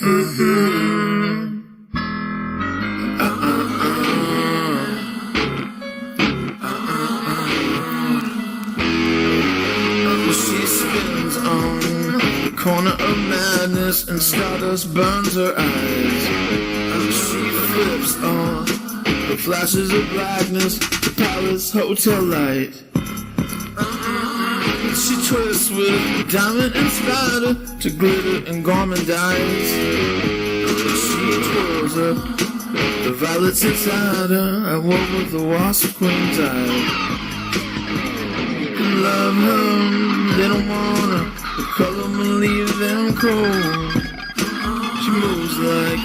She spins on the corner of madness and stardust burns her eyes. She flips on the flashes of blackness, the palace hotel light. She twists with diamond and spider to glitter and garment dyes. She twirls up the violets inside her, I walk with the wasp queen's eye. Love her, they don't want her, the color will leave them cold. She moves like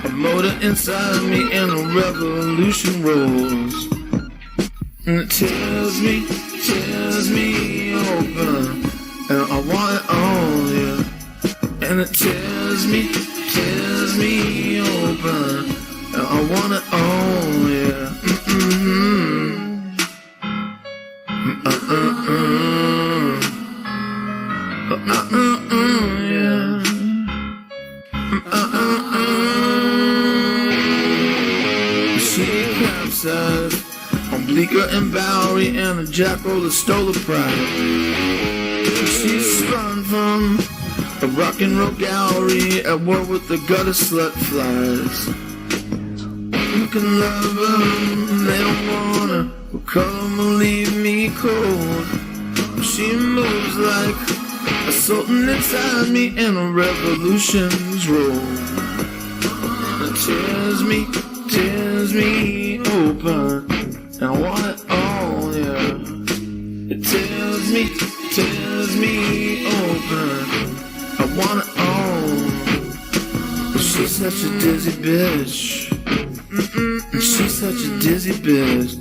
a motor inside me and a revolution rolls. And it tears me open, and I want it all, yeah. And it tears me open, and I want it all, yeah. Yeah. She capsized on Bleecker and Bowery, and a jackal that stole her pride. She's spun from a rock and roll gallery at war with the gutter slut flies. You can love her, they don't want her, what color will leave me cold. She moves like a sultan inside me in a revolution's roll. It tears me open, and I want it all, yeah. It tears me open, I want it all. She's such a dizzy bitch. She's such a dizzy bitch.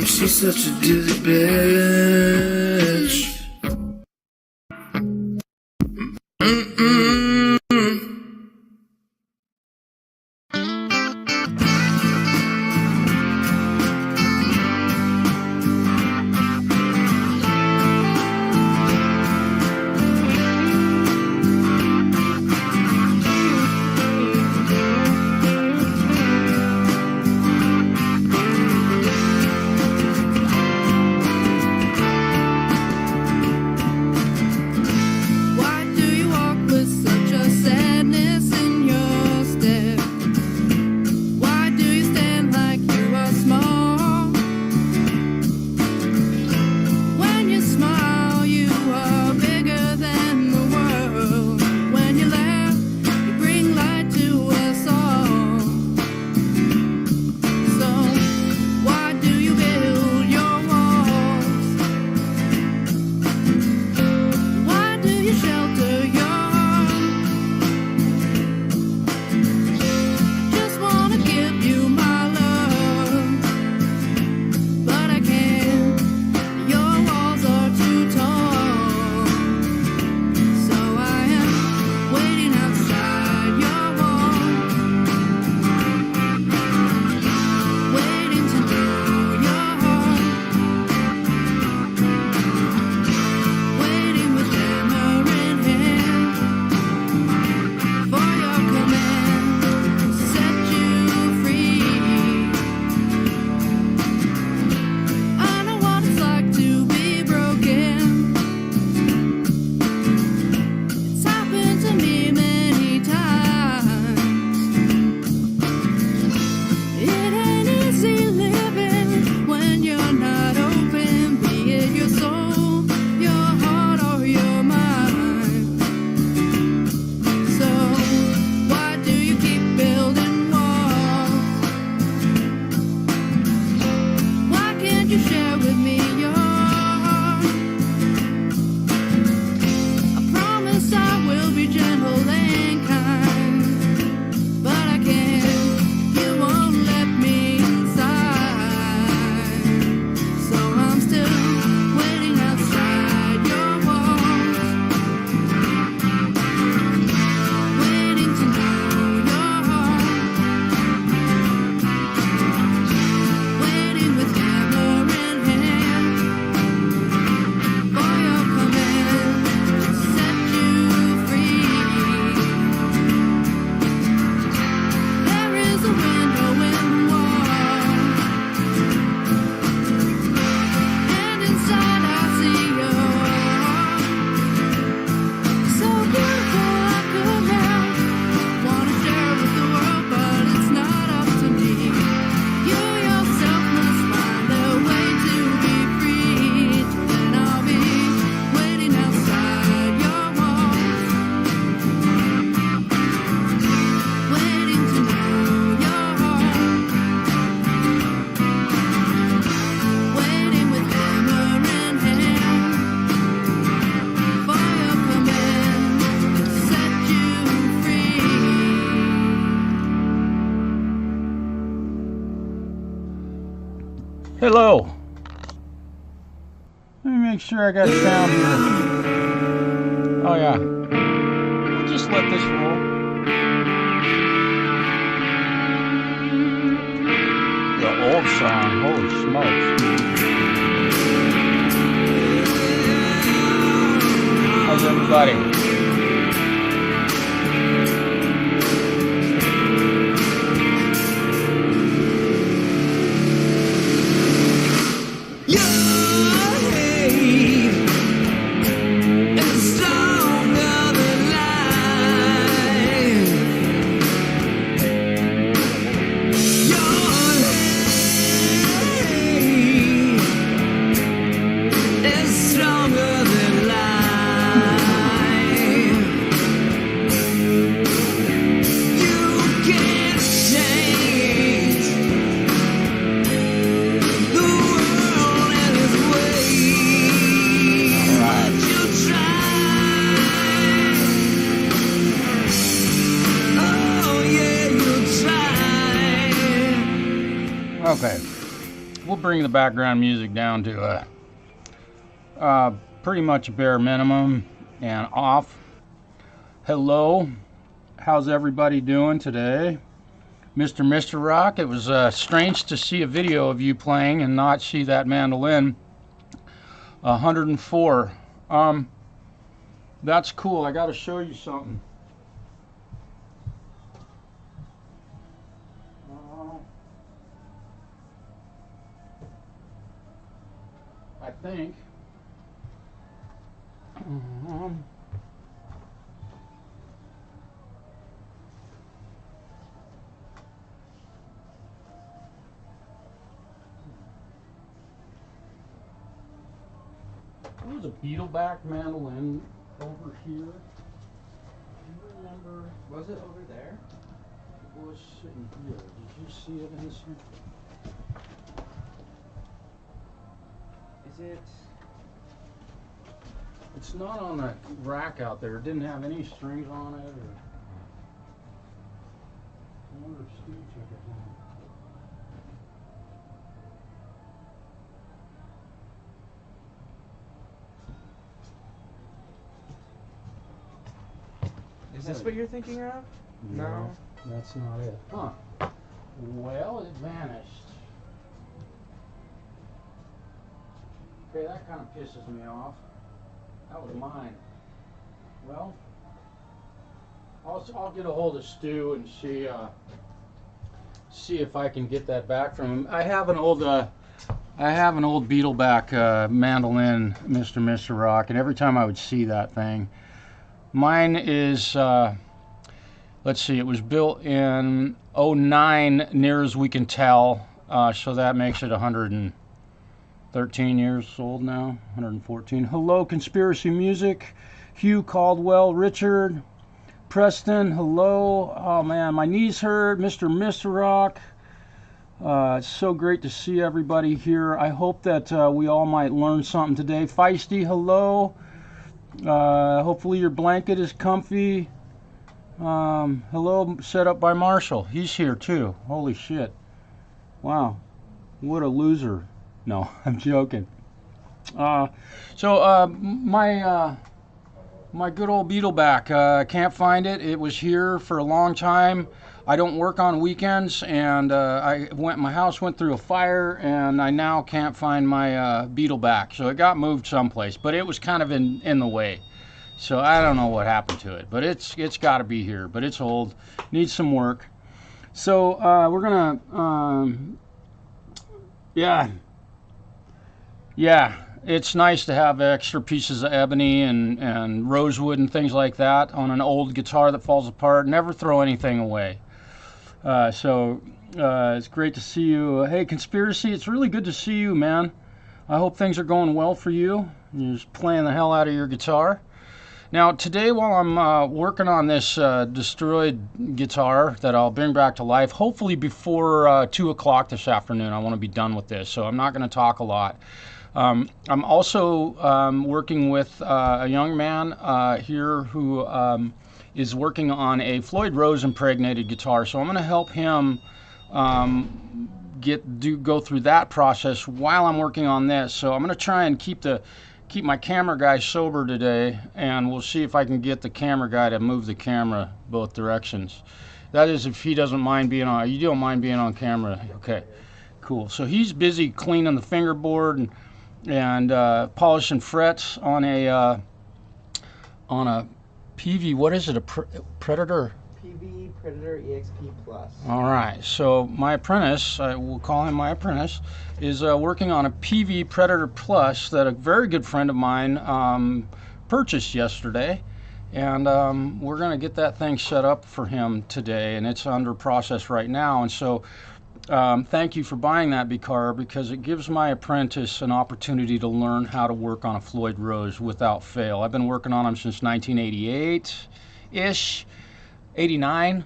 She's such a dizzy bitch. Hello. Let me make sure I got sound here. Oh yeah. We'll just let this roll. The old song, holy smokes. How's everybody? Okay, we'll bring the background music down to pretty much a bare minimum and off. Hello, how's everybody doing today? Mr. Rock, it was strange to see a video of you playing and not see that mandolin. 104. That's cool. I got to show you something. I think. There's a beetleback mandolin over here. Do you remember? Was it over there? It was sitting here. Did you see it in this here? Is it? It's not on that rack out there. It didn't have any strings on it. Or I wonder if Steve took it home. Is this what you're thinking of? No. That's not it. Huh. Well, it vanished. Okay, that kind of pisses me off. That was mine. Well, I'll get a hold of Stu and see if I can get that back from him. I have an old beetleback mandolin, Mr. Rock, and every time I would see that thing, mine is let's see, it was built in 09, near as we can tell, so that makes it 113 years old now, 114. Hello, Conspiracy Music, Hugh Caldwell, Richard, Preston, hello. Oh man, my knees hurt, Mr. Rock. It's so great to see everybody here. I hope that we all might learn something today. Feisty, hello. Hopefully your blanket is comfy. Hello, set up by Marshall. He's here too. Holy shit. Wow. What a loser. No, I'm joking. My good old beetleback, I can't find it. It was here for a long time. I don't work on weekends, and my house went through a fire, and I now can't find my beetleback. So it got moved someplace, but it was kind of in the way. So I don't know what happened to it, but it's got to be here. But it's old, needs some work. So we're gonna, yeah. It's nice to have extra pieces of ebony and rosewood and things like that on an old guitar that falls apart. Never throw anything away. It's great to see you. Hey, Conspiracy, it's really good to see you, man. I hope things are going well for you. You're just playing the hell out of your guitar. Now, today, while I'm working on this destroyed guitar that I'll bring back to life, hopefully before 2 o'clock this afternoon, I want to be done with this, so I'm not going to talk a lot. I'm also working with a young man here who is working on a Floyd Rose impregnated guitar, so I'm going to help him go through that process while I'm working on this. So I'm going to try and keep my camera guy sober today, and we'll see if I can get the camera guy to move the camera both directions. That is, if he doesn't mind being on. You don't mind being on camera, okay? Cool. So he's busy cleaning the fingerboard and polishing frets on a PV. What is it? A Predator? PV Predator EXP Plus. All right. So my apprentice, we'll call him my apprentice, is working on a PV Predator Plus that a very good friend of mine purchased yesterday. And we're going to get that thing set up for him today, and it's under process right now. And so thank you for buying that, Bicar, because it gives my apprentice an opportunity to learn how to work on a Floyd Rose without fail. I've been working on them since 1988-ish, 89.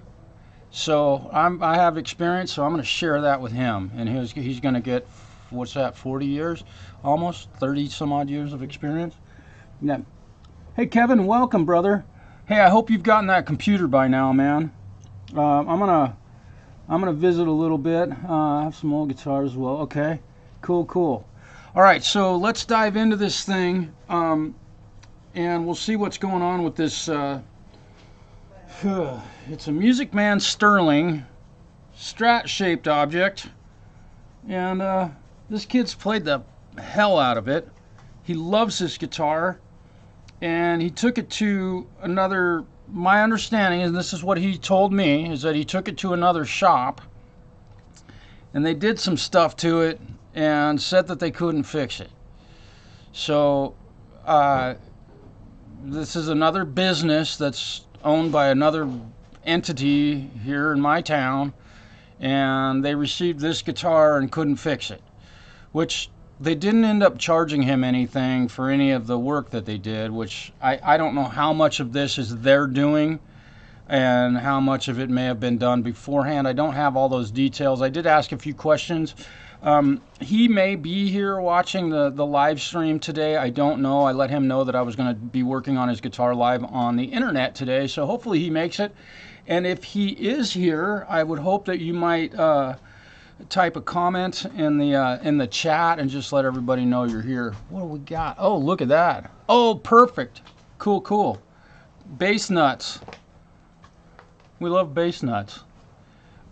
So I have experience, so I'm going to share that with him. And he's going to get, what's that, 40 years? Almost 30 some odd years of experience. Yeah. Hey Kevin, welcome, brother. Hey, I hope you've gotten that computer by now, man. I'm gonna visit a little bit. I have some old guitars as well. Okay, cool. All right, so let's dive into this thing, and we'll see what's going on with this. It's a Musicman Sterling Strat-shaped object, and this kid's played the hell out of it. He loves this guitar. And he took it to another, my understanding, and this is what he told me, is that he took it to another shop and they did some stuff to it and said that they couldn't fix it. So this is another business that's owned by another entity here in my town, and they received this guitar and couldn't fix it, which they didn't end up charging him anything for any of the work that they did, which I don't know how much of this is their doing and how much of it may have been done beforehand. I don't have all those details. I did ask a few questions. He may be here watching the live stream today. I don't know. I let him know that I was going to be working on his guitar live on the internet today, so hopefully he makes it. And if he is here, I would hope that you might type a comment in the chat and just let everybody know you're here. What do we got? Oh, look at that. Oh, perfect. Cool. Bass nuts. We love bass nuts.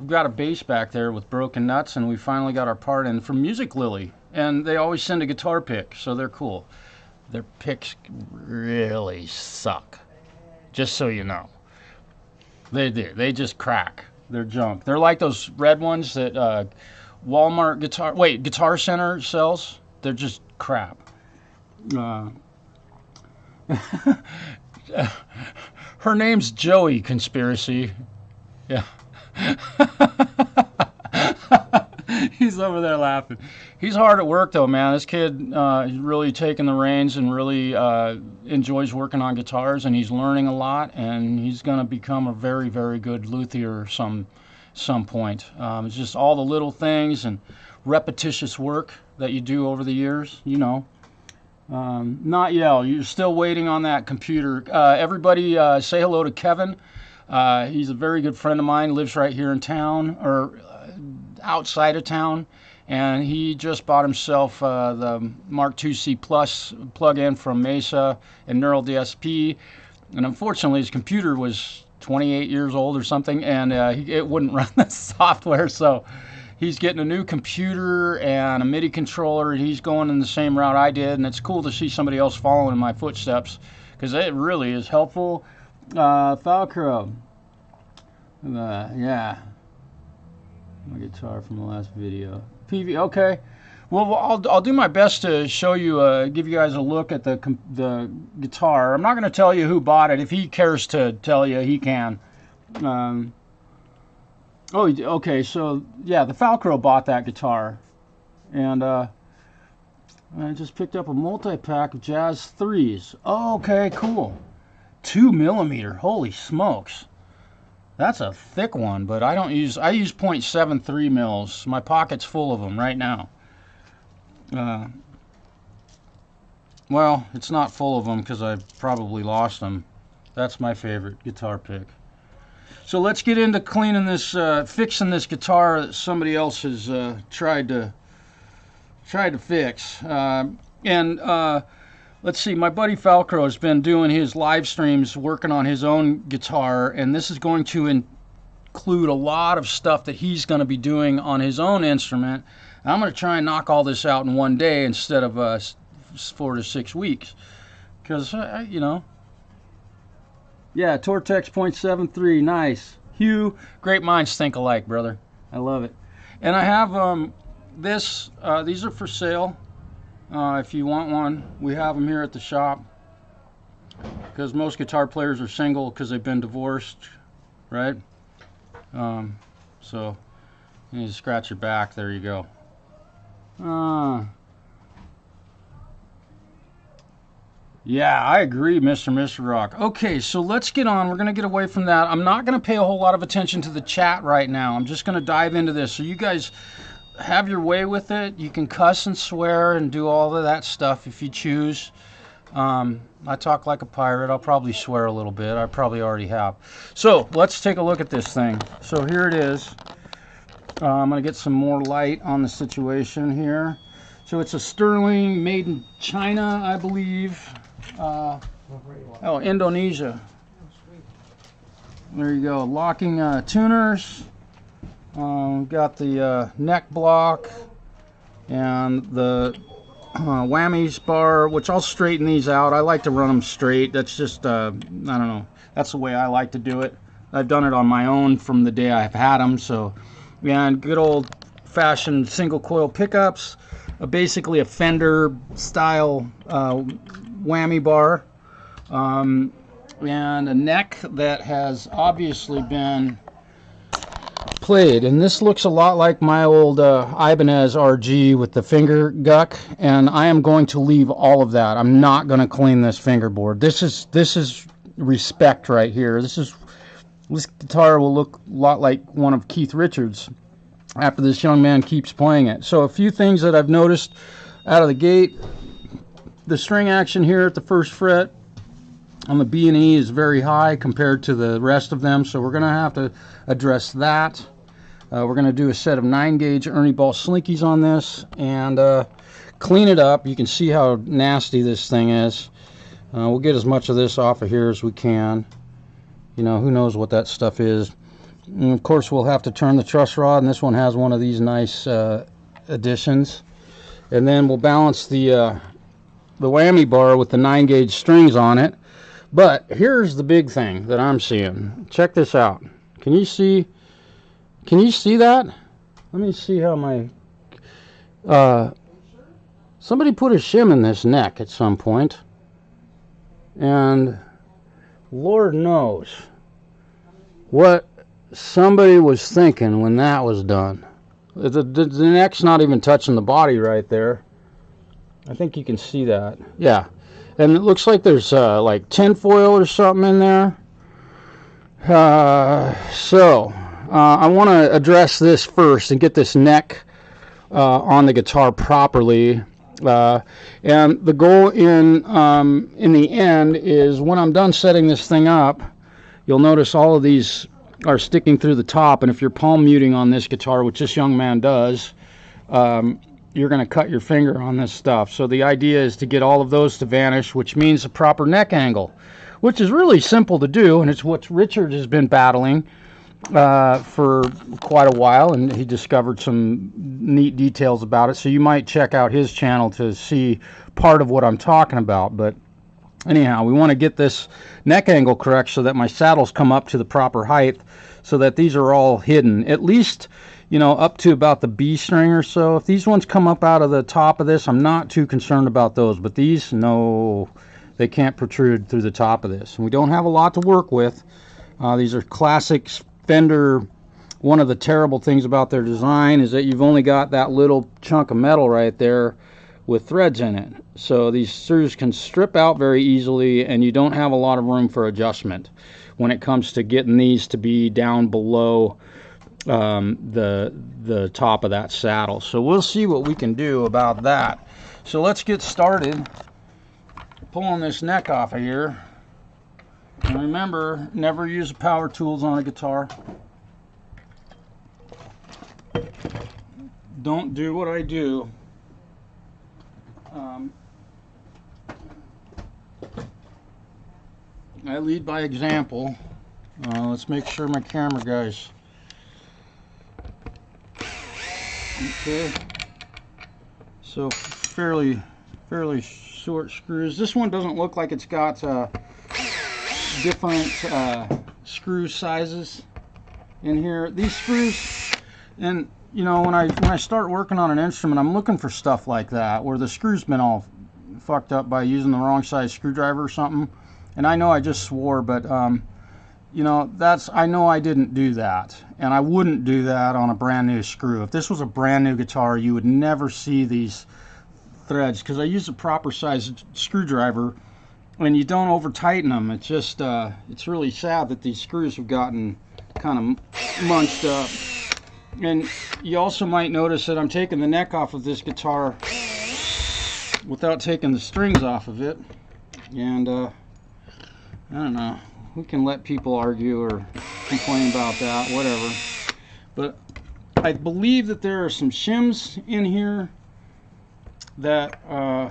We've got a bass back there with broken nuts, and we finally got our part in from Music Lily. And they always send a guitar pick, so they're cool. Their picks really suck, just so you know. They do. They just crack. They're junk. They're like those red ones that Walmart Guitar Center sells. They're just crap. Her name's Joey, conspiracy. Yeah. He's over there laughing. He's hard at work though, man. This kid is really taking the reins and really enjoys working on guitars, and he's learning a lot, and he's going to become a very, very good luthier some point. It's just all the little things and repetitious work that you do over the years, you know. Not yell. You're still waiting on that computer. Everybody say hello to Kevin. He's a very good friend of mine, lives right here in town, or outside of town, and he just bought himself the Mark IIc Plus plug-in from Mesa and Neural DSP, and unfortunately his computer was 28 years old or something, and it wouldn't run the software, so he's getting a new computer and a MIDI controller, and he's going in the same route I did, and it's cool to see somebody else following in my footsteps, because it really is helpful. Falcro. Yeah. My guitar from the last video. PV, okay. Well, I'll do my best to show you, give you guys a look at the guitar. I'm not going to tell you who bought it. If he cares to tell you, he can. Oh, okay. So yeah, the Falcro bought that guitar, and I just picked up a multi-pack of Jazz 3s. Oh, okay, cool. 2mm. Holy smokes. That's a thick one, but I use 0.73 mils. My pocket's full of them right now. Well, it's not full of them because I probably lost them. That's my favorite guitar pick. So let's get into cleaning this, fixing this guitar that somebody else has tried to fix. Let's see, my buddy Falcro has been doing his live streams working on his own guitar, and this is going to include a lot of stuff that he's going to be doing on his own instrument. And I'm going to try and knock all this out in one day instead of 4 to 6 weeks. Because, you know. Yeah, Tortex .73, nice. Hugh, great minds think alike, brother. I love it. And I have these are for sale. If you want one, we have them here at the shop. Because most guitar players are single because they've been divorced, right? So you need to scratch your back. There you go. Yeah, I agree, Mr. Rock. Okay, so let's get on. We're going to get away from that. I'm not going to pay a whole lot of attention to the chat right now. I'm just going to dive into this. So you guys have your way with it. You can cuss and swear and do all of that stuff if you choose. I talk like a pirate. I'll probably swear a little bit. I probably already have. So let's take a look at this thing. So here it is. I'm going to get some more light on the situation here. So it's a Sterling made in China, I believe. Indonesia. There you go. Locking tuners. Got the neck block and the whammies bar, which I'll straighten these out. I like to run them straight. That's just, I don't know. That's the way I like to do it. I've done it on my own from the day I've had them. So, yeah, and good old-fashioned single coil pickups. Basically a Fender style whammy bar, and a neck that has obviously been played. And this looks a lot like my old Ibanez RG with the finger guck, and I am going to leave all of that. I'm not going to clean this fingerboard. This is respect right here. This guitar will look a lot like one of Keith Richards after this young man keeps playing it. So a few things that I've noticed out of the gate. The string action here at the first fret on the B and E is very high compared to the rest of them, so we're going to have to address that. We're going to do a set of 9-gauge Ernie Ball slinkies on this and clean it up. You can see how nasty this thing is. We'll get as much of this off of here as we can. You know, who knows what that stuff is. And of course, we'll have to turn the truss rod, and this one has one of these nice additions. And then we'll balance the whammy bar with the 9-gauge strings on it. But here's the big thing that I'm seeing. Check this out. Can you see that? Let me see how my somebody put a shim in this neck at some point, and Lord knows what somebody was thinking when that was done. The neck's not even touching the body right there. I think you can see that. Yeah. And it looks like there's like tinfoil or something in there. I want to address this first and get this neck on the guitar properly. And the goal in the end is when I'm done setting this thing up, you'll notice all of these are sticking through the top, and if you're palm muting on this guitar, which this young man does, you're going to cut your finger on this stuff. So the idea is to get all of those to vanish, which means a proper neck angle, which is really simple to do, and it's what Richard has been battling for quite a while, and he discovered some neat details about it. So you might check out his channel to see part of what I'm talking about. But anyhow, we want to get this neck angle correct so that my saddles come up to the proper height, so that these are all hidden, at least, you know, up to about the B string or so. If these ones come up out of the top of this, I'm not too concerned about those, but these, no, they can't protrude through the top of this. And we don't have a lot to work with. These are classic Fender. One of the terrible things about their design is that you've only got that little chunk of metal right there with threads in it. So these screws can strip out very easily, and you don't have a lot of room for adjustment when it comes to getting these to be down below the top of that saddle. So we'll see what we can do about that. So let's get started pulling this neck off of here. And remember, never use power tools on a guitar. Don't do what I do. I lead by example. Let's make sure my camera guys. Okay. So fairly short screws. This one doesn't look like it's got different screw sizes in here. These screws, and you know, when I start working on an instrument, I'm looking for stuff like that where the screw's been all fucked up by using the wrong size screwdriver or something. And I know I just swore, but you know, I know I didn't do that, and I wouldn't do that on a brand new screw. If this was a brand new guitar, you would never see these threads because I use a proper size screwdriver, and you don't over tighten them. It's just it's really sad that these screws have gotten kind of munched up. And you also might notice that I'm taking the neck off of this guitar without taking the strings off of it. And I don't know, we can let people argue or complain about that, whatever. But I believe that there are some shims in here that I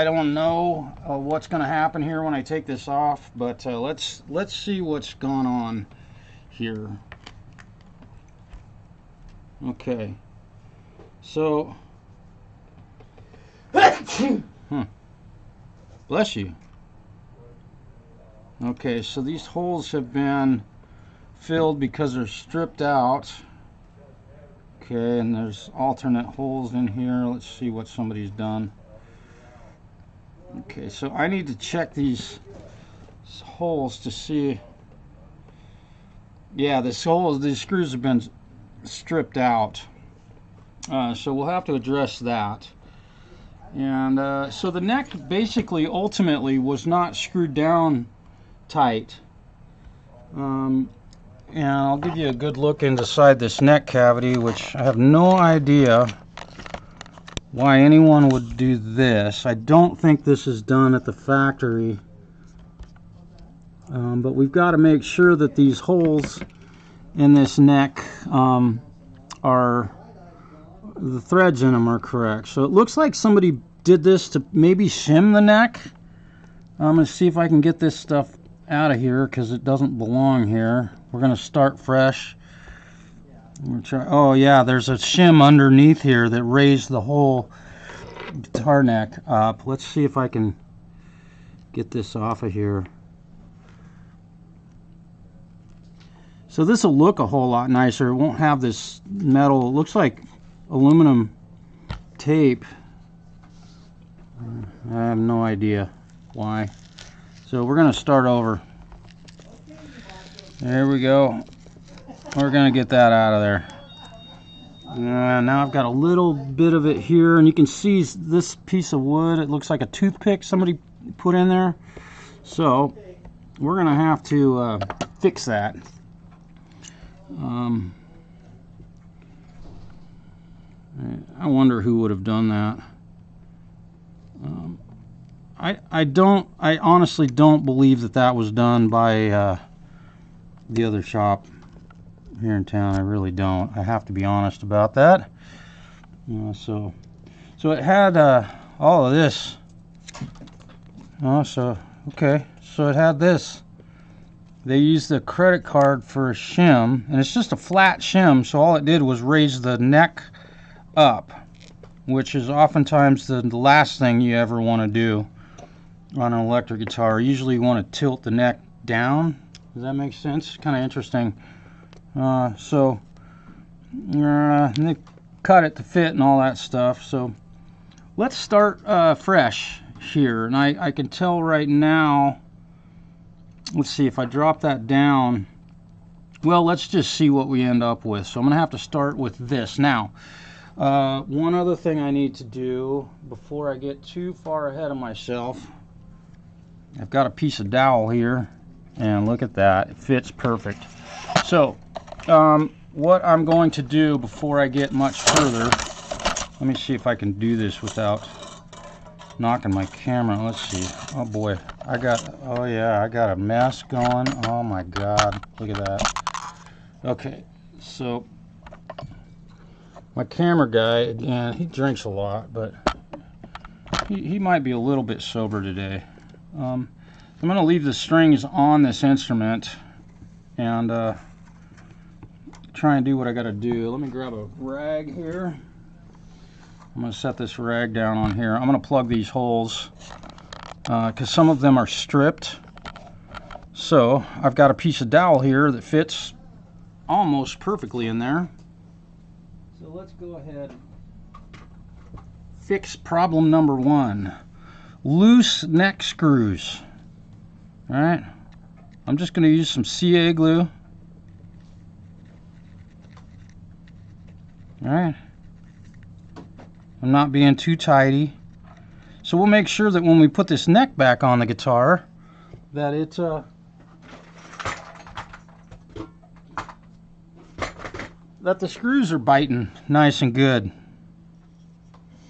don't know what's going to happen here when I take this off, but let's see what's going on here. Okay, so bless you. Okay, so these holes have been filled because they're stripped out. Okay, and there's alternate holes in here. Let's see what somebody's done. Okay, so I need to check these holes to see. Yeah, these screws have been stripped out. So we'll have to address that. And so the neck basically ultimately was not screwed down tight. And I'll give you a good look inside this neck cavity, which I have no idea why anyone would do this. I don't think this is done at the factory, but we've got to make sure that these holes in this neck are, the threads in them are correct. So it looks like somebody did this to maybe shim the neck. I'm going to see if I can get this stuff out of here because it doesn't belong here. We're going to start fresh. Oh yeah, there's a shim underneath here that raised the whole guitar neck up. Let's see if I can get this off of here. So this will look a whole lot nicer. It won't have this metal. It looks like aluminum tape. I have no idea why. So we're going to start over. There we go. We're going to get that out of there. Now I've got a little bit of it here, and you can see this piece of wood. It looks like a toothpick somebody put in there. So we're going to have to fix that. I wonder who would have done that. I honestly don't believe that that was done by the other shop here in town. I really don't. I have to be honest about that. So it had all of this. Okay, so it had this. They used the credit card for a shim, and it's just a flat shim, so all it did was raise the neck up, which is oftentimes the last thing you ever want to do on an electric guitar. Usually you want to tilt the neck down. Does that make sense? Kind of interesting. So they cut it to fit and all that stuff. So let's start fresh here. And I can tell right now, let's see if I drop that down. Well, let's just see what we end up with. So I'm going to have to start with this. Now, one other thing I need to do before I get too far ahead of myself, I've got a piece of dowel here, and look at that, it fits perfect. So what I'm going to do before I get much further, let me see if I can do this without knocking my camera. Let's see. Oh boy, Oh yeah, I got a mess going. Oh my God, look at that. Okay, so my camera guy, again, he drinks a lot, but he might be a little bit sober today. I'm going to leave the strings on this instrument and try and do what I got to do. Let me grab a rag here. I'm going to set this rag down on here. I'm going to plug these holes because some of them are stripped. So I've got a piece of dowel here that fits almost perfectly in there. So let's go ahead. Fix problem number 1. Loose neck screws. Alright. I'm just going to use some CA glue. Alright. I'm not being too tidy. So we'll make sure that when we put this neck back on the guitar, that it that the screws are biting nice and good.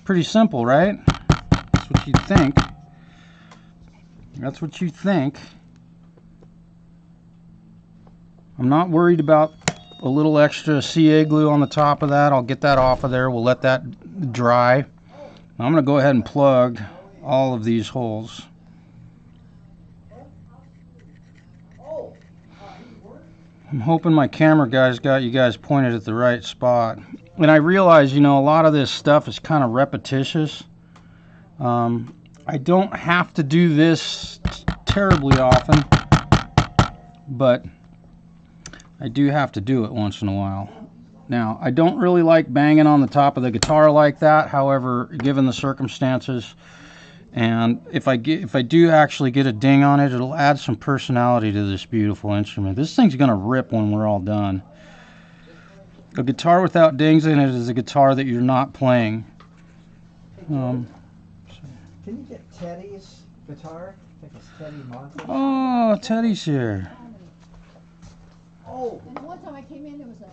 Pretty simple, right? That's what you'd think. That's what you think. I'm not worried about a little extra CA glue on the top of that. I'll get that off of there. We'll let that dry. I'm going to go ahead and plug all of these holes. I'm hoping my camera guy's got you guys pointed at the right spot. And I realize, you know, a lot of this stuff is kind of repetitious. I don't have to do this terribly often, but I do have to do it once in a while. Now, I don't really like banging on the top of the guitar like that, however, given the circumstances, and if I do actually get a ding on it, it'll add some personality to this beautiful instrument. This thing's gonna rip when we're all done. A guitar without dings in it is a guitar that you're not playing. Can you get Teddy's guitar? I think it's Teddy Monty. Oh, Teddy's here. Oh. And the one time I came in, there was a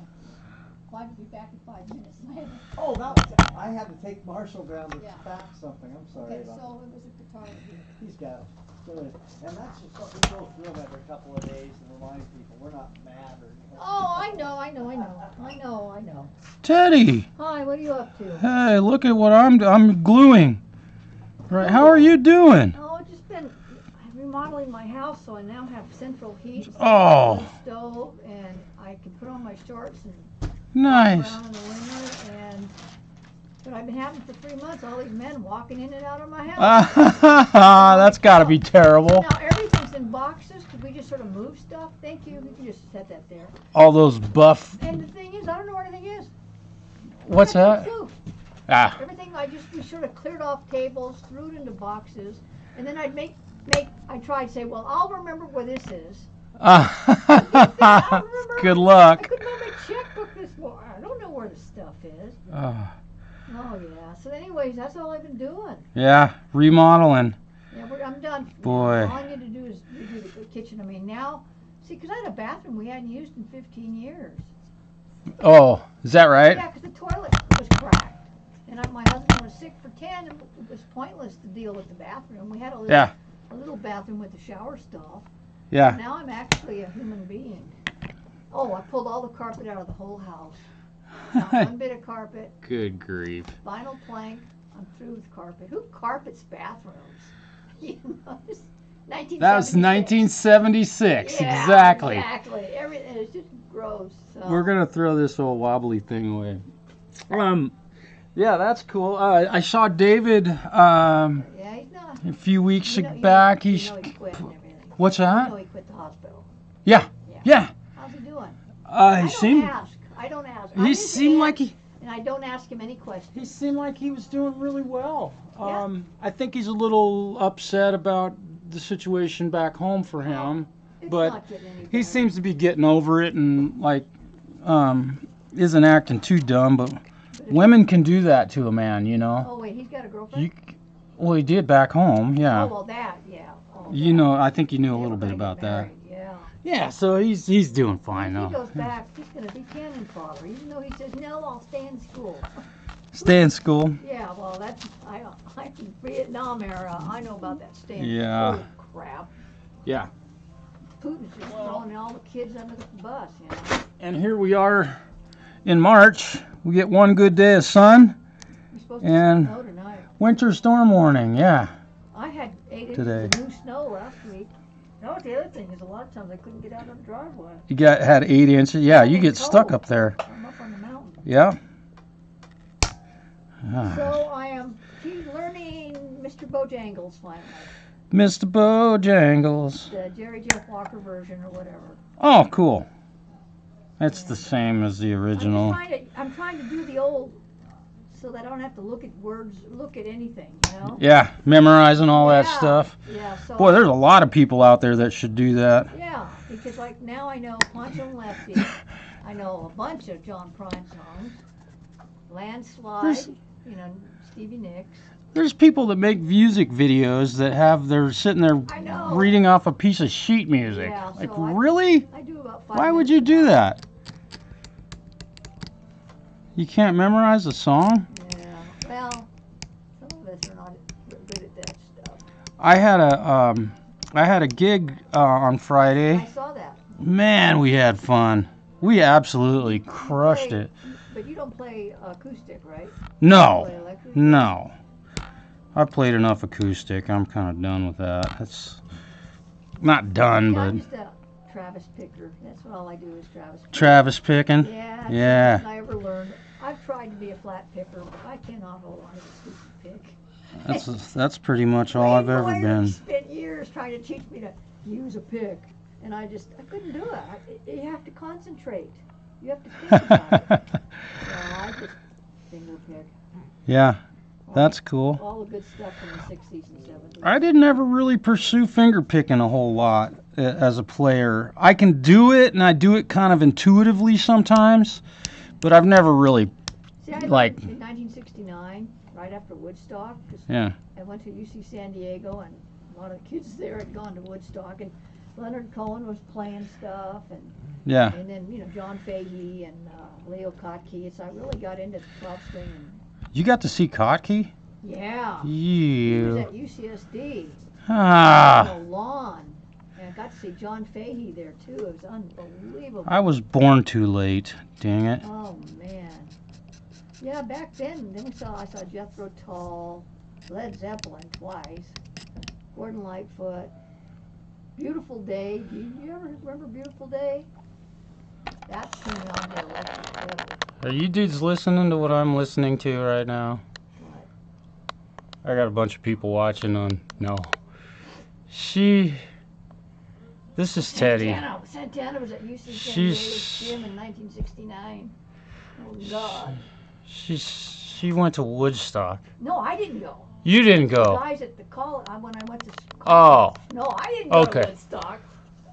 glad to be back in 5 minutes. And I had Oh, that was, I had to take Marshall down to Yeah. back something. I'm sorry okay, about so it was a guitar here. that. He's got it. Good. And that's just what we go through them every couple of days and remind people we're not mad or anything. Oh, I know. Teddy! Hi, what are you up to? Hey, look at what I'm gluing. Right, how are you doing? Oh, I've just been remodeling my house, so I now have central heat. Oh. Stove, and I can put on my shorts and Nice. walk around in the winter. But I've been having for 3 months all these men walking in and out of my house. That's got to be terrible. Now everything's in boxes because we just sort of move stuff. Thank you. We can just set that there. All those buff. And the thing is, I don't know where anything is. What's that? Poof. Ah. Everything we sort of cleared off tables, threw it into boxes, and then I'd I tried to say, well, I'll remember where this is. Good luck. I couldn't find my checkbook this morning. I don't know where the stuff is. Oh yeah. So anyways, that's all I've been doing. Yeah, remodeling. Yeah, I'm done. Boy. All I need to do is redo the kitchen. I mean now, see, because I had a bathroom we hadn't used in 15 years. Oh, is that right? Yeah, because the toilet was cracked. And my husband was sick for 10, and it was pointless to deal with the bathroom. We had a little bathroom with the shower stall. Yeah. Now I'm actually a human being. Oh, I pulled all the carpet out of the whole house. Not one bit of carpet. Good grief. Vinyl plank. I'm through with carpet. Who carpets bathrooms? You know, it's 1976. That was 1976, Yeah, exactly. Exactly. Everything is just gross. So. We're gonna throw this old wobbly thing away. Yeah, that's cool. I saw David Yeah, he's not. a few weeks You back. know he quit and everything. What's that? You know he quit the hospital. Yeah. How's he doing? He I don't ask. He seemed like he. And I don't ask him any questions. He seemed like he was doing really well. Yeah. I think he's a little upset about the situation back home for him, It's but not getting any he better. seems to be getting over it and isn't acting too dumb. But women can do that to a man, you know. Oh wait, he's got a girlfriend? Well, he did back home, yeah. Oh well, that, yeah. Oh, You know, I think you knew a They little were bit gonna about get that. married, Yeah. Yeah, so he's doing fine If he though. goes back, he's going to be cannon fodder, even though he says, no, I'll stay in school. Stay in school. Yeah, well, I'm in Vietnam era. I know about that staying Yeah. Holy crap. Yeah. Putin's just throwing all the kids under the bus, you know. And here we are in March. We get one good day of sun We're supposed and to snow tonight. winter storm warning. Yeah. I had 8 inches Today. of new snow last week. That was the other thing, is a lot of times I couldn't get out on the driveway. You had 8 inches. Yeah, you It's get stuck cold. up there. I'm up on the mountain. Yeah. Ah. So I am learning Mr. Bojangles finally. Mr. Bojangles. The Jerry Jeff Walker version or whatever. Oh, cool. It's the same as the original. I'm trying to do the old, so that I don't have to look at words, look at anything, you know? Yeah, memorizing all that Yeah, stuff. Yeah, so Boy, there's a lot of people out there that should do that. yeah, because like now I know Poncho and Lefty. I know a bunch of John Prine songs. Landslide, There's- you know, Stevie Nicks. There's people that make music videos that they're sitting there I know. reading off a piece of sheet music. Yeah, Like, so really? I do about 5 Why would minutes you a do night. that? You can't memorize a song? Yeah, well, some of us are not good at that stuff. I had a gig on I Friday. saw that. Man, we had fun. We absolutely crushed it. But you don't play acoustic, right? No, You play electric? no. I played enough acoustic. I'm kind of done with that. It's not done, Yeah, I'm but just a Travis picker. That's what all I do is Travis pick. Travis picking. Yeah. that's Yeah. the best I ever learned. I've tried to be a flat picker, but I cannot hold on to the stupid pick. That's pretty much all I've ever Wayne been. Boyer spent years trying to teach me to use a pick, and I couldn't do it. You have to concentrate. You have to think about it. So I just finger pick. Yeah, that's cool. All the good stuff from the 60s and 70s. I didn't ever really pursue finger picking a whole lot as a player. I can do it, and I do it kind of intuitively sometimes, but I've never really, See, I like- learned in 1969, right after Woodstock, 'cause yeah. I went to UC San Diego, and a lot of the kids there had gone to Woodstock, and Leonard Cohen was playing stuff, and Yeah. then John Fahey and Leo Kottke. So I really got into the 12 string, and You got to see Kottke? yeah, he was You. at UCSD Ah. on the lawn, and I got to see John Fahey there too. It was unbelievable. I was born too late. Dang it. Oh man, yeah. Back then I saw Jethro Tull, Led Zeppelin twice, Gordon Lightfoot. Beautiful Day. Do you ever remember Beautiful Day? That's coming on here. Electric. Are you dudes listening to what I'm listening to right now? What? I got a bunch of people watching on. No. This is Teddy. Santana was at UC San She's- Diego's gym in 1969. Oh God. She went to Woodstock. No, I didn't go. You didn't The go. guys at the college, when I went to Oh, college. No, I didn't go Okay. to Woodstock.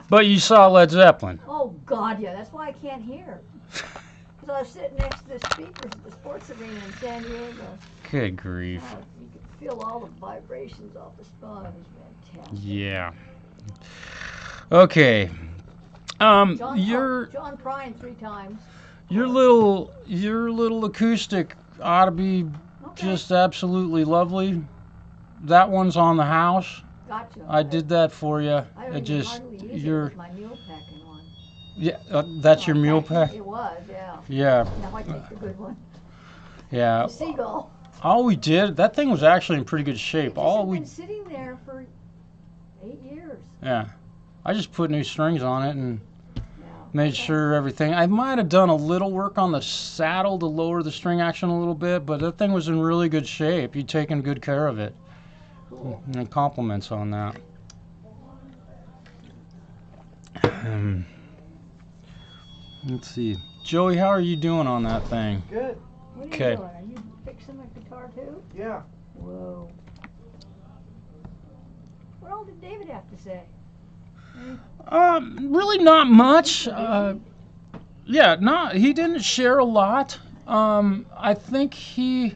but you saw Led Zeppelin. Oh God, yeah. That's why I can't hear. Because I was sitting next to the speakers at the sports arena in San Diego. Good grief. Oh, you could feel all the vibrations off the spine. It was fantastic. Yeah. Okay. John Prine 3 times. Your little acoustic ought to be Okay. just absolutely lovely. That one's on the house. Gotcha. I did that for you. I don't It even just hardly use it your with my mule packing one. yeah. That's your Oh, mule thank pack. you. It was, yeah. Yeah. Now I take the good one. Yeah. The Seagull. All we did, that thing was actually in pretty good shape. It just All had we been sitting there for 8 years. yeah. I just put new strings on it and Yeah. made Okay. sure everything. I might have done a little work on the saddle to lower the string action a little bit, but that thing was in really good shape. You'd taken good care of it. Cool. And compliments on that. Let's see. Joey, how are you doing on that thing? Good. What are Okay. you doing? Are you fixing a guitar too? Yeah. Whoa. What all did David have to say? Really not much. Yeah, he didn't share a lot. I think he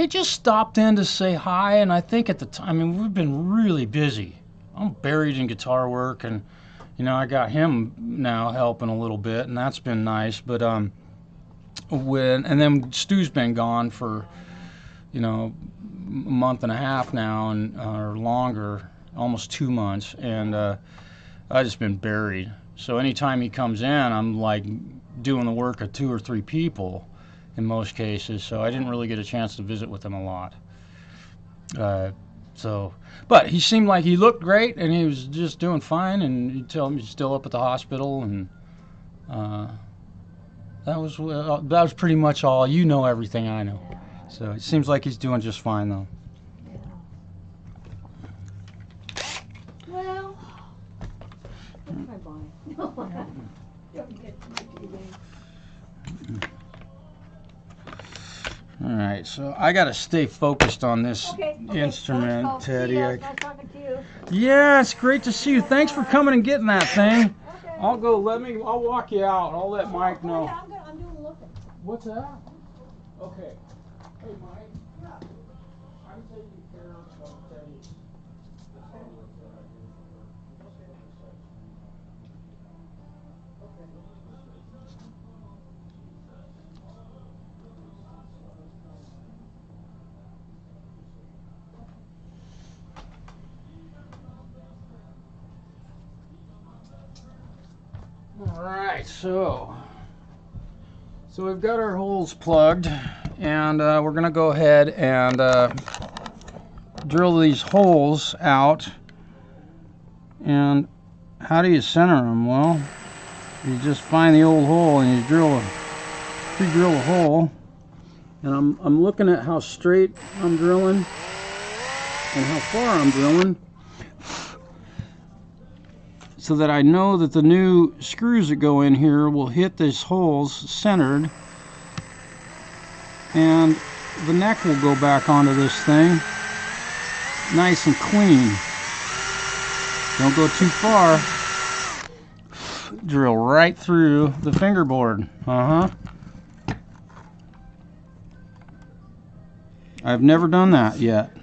just stopped in to say hi, and I think at the time, I mean, we've been really busy. I'm buried in guitar work, and I got him now helping a little bit, and that's been nice. But and then Stu's been gone for a month and a half now, and or longer. almost 2 months, and I've just been buried. So anytime he comes in, I'm like doing the work of 2 or 3 people in most cases. So I didn't really get a chance to visit with him a lot. But he seemed like he looked great, and he was just doing fine. And you tell him he's still up at the hospital, and that was pretty much all. You know everything I know. So it seems like he's doing just fine though. Well, bye-bye. Don't get All right, so I got to stay focused on this instrument, let's go. Teddy. See ya. Nice talking to you. Yeah, it's great to see you. Thanks for coming and getting that thing. Okay. I'll go. I'll walk you out. I'll let Mike know. Yeah, I'm doing the looking. What's that? Okay. Hey, Mike. Yeah. I'm taking care of Teddy. All right, so we've got our holes plugged, and we're gonna go ahead and drill these holes out. And how do you center them? Well, you just find the old hole and you pre-drill a hole. And I'm looking at how straight I'm drilling and how far I'm drilling, so that I know that the new screws that go in here will hit these holes centered, and the neck will go back onto this thing nice and clean. Don't go too far. Drill right through the fingerboard. I've never done that yet.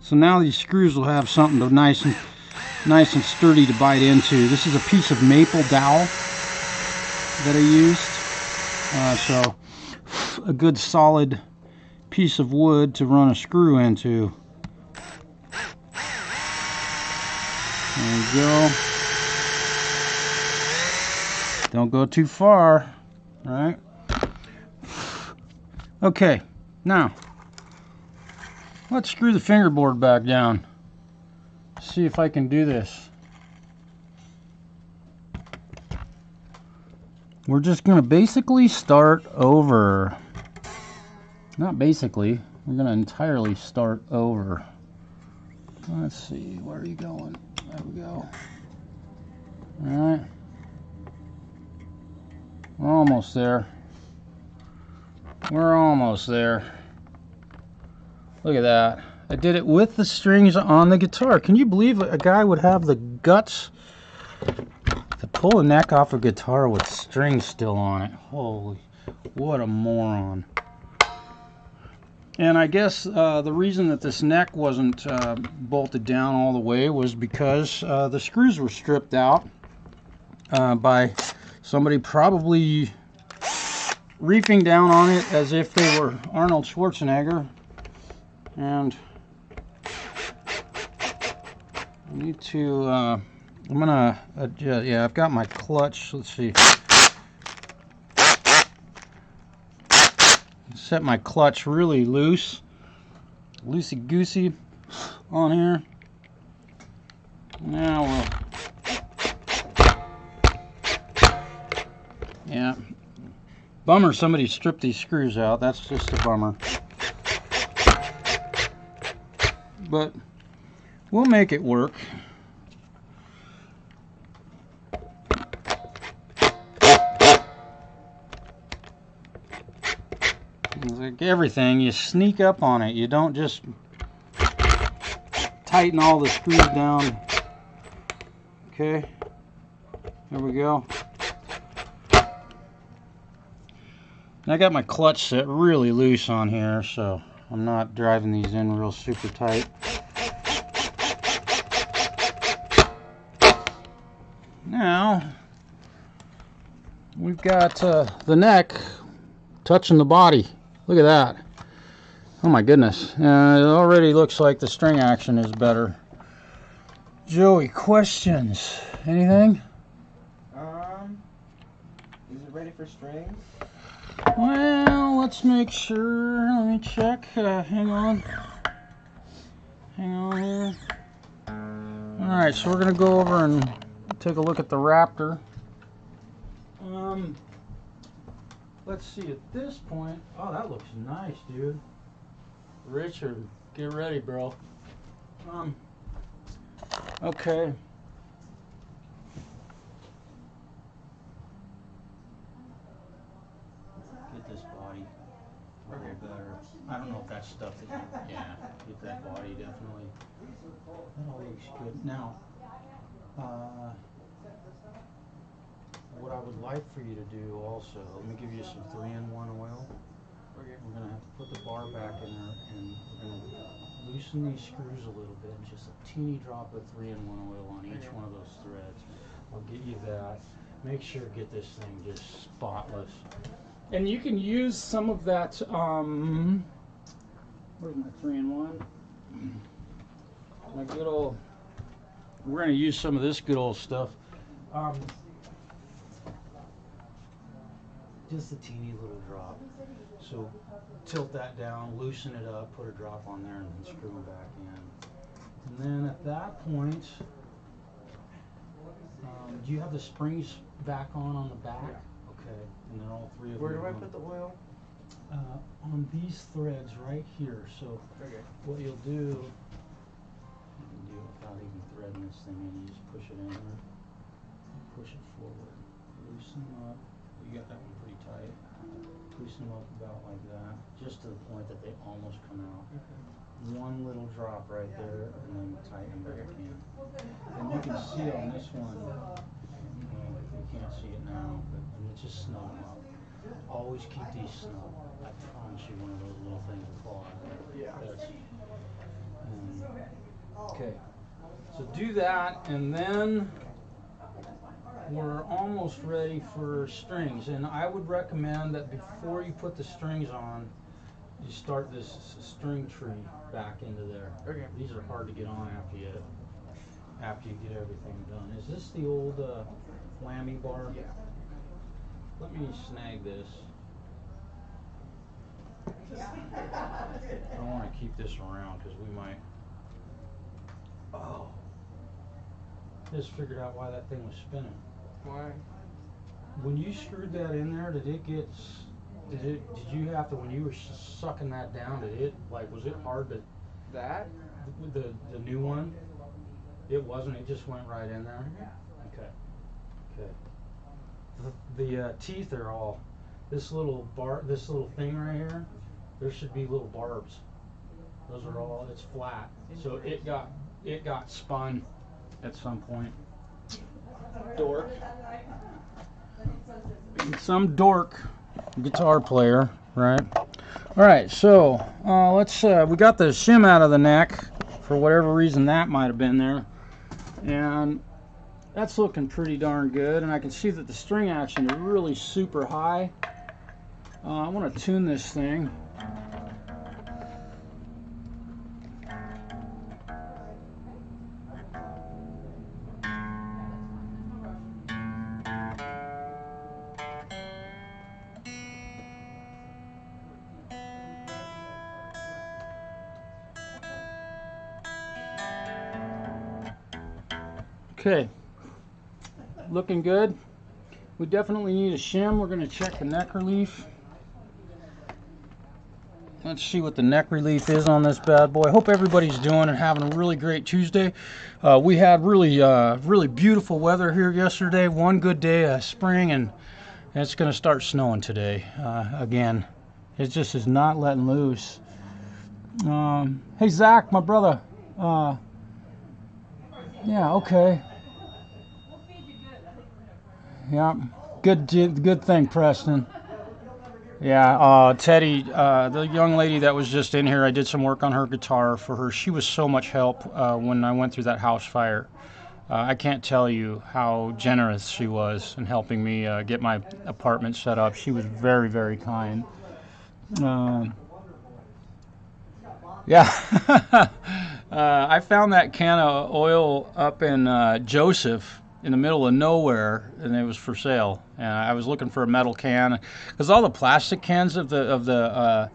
So now these screws will have something to nice and sturdy to bite into. This is a piece of maple dowel that I used. So a good solid piece of wood to run a screw into. There we go. Don't go too far. All right. Okay, now let's screw the fingerboard back down. See if I can do this. We're just going to basically start over. Not basically, we're going to entirely start over. Let's see, where are you going? There we go. Alright. We're almost there. We're almost there. Look at that. I did it with the strings on the guitar. Can you believe a guy would have the guts to pull a neck off a guitar with strings still on it? Holy, what a moron. And I guess the reason that this neck wasn't bolted down all the way was because the screws were stripped out by somebody probably reefing down on it as if they were Arnold Schwarzenegger. And I need to, I'm gonna adjust, yeah, I've got my clutch, let's see. Set my clutch really loose, loosey-goosey on here. Now yeah, bummer somebody stripped these screws out, that's just a bummer. But we'll make it work. Like everything, you sneak up on it. You don't just tighten all the screws down. Okay, there we go. And I got my clutch set really loose on here, so I'm not driving these in real super tight. Now, we've got the neck touching the body. Look at that. Oh my goodness. It already looks like the string action is better. Joey, questions? Anything? Is it ready for strings? Well, let's make sure. Let me check. Hang on. Hang on here. Alright, so we're going to go over and take a look at the Raptor. Let's see, at this point, oh, that looks nice, dude. Richard, get ready, bro. Okay. Get this body way better. I don't know if that's stuff that you, yeah, get that body definitely. That all looks good. Now, what I would like for you to do also, let me give you some 3-in-1 oil. We're going to have to put the bar back in there, and we're going to loosen these screws a little bit. Just a teeny drop of 3-in-1 oil on each one of those threads. I'll get you that. Make sure to get this thing just spotless. And you can use some of that, where's my 3-in-1? My good old, we're going to use some of this good old stuff. Just a teeny little drop. So tilt that down, loosen it up, put a drop on there, and then screw them back in. And then at that point, do you have the springs back on the back? Yeah. Okay, and then all three of them. Where do I put the oil? On these threads right here. So what you'll do, you can do it without even threading this thing in. You just push it in there, push it forward, loosen them up. You got that one pretty tight. Loosen them up about like that, just to the point that they almost come out. One little drop right there, and then tighten back in. And you can see on this one, you can't see it now, but it's just snug them up. Always keep these snug. I promise you one of those little things will fall out. Yeah. Okay. So do that, and then we're almost ready for strings. And I would recommend that before you put the strings on, you start this string tree back into there. Okay. These are hard to get on after you get everything done. Is this the old whammy bar? Yeah. Let me snag this. I don't want to keep this around because we might. Oh. Just figured out why that thing was spinning. Why? When you screwed that in there, did you have to, when you were sucking that down, was it hard to, the new one? It wasn't, it just went right in there? Okay. The teeth are all, this little thing right here, there should be little barbs. Those are all, it's flat. So it got spun at some point. Dork. Some dork guitar player, right? All right, so let's. We got the shim out of the neck for whatever reason that might have been there, and that's looking pretty darn good. And I can see that the string action is really super high. I want to tune this thing. Okay, looking good. We definitely need a shim. We're going to check the neck relief. Let's see what the neck relief is on this bad boy. Hope everybody's doing and having a really great Tuesday. We had really beautiful weather here yesterday. One good day of spring, and it's going to start snowing today again. It just is not letting loose. Hey Zach, my brother. Yeah, okay. Yeah, good thing, Preston. Yeah, Teddy, the young lady that was just in here, I did some work on her guitar for her. She was so much help when I went through that house fire. I can't tell you how generous she was in helping me get my apartment set up. She was very, very kind. Yeah. I found that can of oil up in Joseph in the middle of nowhere, and it was for sale. And I was looking for a metal can because all the plastic cans of the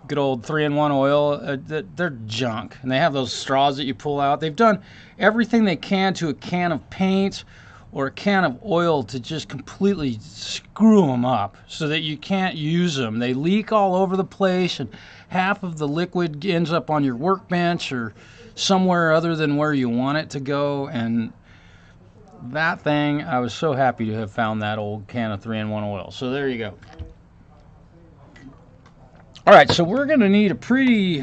good old 3-in-1 oil, they're junk, and they have those straws that you pull out. They've done everything they can to a can of paint or a can of oil to just completely screw them up so that you can't use them. They leak all over the place, and half of the liquid ends up on your workbench or somewhere other than where you want it to go. And that thing, I was so happy to have found that old can of 3-in-1 oil. So there you go. All right, so we're gonna need a pretty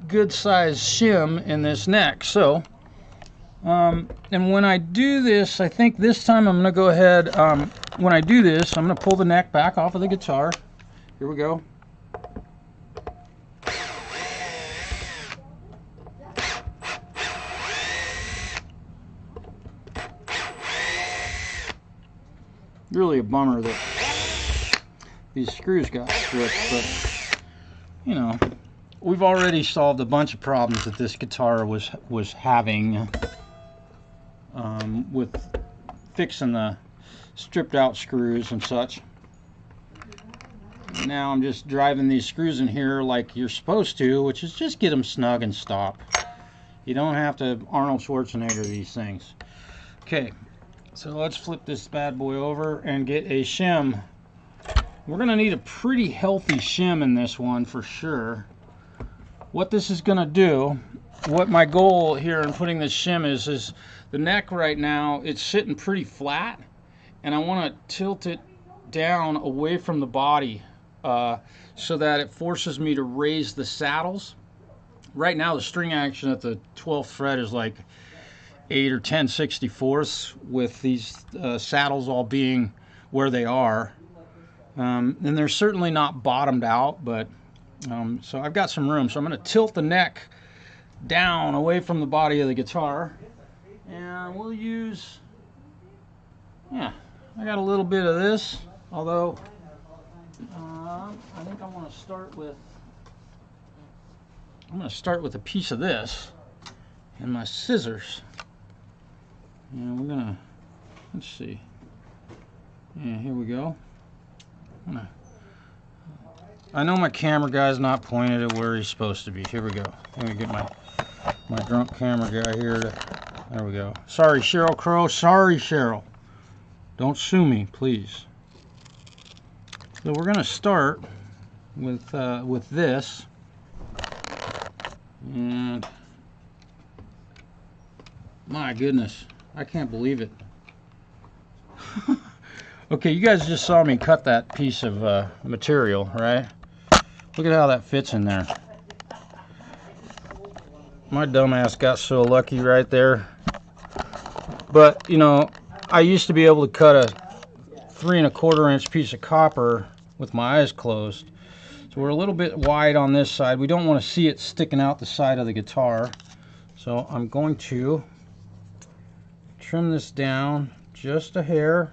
good sized shim in this neck. So, and when I do this, I think this time I'm gonna go ahead. When I do this, I'm gonna pull the neck back off of the guitar. Here we go. Really a bummer that these screws got stripped, but you know, we've already solved a bunch of problems that this guitar was having with fixing the stripped out screws and such. Now I'm just driving these screws in here like you're supposed to, which is just get them snug and stop. You don't have to Arnold Schwarzenegger these things. Okay, so let's flip this bad boy over and get a shim. We're going to need a pretty healthy shim in this one for sure. What this is going to do, what my goal here in putting this shim is the neck right now, it's sitting pretty flat, and I want to tilt it down away from the body so that it forces me to raise the saddles. Right now the string action at the 12th fret is like 8 or 10/64ths with these saddles all being where they are. And they're certainly not bottomed out, but so I've got some room. So I'm going to tilt the neck down away from the body of the guitar, and we'll use, yeah, I got a little bit of this, although I think I'm going to start with a piece of this and my scissors, and we're going to, let's see, yeah, here we go. I know my camera guy's not pointed at where he's supposed to be. Here we go. Let me get my drunk camera guy here. There we go. Sorry, Cheryl Crow. Sorry, Cheryl. Don't sue me, please. So we're gonna start with this, and my goodness, I can't believe it. Okay, you guys just saw me cut that piece of material, right? Look at how that fits in there. My dumbass got so lucky right there. But, you know, I used to be able to cut a 3 1/4 inch piece of copper with my eyes closed. So we're a little bit wide on this side. We don't want to see it sticking out the side of the guitar. So I'm going to trim this down just a hair.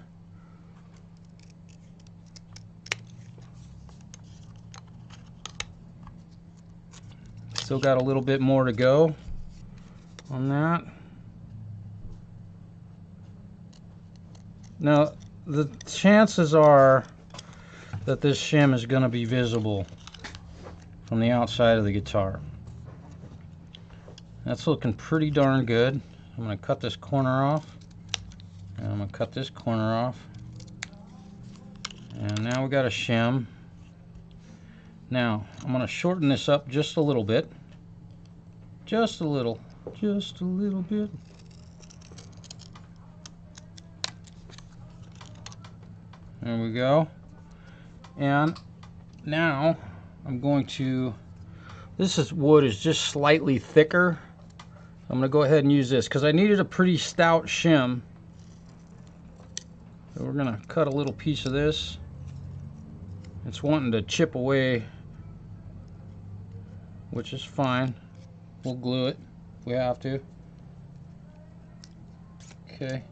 Still got a little bit more to go on that. Now, the chances are that this shim is going to be visible from the outside of the guitar. That's looking pretty darn good. I'm going to cut this corner off, and I'm going to cut this corner off. And now we got a shim. Now, I'm going to shorten this up just a little bit. Just a little bit. There we go. And now I'm going to, this wood is just slightly thicker. I'm going to go ahead and use this because I needed a pretty stout shim. So we're going to cut a little piece of this. It's wanting to chip away, which is fine. We'll glue it if we have to. Okay.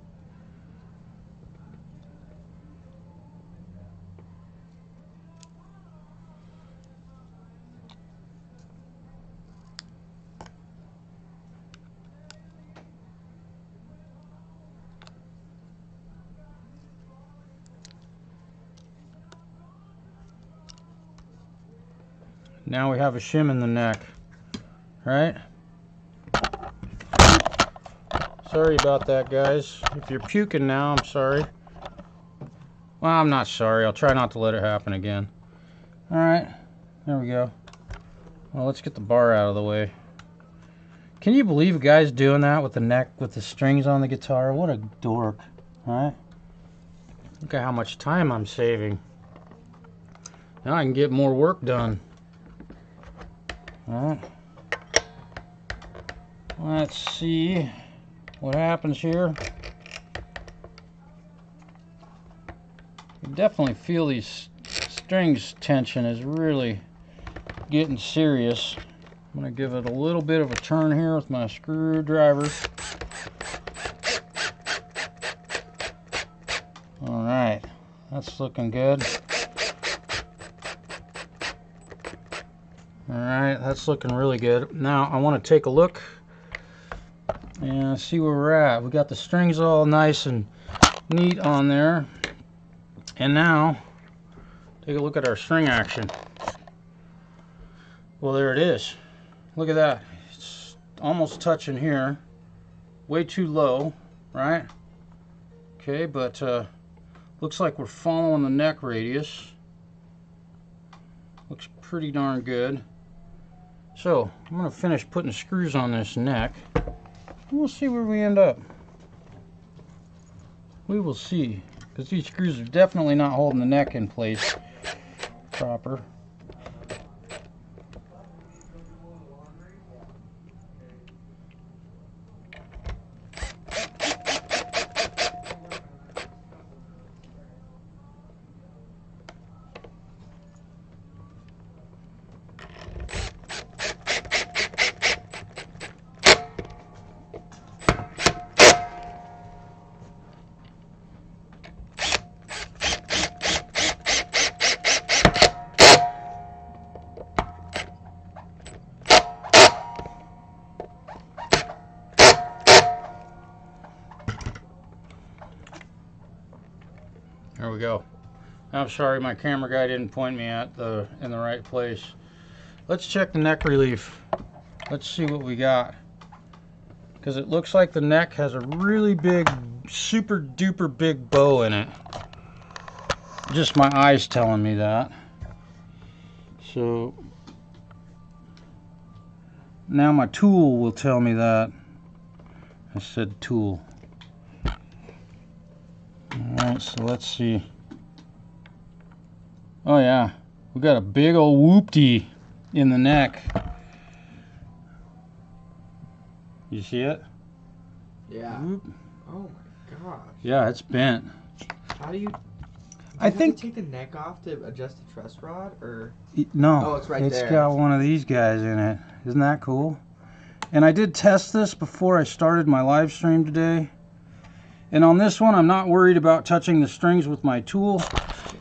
Now we have a shim in the neck, right? Sorry about that, guys. If you're puking now, I'm sorry. Well, I'm not sorry. I'll try not to let it happen again. All right, there we go. Well, let's get the bar out of the way. Can you believe a guy's doing that with the neck, with the strings on the guitar? What a dork, right? Look at how much time I'm saving. Now I can get more work done. All right. Let's see what happens here. You definitely feel these strings tension is really getting serious. I'm going to give it a little bit of a turn here with my screwdriver. All right, that's looking good. All right, that's looking really good. Now I want to take a look and see where we're at. We got the strings all nice and neat on there. And now, take a look at our string action. Well, there it is. Look at that. It's almost touching here. Way too low, right? Okay, but looks like we're following the neck radius. Looks pretty darn good. So, I'm going to finish putting screws on this neck. We'll see where we end up. We will see. Because these screws are definitely not holding the neck in place proper. There we go. I'm sorry my camera guy didn't point me in the right place. Let's check the neck relief. Let's see what we got. Because it looks like the neck has a really big, super duper big bow in it. Just my eyes telling me that. So now my tool will tell me that. I said tool. Alright, so let's see. Oh yeah, we got a big old Wttb in the neck. You see it? Yeah. Whoop. Oh my gosh. Yeah, it's bent. How do you... I think you take the neck off to adjust the truss rod, or... No, Oh, it's right there. It's got one of these guys in it. Isn't that cool? And I did test this before I started my live stream today. And on this one, I'm not worried about touching the strings with my tool.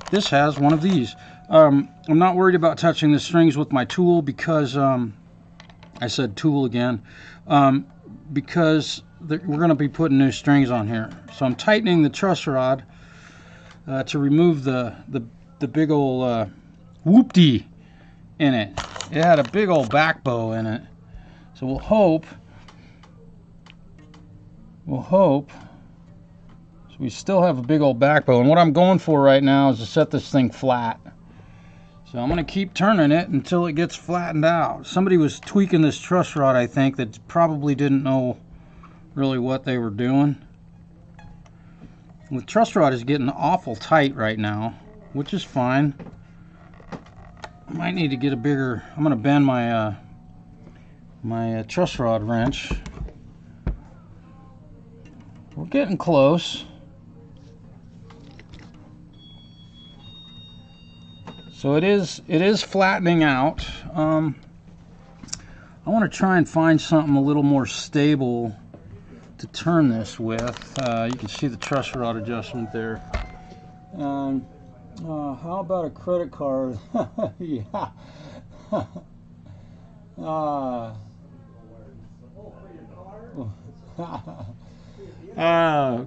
This has one of these. I'm not worried about touching the strings with my tool because, I said tool again, because we're going to be putting new strings on here. So I'm tightening the truss rod to remove the big old Wttb in it. It had a big old back bow in it. So we'll hope. So we still have a big old back bow, and what I'm going for right now is to set this thing flat. So I'm going to keep turning it until it gets flattened out. Somebody was tweaking this truss rod, I think, that probably didn't know really what they were doing. The truss rod is getting awful tight right now, which is fine. I might need to get a bigger... I'm going to bend my my truss rod wrench. We're getting close. So it is flattening out. I want to try and find something a little more stable to turn this with. You can see the truss rod adjustment there. How about a credit card? Yeah.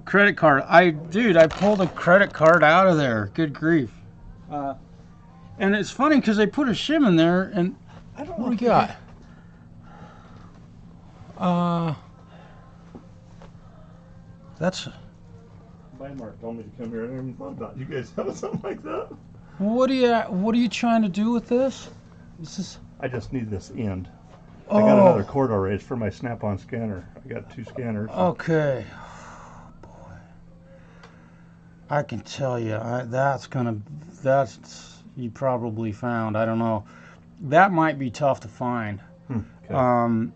Credit card. Dude, I pulled a credit card out of there. Good grief. And it's funny because they put a shim in there, and I don't what know. do we got? That's. Mark told me to come here. I never even thought about it. You guys have something like that? What are you trying to do with this? This is. I just need this end. Oh. I got another cord already. It's for my snap-on scanner. I got 2 scanners. Okay. Boy. I can tell you, that's you probably found. I don't know. That might be tough to find. Okay.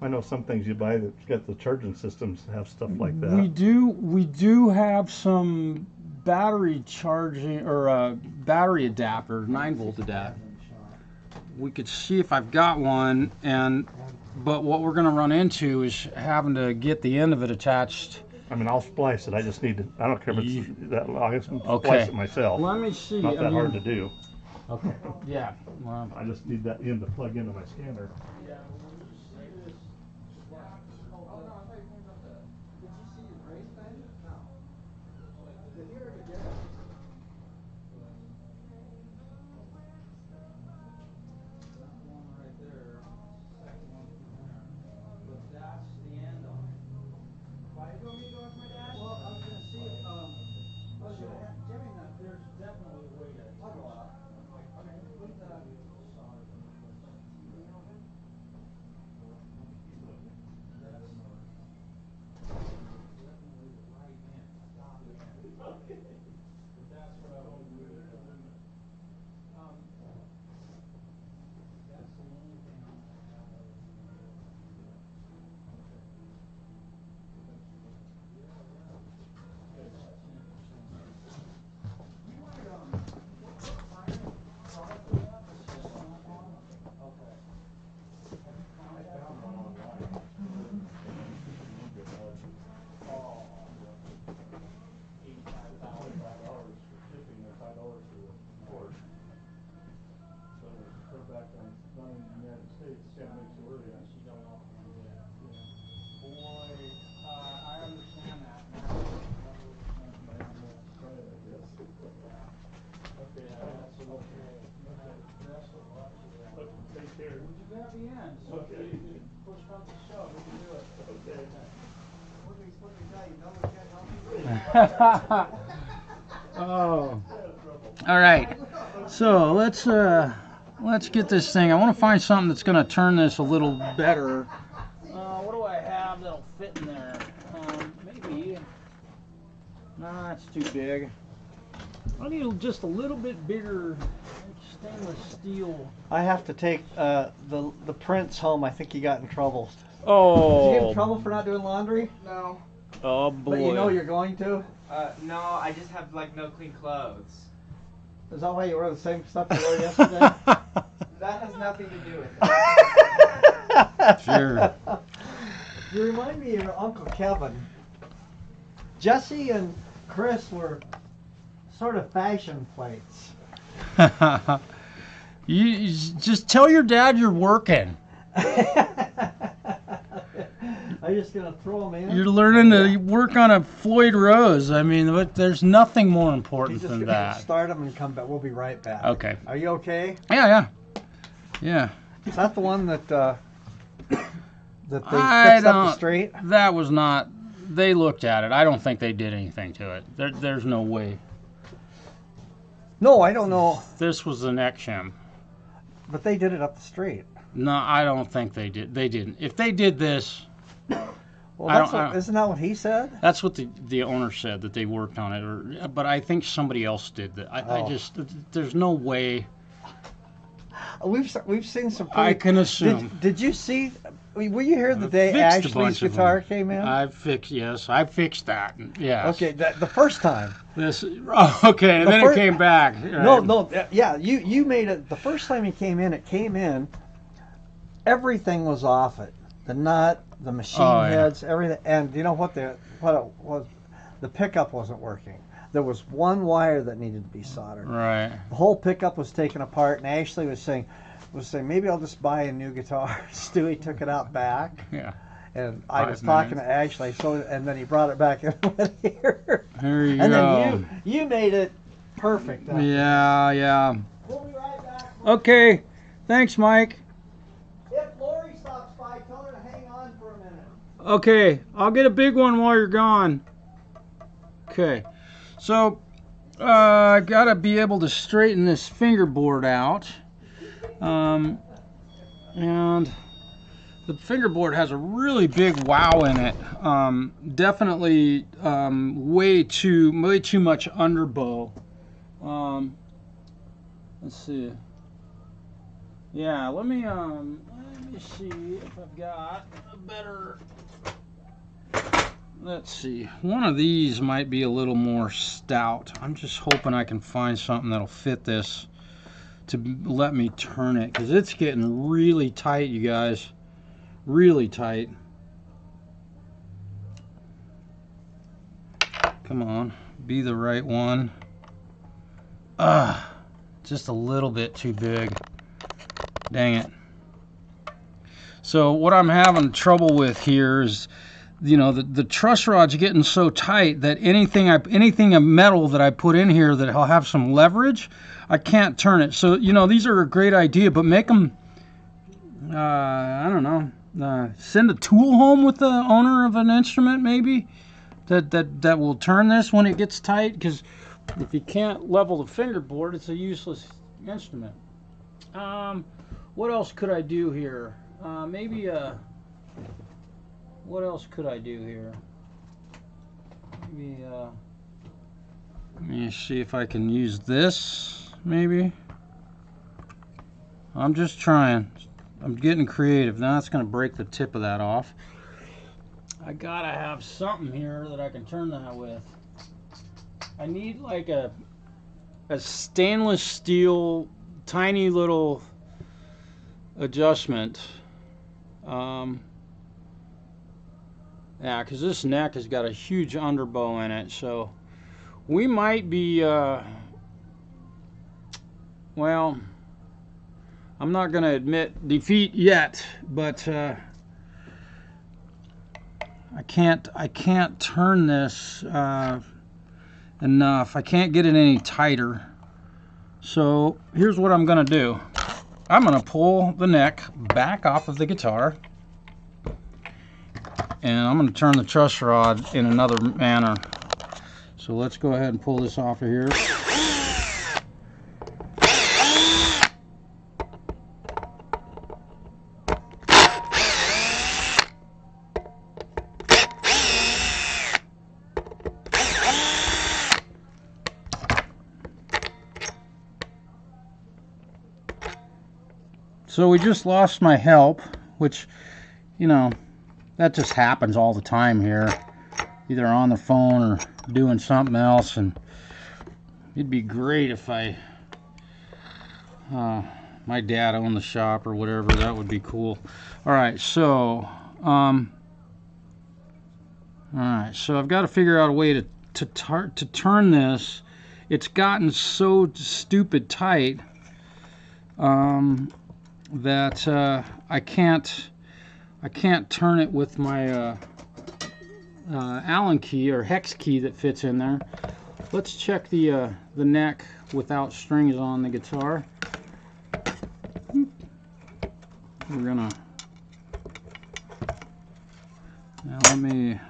I know some things you buy that's got the charging systems have stuff like that. We do have some battery charging or battery adapter, 9-volt adapter. We could see if I've got one, but what we're going to run into is having to get the end of it attached. I mean, I'll splice it. I just need to. I don't care if it's that long. I can Okay. splice it myself. Let me see. Not that hard to do. Okay. Yeah. Well, I just need that end to plug into my scanner. Oh. All right. So let's get this thing. I want to find something that's going to turn this a little better. What do I have that'll fit in there? Maybe. Nah, that's too big. I need just a little bit bigger stainless steel. I have to take the Prince home. I think he got in trouble. Oh. Did you get in trouble for not doing laundry? No. Oh boy. But you know you're going to? No, I just have like no clean clothes. Is that why you wore the same stuff you wore yesterday? That has nothing to do with it. Sure. You remind me of your Uncle Kevin. Jesse and Chris were sort of fashion plates. You just tell your dad you're working. Are you just going to throw them in? You're learning to work on a Floyd Rose. I mean, there's nothing more important He's than just that. gonna start them and come back. We'll be right back. Okay. Are you okay? Yeah. Is that the one that that they I fixed up the don't- straight? That was not. They looked at it. I don't think they did anything to it. There's no way. No, I don't know. This was the neck shim. But they did it up the street. No, I don't think they did. They didn't. If they did this, Well, I that's don't- isn't that what he said? that's what the owner said, that they worked on it. But I think somebody else did that. I Oh. just, there's no way. We've seen some. I can assume. Did you see? Were you here the I day fixed a Ashley's bunch of guitar them. came in? I fixed that. Yes. Okay, the first time. This. Oh, okay, and The then fir- it came back. No, yeah, you made it. The first time he came in, it came in. Everything was off it. The nut, the machine Oh, yeah. heads, everything. And you know what it was? The pickup wasn't working. There was one wire that needed to be soldered. Right. The whole pickup was taken apart, and Ashley was saying maybe I'll just buy a new guitar. Stewie took it out back. Yeah. And I 5 was talking minutes. to Ashley, and then he brought it back and went here. Here you And go. then you made it perfect. Yeah, yeah. We'll be right back. Okay. Thanks, Mike. If Lori stops by, tell her to hang on for a minute. Okay, I'll get a big one while you're gone. Okay, so I gotta be able to straighten this fingerboard out, and the fingerboard has a really big wow in it. Definitely way too much underbow. Let's see. Yeah, let me see if I've got a better. Let's see. One of these might be a little more stout. I'm just hoping I can find something that'll fit this to let me turn it, because it's getting really tight, you guys. Really tight. Come on, be the right one. Just a little bit too big. Dang it. So what I'm having trouble with here is, you know, the truss rod's getting so tight that anything of metal that I put in here that I'll have some leverage, I can't turn it. So, you know, these are a great idea, but make them, I don't know, send a tool home with the owner of an instrument maybe that will turn this when it gets tight, because if you can't level the fingerboard, it's a useless instrument. What else could I do here? What else could I do here? Maybe, let me see if I can use this, maybe. I'm just trying. I'm getting creative. Now it's going to break the tip of that off. I gotta have something here that I can turn that with. I need like a stainless steel, tiny little adjustment. Yeah, because this neck has got a huge underbow in it, so we might be, well, I'm not going to admit defeat yet, but I can't turn this enough. I can't get it any tighter. So here's what I'm going to do. I'm going to pull the neck back off of the guitar, and I'm going to turn the truss rod in another manner. So let's go ahead and pull this off of here. So we just lost my help, which, you know, that just happens all the time here, either on the phone or doing something else. And it'd be great if my dad owned the shop or whatever. That would be cool. All right, so I've got to figure out a way to turn this. It's gotten so stupid tight that I can't turn it with my Allen key or hex key that fits in there. Let's check the neck without strings on the guitar. We're gonna, now let me,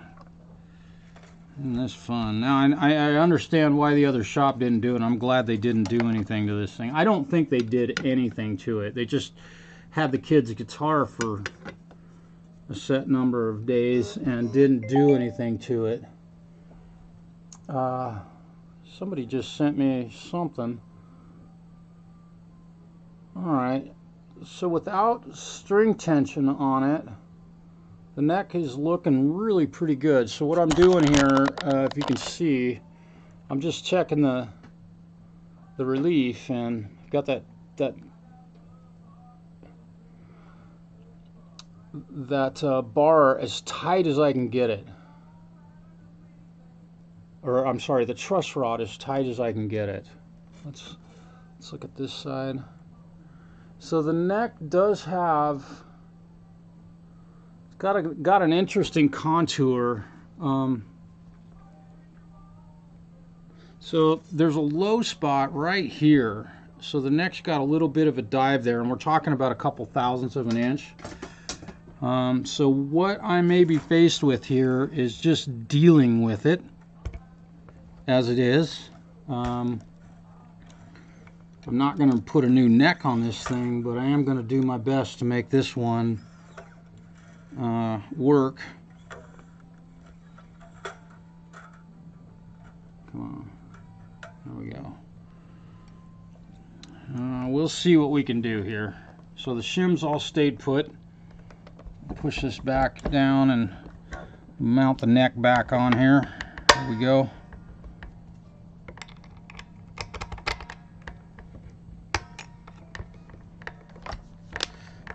isn't this fun? Now I understand why the other shop didn't do it. I'm glad they didn't do anything to this thing. I don't think they did anything to it. They just had the kid's guitar for a set number of days and didn't do anything to it. Somebody just sent me something. Alright, so without string tension on it, the neck is looking really pretty good. So what I'm doing here, if you can see, I'm just checking the relief, and I've got that bar as tight as I can get it. Or I'm sorry, the truss rod as tight as I can get it. Let's look at this side. So the neck does have got an interesting contour. So there's a low spot right here. So the neck's got a little bit of a dive there, and we're talking about a couple thousandths of an inch. So what I may be faced with here is just dealing with it as it is. I'm not going to put a new neck on this thing, but I am going to do my best to make this one work. Come on. There we go. We'll see what we can do here. So the shims all stayed put. Push this back down and mount the neck back on here. There we go.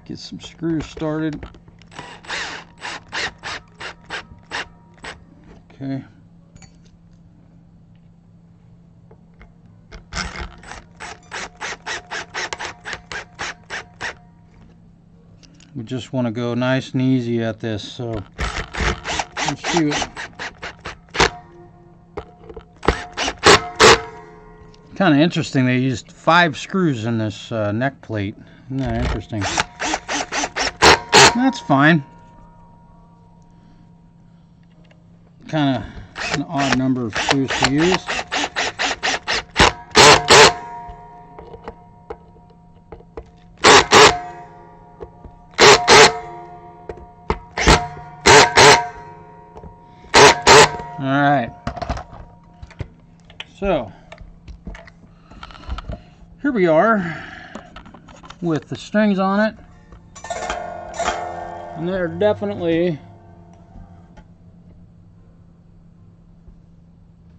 Get some screws started. Okay. We just want to go nice and easy at this, so let's see what. Kind of interesting, they used 5 screws in this neck plate. Isn't that interesting? That's fine. Kind of an odd number of screws to use. Alright, so here we are with the strings on it, and they're definitely,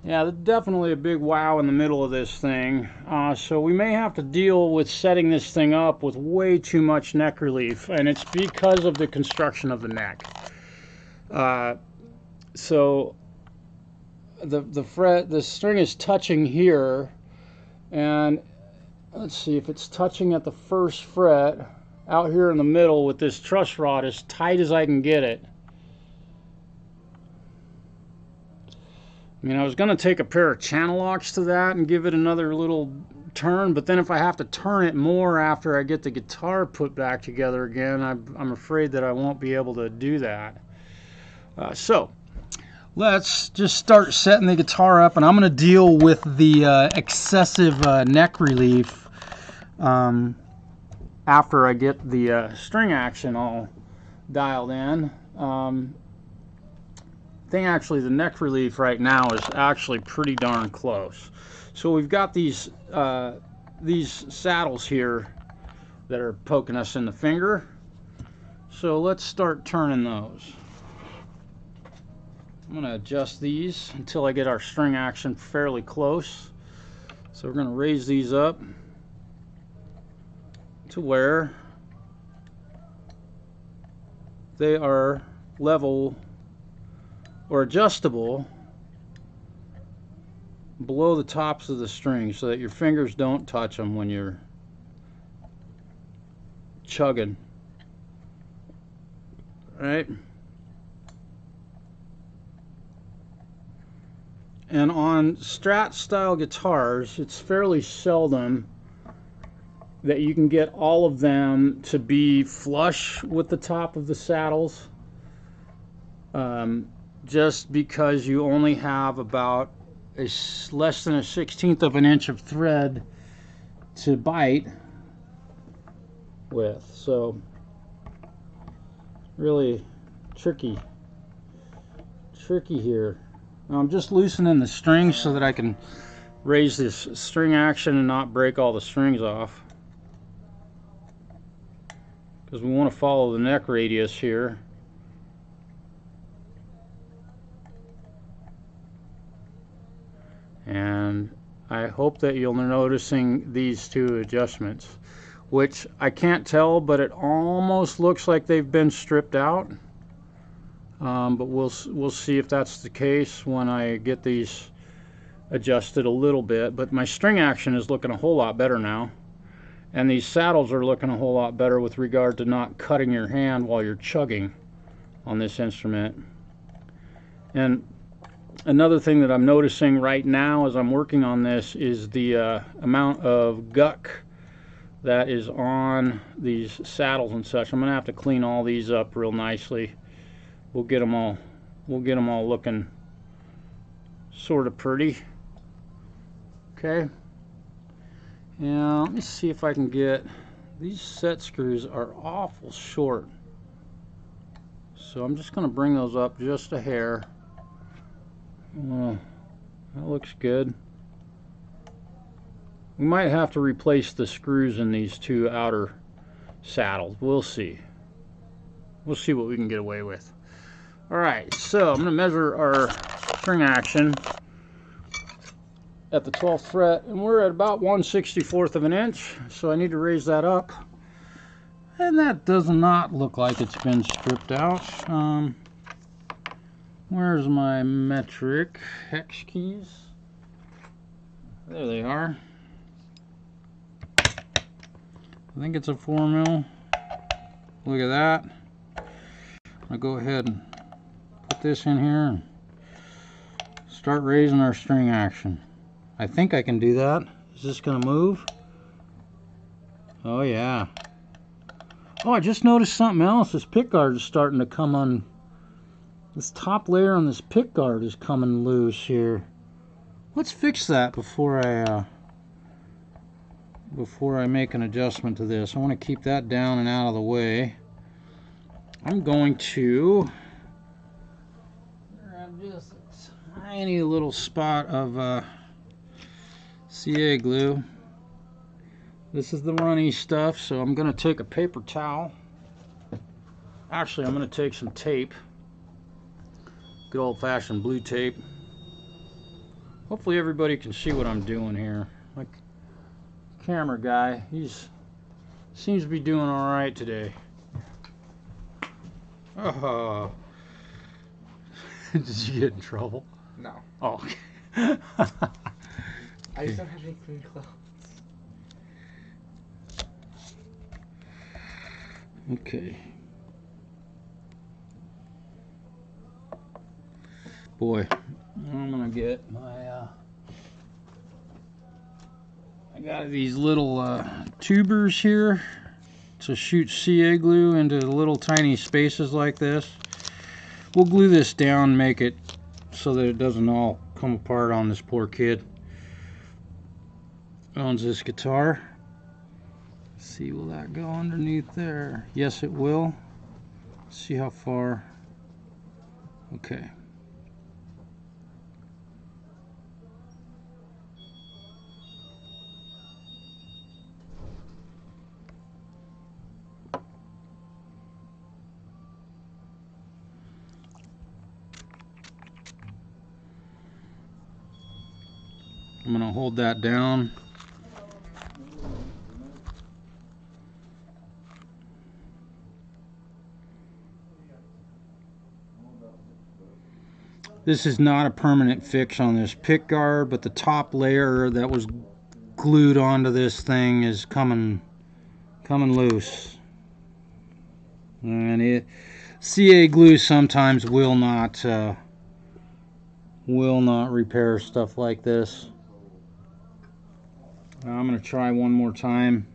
definitely a big wow in the middle of this thing. So we may have to deal with setting this thing up with way too much neck relief, and it's because of the construction of the neck. So the string is touching here, and let's see if it's touching at the first fret out here in the middle with this truss rod as tight as I can get it. I mean, I was going to take a pair of channel locks to that and give it another little turn, but then if I have to turn it more after I get the guitar put back together again, I'm afraid that I won't be able to do that. So let's just start setting the guitar up, and I'm going to deal with the excessive neck relief after I get the string action all dialed in. I think actually the neck relief right now is actually pretty darn close. So we've got these saddles here that are poking us in the finger. So let's start turning those. I'm going to adjust these until I get our string action fairly close. So we're going to raise these up to where they are level or adjustable below the tops of the strings so that your fingers don't touch them when you're chugging. All right? And on Strat style guitars, it's fairly seldom that you can get all of them to be flush with the top of the saddles, just because you only have about less than a 1/16 of an inch of thread to bite with. So really tricky here. Now I'm just loosening the strings so that I can raise this string action and not break all the strings off, because we want to follow the neck radius here. And I hope that you'll be noticing these two adjustments. which I can't tell, but it almost looks like they've been stripped out. But we'll see if that's the case when I get these adjusted a little bit. But my string action is looking a whole lot better now, and these saddles are looking a whole lot better with regard to not cutting your hand while you're chugging on this instrument. And another thing that I'm noticing right now as I'm working on this is the amount of guck that is on these saddles and such. I'm gonna have to clean all these up real nicely. We'll get them all looking sort of pretty. Okay. Now let me see if I can get, these set screws are awful short, so I'm just going to bring those up just a hair. Well, that looks good. We might have to replace the screws in these two outer saddles. We'll see. We'll see what we can get away with. Alright, so I'm going to measure our string action at the 12th fret, and we're at about 1/64 of an inch, so I need to raise that up. And that does not look like it's been stripped out. Where's my metric hex keys? There they are. I think it's a 4 mil. Look at that. I'm going to go ahead and put this in here and start raising our string action. I think I can do that. Is this going to move? Oh yeah. Oh, I just noticed something else. This pick guard is starting to come on. This top layer on this pick guard is coming loose here. Let's fix that before I make an adjustment to this. I want to keep that down and out of the way. I'm going to grab just a tiny little spot of CA glue. This is the runny stuff, so I'm going to take a paper towel. Actually, I'm going to take some tape. Good old-fashioned blue tape. Hopefully everybody can see what I'm doing here. My camera guy, seems to be doing all right today. Oh. Did you get in trouble? No. Oh, okay. I just don't have any clean clothes. Okay. Boy, I'm gonna get my I got these little tubers here to shoot CA glue into little tiny spaces like this. We'll glue this down, make it so that it doesn't all come apart on this poor kid who owns this guitar. Let's see, will that go underneath there? Yes, it will. Let's see how far. Okay. I'm going to hold that down. This is not a permanent fix on this pick guard, but the top layer that was glued onto this thing is coming loose. And CA glue sometimes will not repair stuff like this. I'm going to try one more time.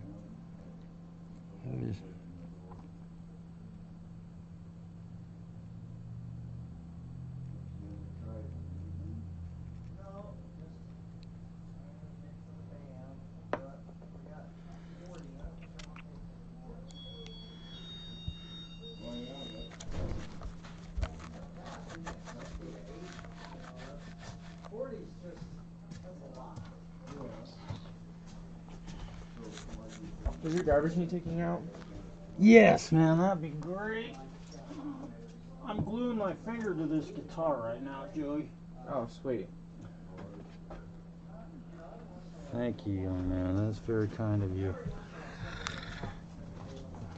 Does your garbage need taking out? Yes, man, that'd be great. I'm gluing my finger to this guitar right now, Joey. Oh, sweet. Thank you, young man. That's very kind of you.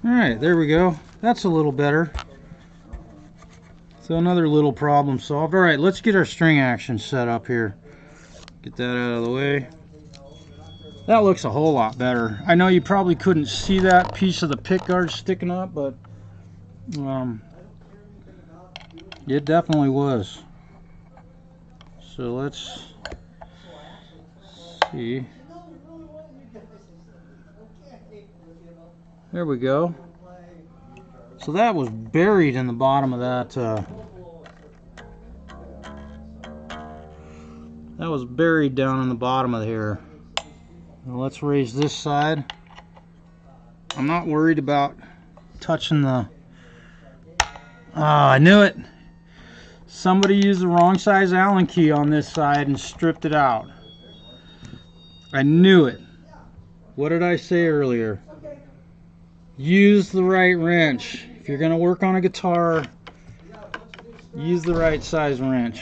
Alright, there we go. That's a little better. So another little problem solved. Alright, let's get our string action set up here. Get that out of the way. That looks a whole lot better. I know you probably couldn't see that piece of the pick guard sticking up, but it definitely was. So let's see. There we go. So that was buried in the bottom of that. That was buried down in the bottom of here. Now let's raise this side. I'm not worried about touching the... I knew it. Somebody used the wrong size Allen key on this side and stripped it out. I knew it. What did I say earlier? Use the right wrench. If you're going to work on a guitar, use the right size wrench.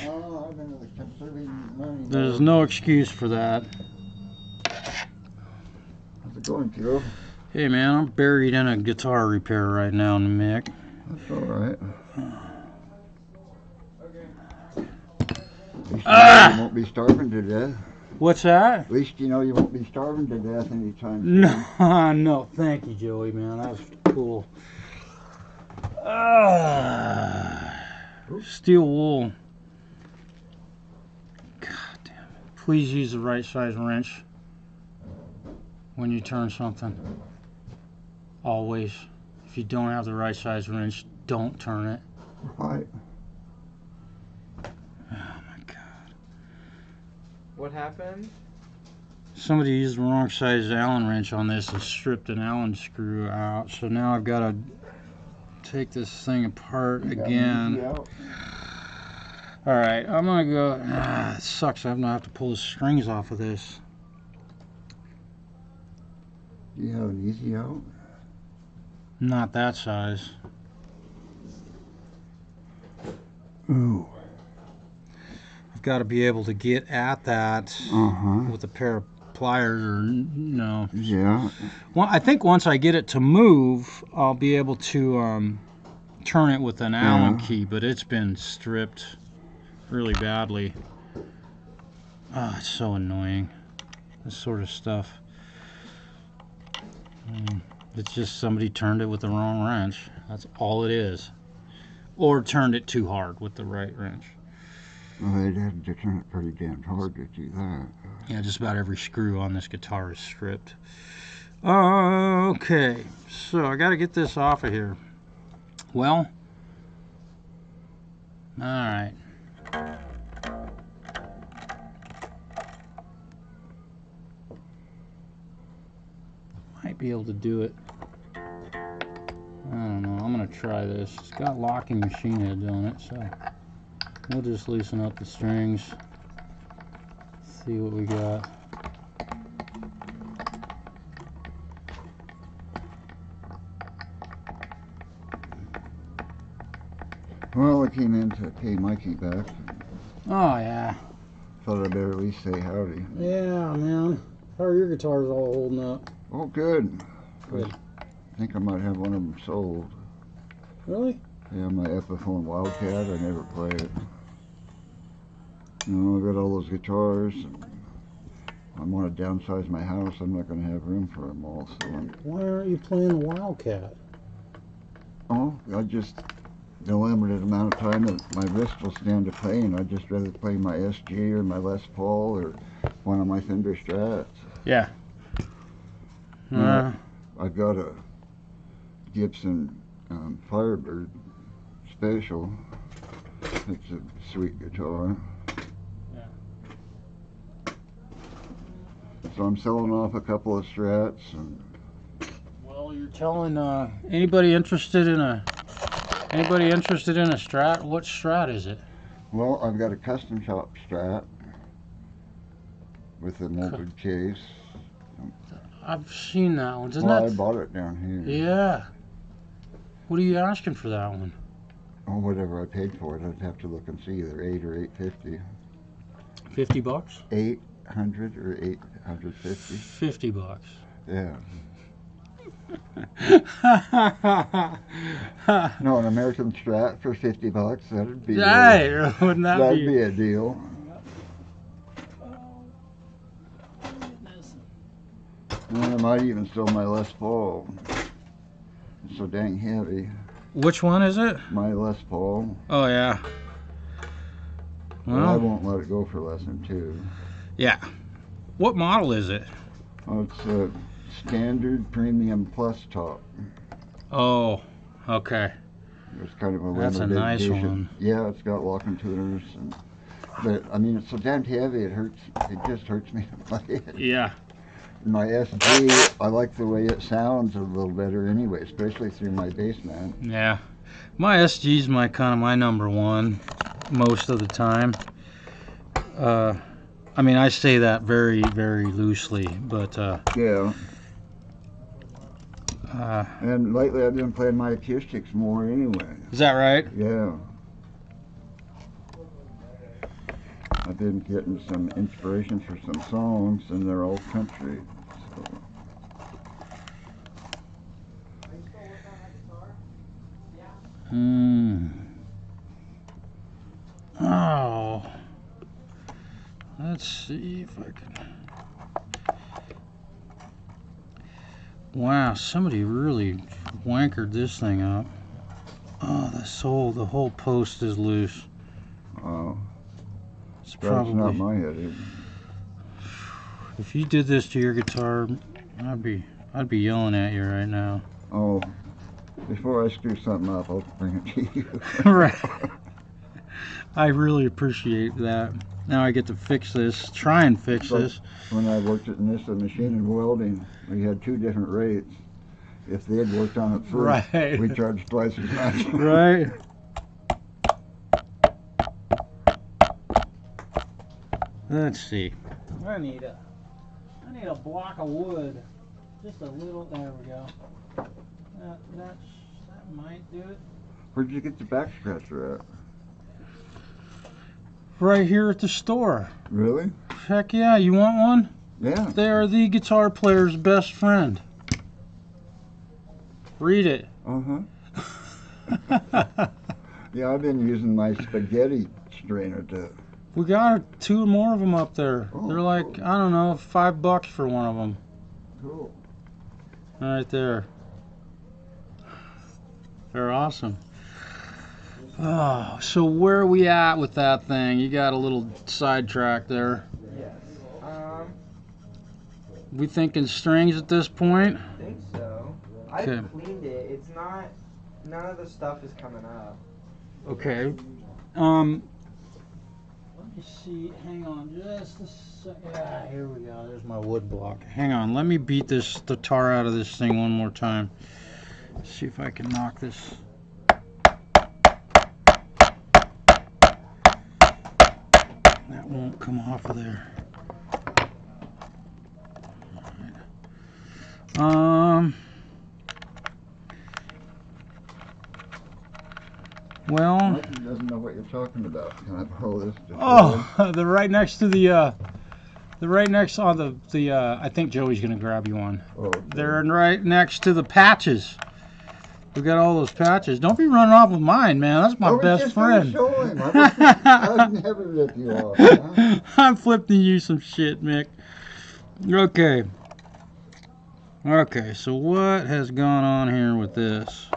There's no excuse for that. How's it going, Joe? Hey man, I'm buried in a guitar repair right now, Mick. That's alright. You won't be starving to death. What's that? At least you know you won't be starving to death anytime soon. No, no, thank you, Joey, man. That was cool. Steel wool. God damn it. Please use the right size wrench when you turn something. Always. If you don't have the right size wrench, don't turn it. Right. What happened? Somebody used the wrong size Allen wrench on this and stripped an Allen screw out. So now I've got to take this thing apart again. Alright, I'm going to go... it sucks. I'm going to have to pull the strings off of this. Do you have an easy out? Not that size. Ooh. I've got to be able to get at that with a pair of pliers or no. Yeah. Well, I think once I get it to move, I'll be able to turn it with an Allen key, but it's been stripped really badly. Oh, it's so annoying. This sort of stuff. It's just somebody turned it with the wrong wrench. That's all it is. Or turned it too hard with the right wrench. Well, they'd have to turn it pretty damn hard to do that. Yeah, just about every screw on this guitar is stripped. Okay, so I got to get this off of here. Well, all right. Might be able to do it. I don't know. I'm gonna try this. It's got locking machine heads on it, so we'll just loosen up the strings. See what we got. Well, I came in to pay Mikey back. Oh yeah. Thought I'd better at least say howdy. Yeah, man. How are your guitars all holding up? Oh, good. Good. I think I might have one of them sold. Really? Yeah, my Epiphone Wildcat. I never play it. You know, I got all those guitars. And I want to downsize my house. I'm not going to have room for them all. So Why aren't you playing the Wildcat? I just, the limited amount of time that my wrist will stand to playing, I'd just rather play my SG or my Les Paul or one of my Fender Strats. Yeah. I've got a Gibson Firebird Special. It's a sweet guitar. Yeah. So I'm selling off a couple of Strats. And Well, you're telling anybody interested in a Strat? What Strat is it? well, I've got a custom shop Strat with a molded case. I've seen that one. Isn't Well, that? I bought it down here. Yeah. What are you asking for that one? Oh, whatever I paid for it, I'd have to look and see, either $800 or $850. $50? 800 or 850. $50. Yeah. No, an American Strat for $50. That'd be Hey, wouldn't that that'd be? be a deal. And I might even sell my Les Paul. It's so dang heavy. Which one is it? My Les Paul. Oh yeah. Well, I won't let it go for less than 2. Yeah. What model is it? Oh, it's a standard premium plus top. Oh, okay. It's kind of a That's a limited nice edition. one. Yeah, it's got locking tuners, but I mean, it's so damn heavy. It hurts. It just hurts me to play it. Yeah. My SG, I like the way it sounds a little better anyway, especially through my Bassman. Yeah. My SG's my kind of my number one most of the time. I mean, I say that very, very loosely, but Yeah. And lately I've been playing my acoustics more anyway. is that right? Yeah. I've been getting some inspiration for some songs, and they're all country. So. Oh. Let's see if I can. Wow, somebody really wankered this thing up. Oh, the whole post is loose. Oh. It's That's probably. not my head. If you did this to your guitar, I'd be yelling at you right now. Oh. Before I screw something up, I'll bring it to you. Right. I really appreciate that. Now I get to fix this, try and fix But this. when I worked at this machine and welding, we had 2 different rates. If they had worked on it first, Right. we charged twice as much. Right. Let's see. I need a block of wood. Just a little. There we go. That might do it. Where'd you get the back scratcher at? Right here at the store. Really? Heck yeah, you want one? Yeah. They are the guitar player's best friend. Read it. Uh-huh. Yeah, I've been using my spaghetti strainer to... We got 2 more of them up there. Oh, They're like, cool. I don't know, $5 for one of them. Cool. Right there. They're awesome. Oh, so where are we at with that thing? You got a little sidetrack there. Yes. We thinking strings at this point? I think so. I Okay. cleaned it. It's not. None of the stuff is coming up. Okay. Let me see. Hang on just a second. Yeah, here we go. There's my wood block. Hang on. Let me beat the tar out of this thing one more time. See if I can knock this. That won't come off of there. All right. Well. Mikey doesn't know what you're talking about. Can I borrow this? Oh, the right next to the right next on the I think Joey's gonna grab you one. Oh, okay. They're right next to the patches. We got all those patches. Don't be running off with mine, man. That's my I was best just gonna friend. show him. I would never rip you off. Huh? I'm flipping you some shit, Mick. Okay. Okay, so what has gone on here with this?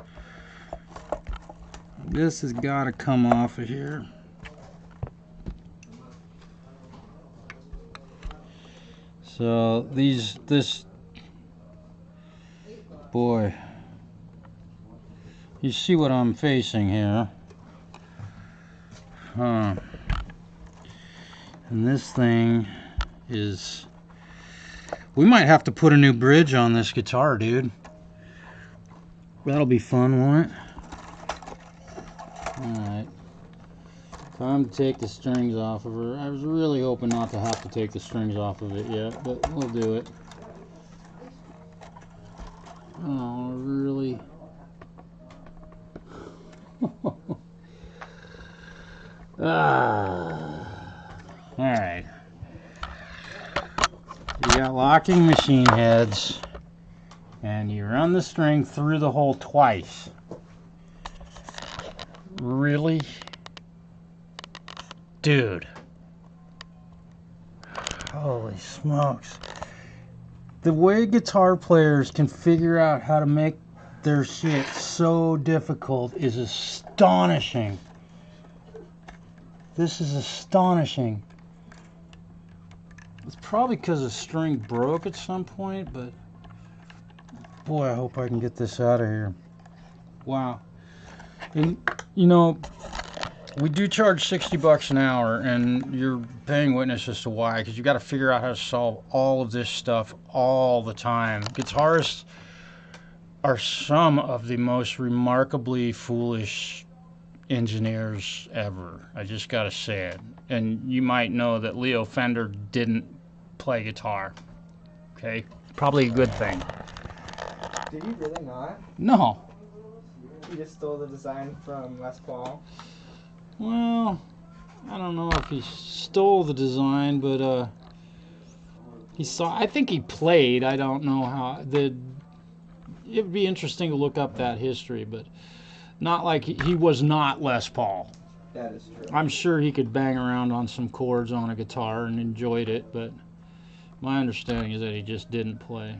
This has got to come off of here. So this, boy, you see what I'm facing here, huh? And this thing is, we might have to put a new bridge on this guitar, dude. That'll be fun, won't it? Alright. Time to take the strings off of her. I was really hoping not to have to take the strings off of it yet, but we'll do it. Oh, really? Alright. You got locking machine heads and you run the string through the hole twice. Really? Dude. Holy smokes. The way guitar players can figure out how to make their shit so difficult is astonishing. This is astonishing. It's probably because the string broke at some point, but boy, I hope I can get this out of here. Wow. And, you know, we do charge $60 an hour, and you're paying witness as to why, because you got to figure out how to solve all of this stuff all the time. Guitarists are some of the most remarkably foolish engineers ever. I just got to say it. And you might know that Leo Fender didn't play guitar. Okay? Probably a good thing. Did he really not? No. He just stole the design from Les Paul. Well, I don't know if he stole the design, but I think he played. I don't know how. It would be interesting to look up that history, but not like he was not Les Paul. That is true. I'm sure he could bang around on some chords on a guitar and enjoyed it, but my understanding is that he just didn't play.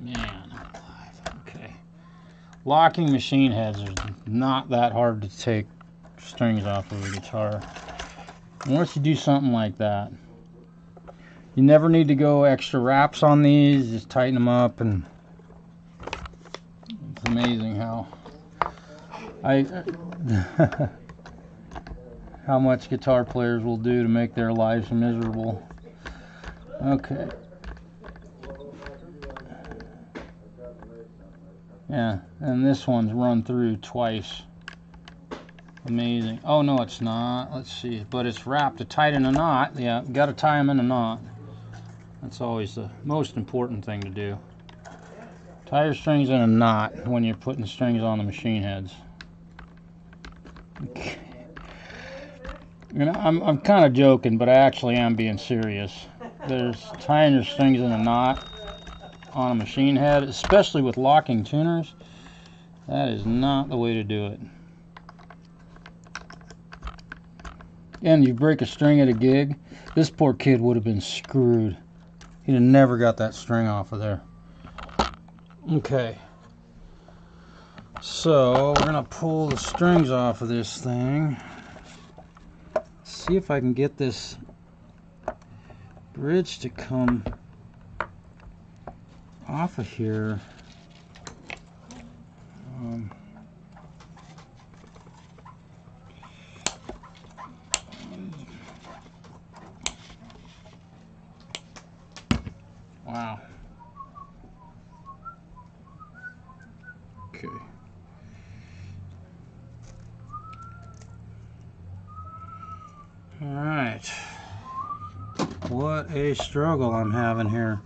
Man, alive. Okay. Locking machine heads are not that hard to take strings off of a guitar. And once you do something like that, you never need to go extra wraps on these. Just tighten them up, and it's amazing how how much guitar players will do to make their lives miserable. Okay. Yeah, and this one's run through twice. Amazing. Oh, no, it's not. Let's see. But it's wrapped tight in a knot. Yeah, got to tie them in a knot. That's always the most important thing to do. Tie your strings in a knot when you're putting strings on the machine heads. Okay. You know, I'm kind of joking, but I actually am being serious. There's tying your strings in a knot on a machine head, especially with locking tuners. That is not the way to do it. And you break a string at a gig, this poor kid would have been screwed. He'd have never got that string off of there. Okay. So we're gonna pull the strings off of this thing. See if I can get this bridge to come off of here. Wow. Okay. All right. What a struggle I'm having here.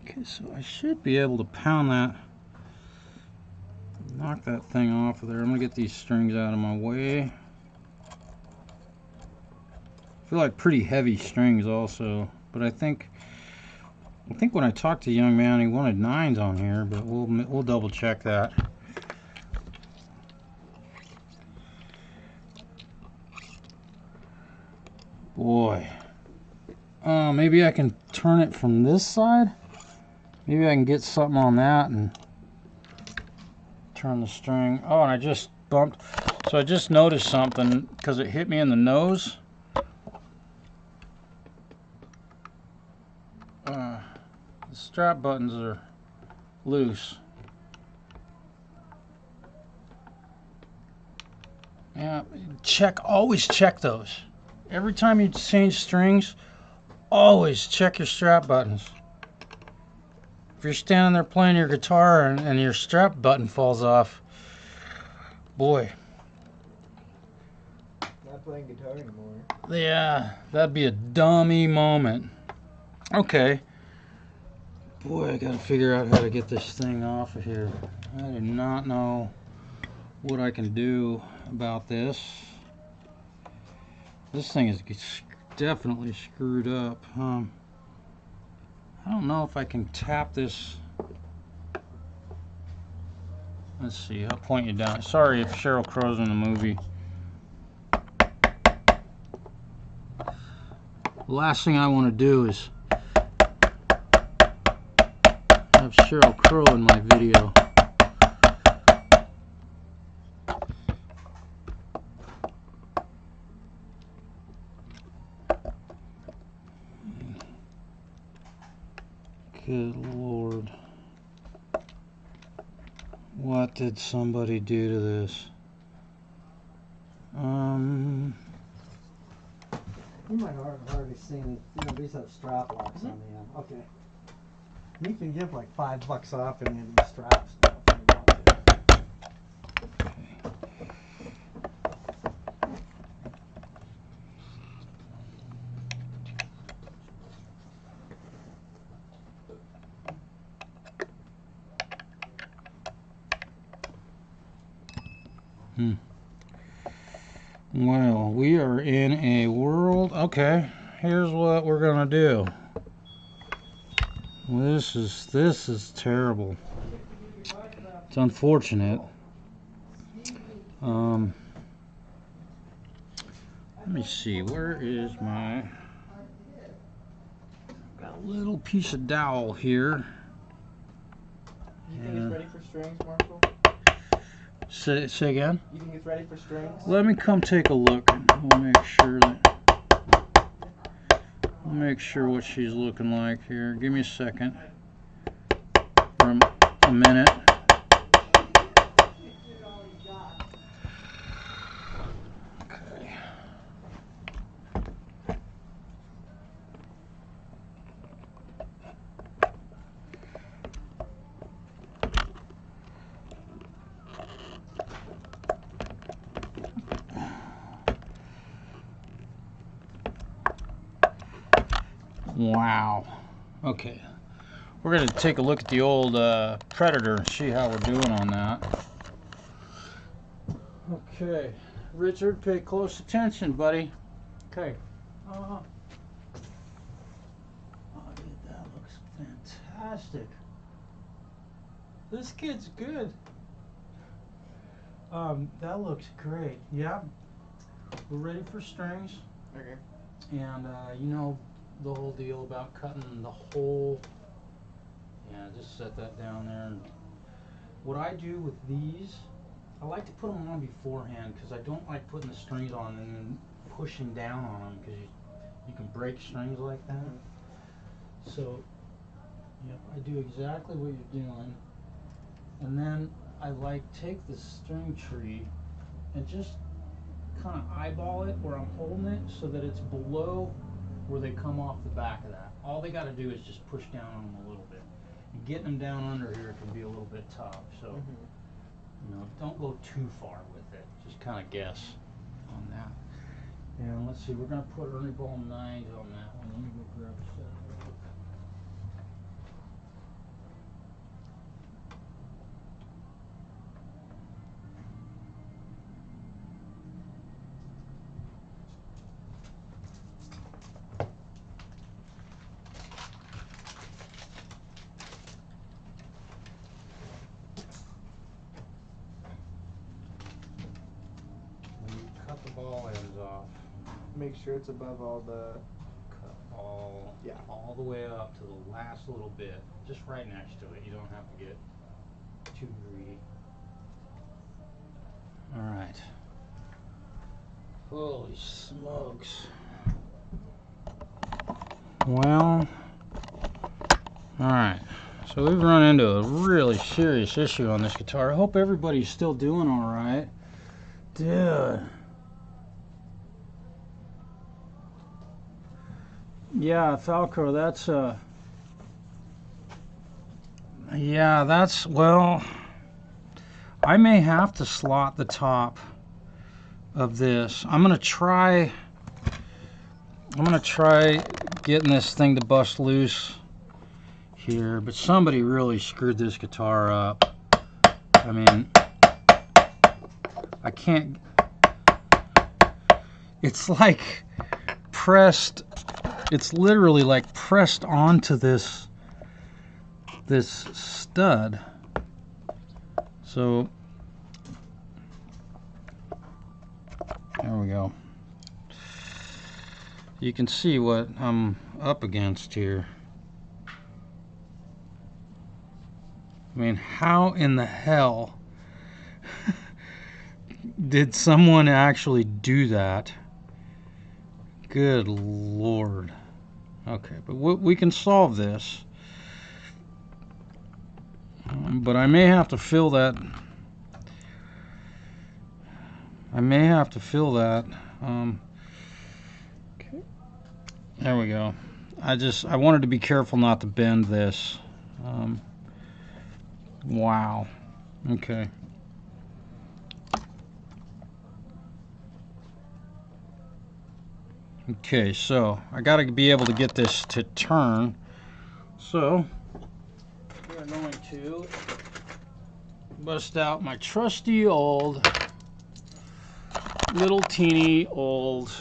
Okay, so I should be able to pound that, knock that thing off of there. I'm gonna get these strings out of my way. I feel like pretty heavy strings also, but I think when I talked to the young man, he wanted 9s on here, but we'll double check that. Boy, maybe I can turn it from this side. Maybe I can get something on that and turn the string. Oh, and I just bumped. So I just noticed something because it hit me in the nose. The strap buttons are loose. Yeah, always check those. Every time you change strings, always check your strap buttons. If you're standing there playing your guitar and your strap button falls off, boy. Not playing guitar anymore. Yeah, that'd be a dummy moment. Okay. Boy, I gotta figure out how to get this thing off of here. I do not know what I can do about this. This thing is definitely screwed up. I don't know if I can tap this. Let's see, I'll point you down. Sorry if Sheryl Crow's in the movie. The last thing I want to do is have Sheryl Crow in my video. Good Lord. What did somebody do to this? You might hardly see any. These have strap locks on the end. Okay. You can give like $5 off any of these straps now if you want to. Well, we are in a world. Okay, here's what we're gonna do. This is terrible. It's unfortunate. Let me see. Where is my? Got a little piece of dowel here. You think it's ready for strings, Marshall? Say again? You think it's ready for strings? Let me come take a look. We'll make sure what she's looking like here. Give me a second. For a minute. Okay. Wow. Okay. We're going to take a look at the old Predator and see how we're doing on that. Okay. Richard, pay close attention, buddy. Okay. Oh, dude, that looks fantastic. This kid's good. That looks great. Yeah. We're ready for strings. Okay. And, you know, the whole deal about cutting the hole. Yeah, just set that down there. And what I do with these, I like to put them on beforehand because I don't like putting the strings on and then pushing down on them because you can break strings like that. So, yep, I do exactly what you're doing. And then I like take the string tree and just kind of eyeball it where I'm holding it so that it's below where they come off the back of that. All they got to do is just push down on them a little bit. And getting them down under here can be a little bit tough. So, you know, don't go too far with it. Just kind of guess on that. And let's see, we're going to put Ernie Ball 9s on that one. Let me go grab a set. Cut the ball ends off. Make sure it's above all the. Cut all, Yeah. all the way up to the last little bit, just right next to it. You don't have to get too greedy. All right. Holy smokes. Well, all right. So we've run into a really serious issue on this guitar. I hope everybody's still doing all right. Dude. Yeah, Falco, that's well, I may have to slot the top of this. I'm gonna try getting this thing to bust loose here, but somebody really screwed this guitar up. I mean, I can't, it's like pressed, it's literally like pressed onto this this stud. So there we go. You can see what I'm up against here. I mean, how in the hell did someone actually do that? Good Lord. Okay, but we can solve this. But I may have to fill that. Okay. There we go. I wanted to be careful not to bend this. Wow. Okay. Okay, so I got to be able to get this to turn. So we're going to bust out my trusty old, little teeny old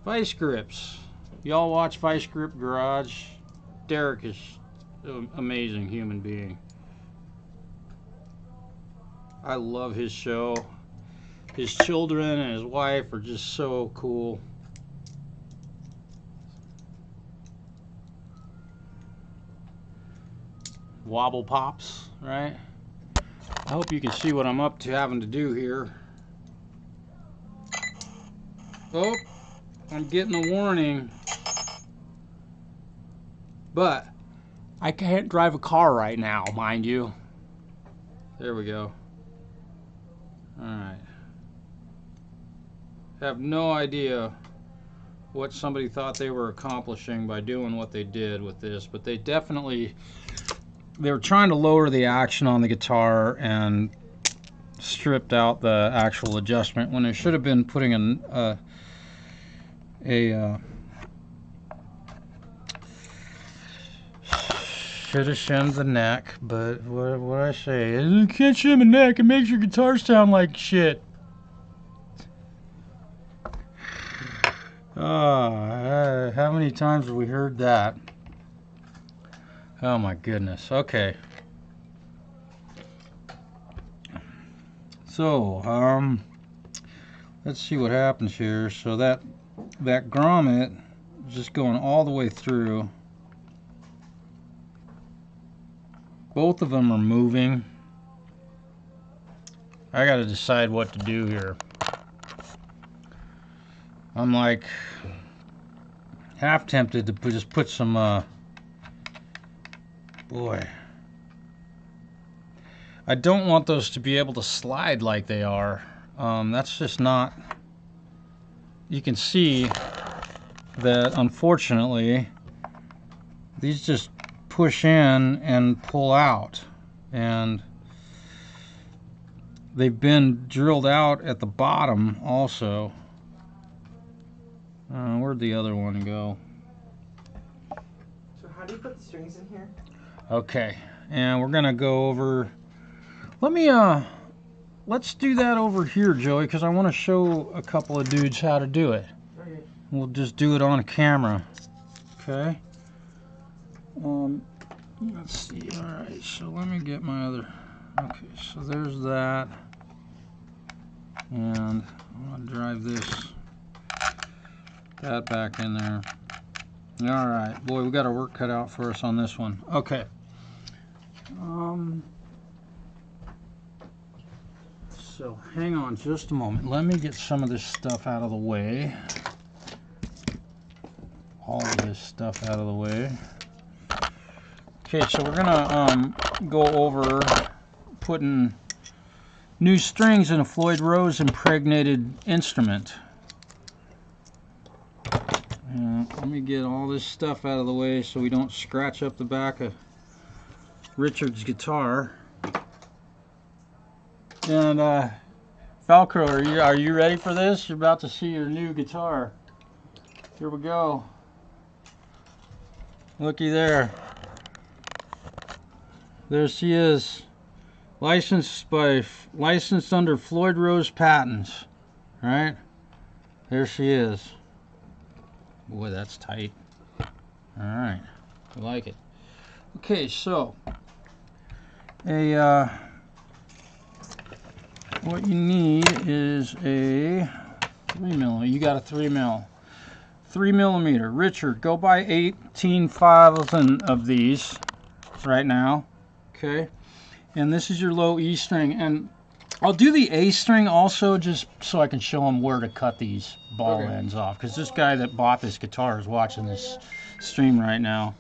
vice grips. Y'all watch Vice Grip Garage? Derek is an amazing human being. I love his show. His children and his wife are just so cool. Wobble pops, right? I hope you can see what I'm up to having to do here. Oh, I'm getting a warning. But I can't drive a car right now, mind you. There we go. Alright. Have no idea what somebody thought they were accomplishing by doing what they did with this, but they were trying to lower the action on the guitar and stripped out the actual adjustment when they should have been putting should have shimmed the neck, but what I say is you can't shim a neck, it makes your guitar sound like shit. How many times have we heard that? Oh my goodness. Okay. So, let's see what happens here. So that grommet is just going all the way through. Both of them are moving. I gotta decide what to do here. I'm like half tempted to just put some boy, I don't want those to be able to slide like they are. That's just not. You can see that unfortunately these just push in and pull out, and they've been drilled out at the bottom also. Where'd the other one go? So how do you put the strings in here? Okay, and we're gonna go over. Let's do that over here, Joey, because I want to show a couple of dudes how to do it. Okay. We'll just do it on camera. Okay. Let's see. All right. So let me get my other. Okay. So there's that, and I'm gonna drive that back in there. All right, boy, we got our work cut out for us on this one. Okay. So hang on just a moment. Let me get some of this stuff out of the way. All of this stuff out of the way. Okay, so we're gonna go over putting new strings in a Floyd Rose impregnated instrument. Let me get all this stuff out of the way so we don't scratch up the back of Richard's guitar. And Falco, are you ready for this? You're about to see your new guitar. Here we go. Looky there. There she is. Licensed under Floyd Rose patents. Right? There she is. Boy, that's tight. All right, I like it. Okay, so what you need is a 3mm. You got a 3mm. 3mm. Richard, go buy 18,000 of these right now. Okay, and this is your low E string, and I'll do the A string also just so I can show him where to cut these ball ends off, because this guy that bought this guitar is watching this stream right now.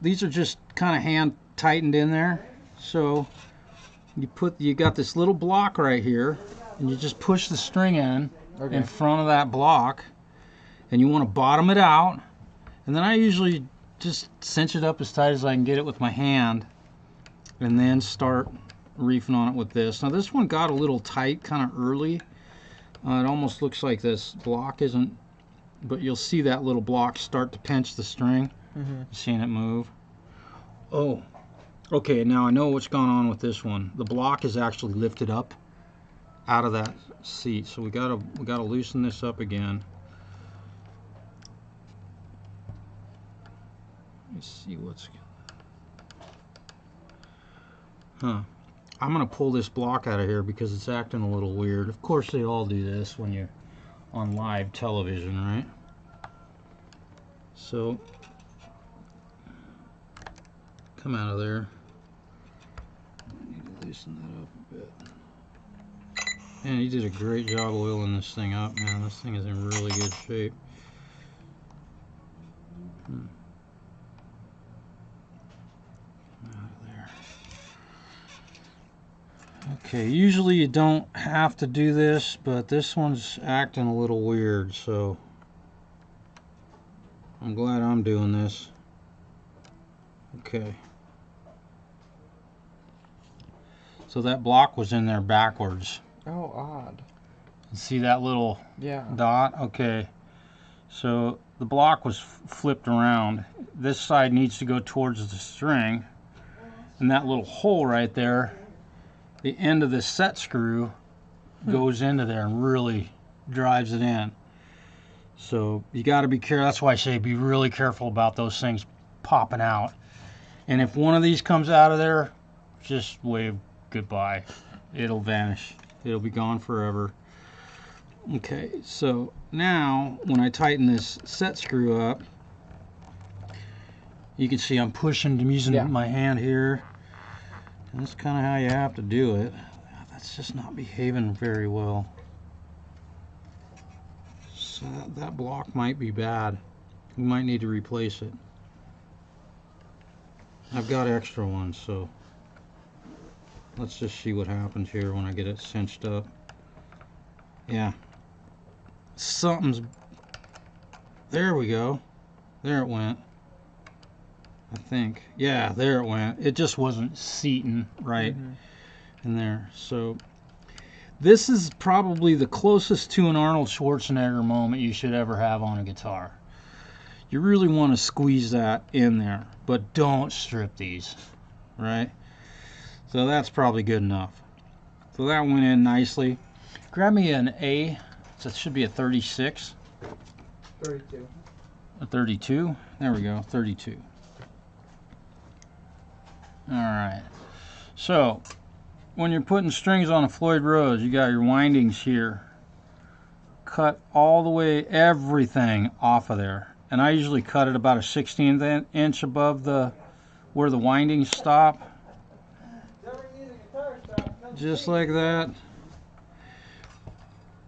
These are just kind of hand tightened in there. So you got this little block right here, and you just push the string in front of that block, and you want to bottom it out, and then I usually just cinch it up as tight as I can get it with my hand, and then start reefing on it with this. Now this one got a little tight kind of early. It almost looks like this block isn't, but you'll see that little block start to pinch the string. Seeing it move. Oh, okay, now I know what's gone on with this one. The block is actually lifted up out of that seat, so we gotta loosen this up again. Let me see what's. I'm gonna pull this block out of here because it's acting a little weird. Of course, they all do this when you're on live television, right? So come out of there. I need to loosen that up a bit. Man, you did a great job oiling this thing up, man. This thing is in really good shape. Come out of there. Okay, usually you don't have to do this, but this one's acting a little weird, so I'm glad I'm doing this. Okay. So that block was in there backwards. Oh, odd. See that little dot? Okay. So the block was flipped around. This side needs to go towards the string. And that little hole right there, the end of this set screw goes into there and really drives it in. So you got to be careful. That's why I say be really careful about those things popping out. And if one of these comes out of there, just wave goodbye. It'll vanish. It'll be gone forever. Okay, so now when I tighten this set screw up, you can see I'm pushing, I'm using my hand here. And that's kind of how you have to do it. That's just not behaving very well. So that block might be bad. We might need to replace it. I've got extra ones, so let's just see what happens here when I get it cinched up. Yeah. Something's... There we go. There it went. I think. Yeah, there it went. It just wasn't seating right in there. So this is probably the closest to an Arnold Schwarzenegger moment you should ever have on a guitar. You really want to squeeze that in there, but don't strip these, right? So that's probably good enough. So that went in nicely. Grab me an A. So it should be a 36. 32. A 32. There we go. 32. All right. So when you're putting strings on a Floyd Rose, you got your windings here. Cut all the way everything off of there. And I usually cut it about a 1/16 inch above where the windings stop. Just like that.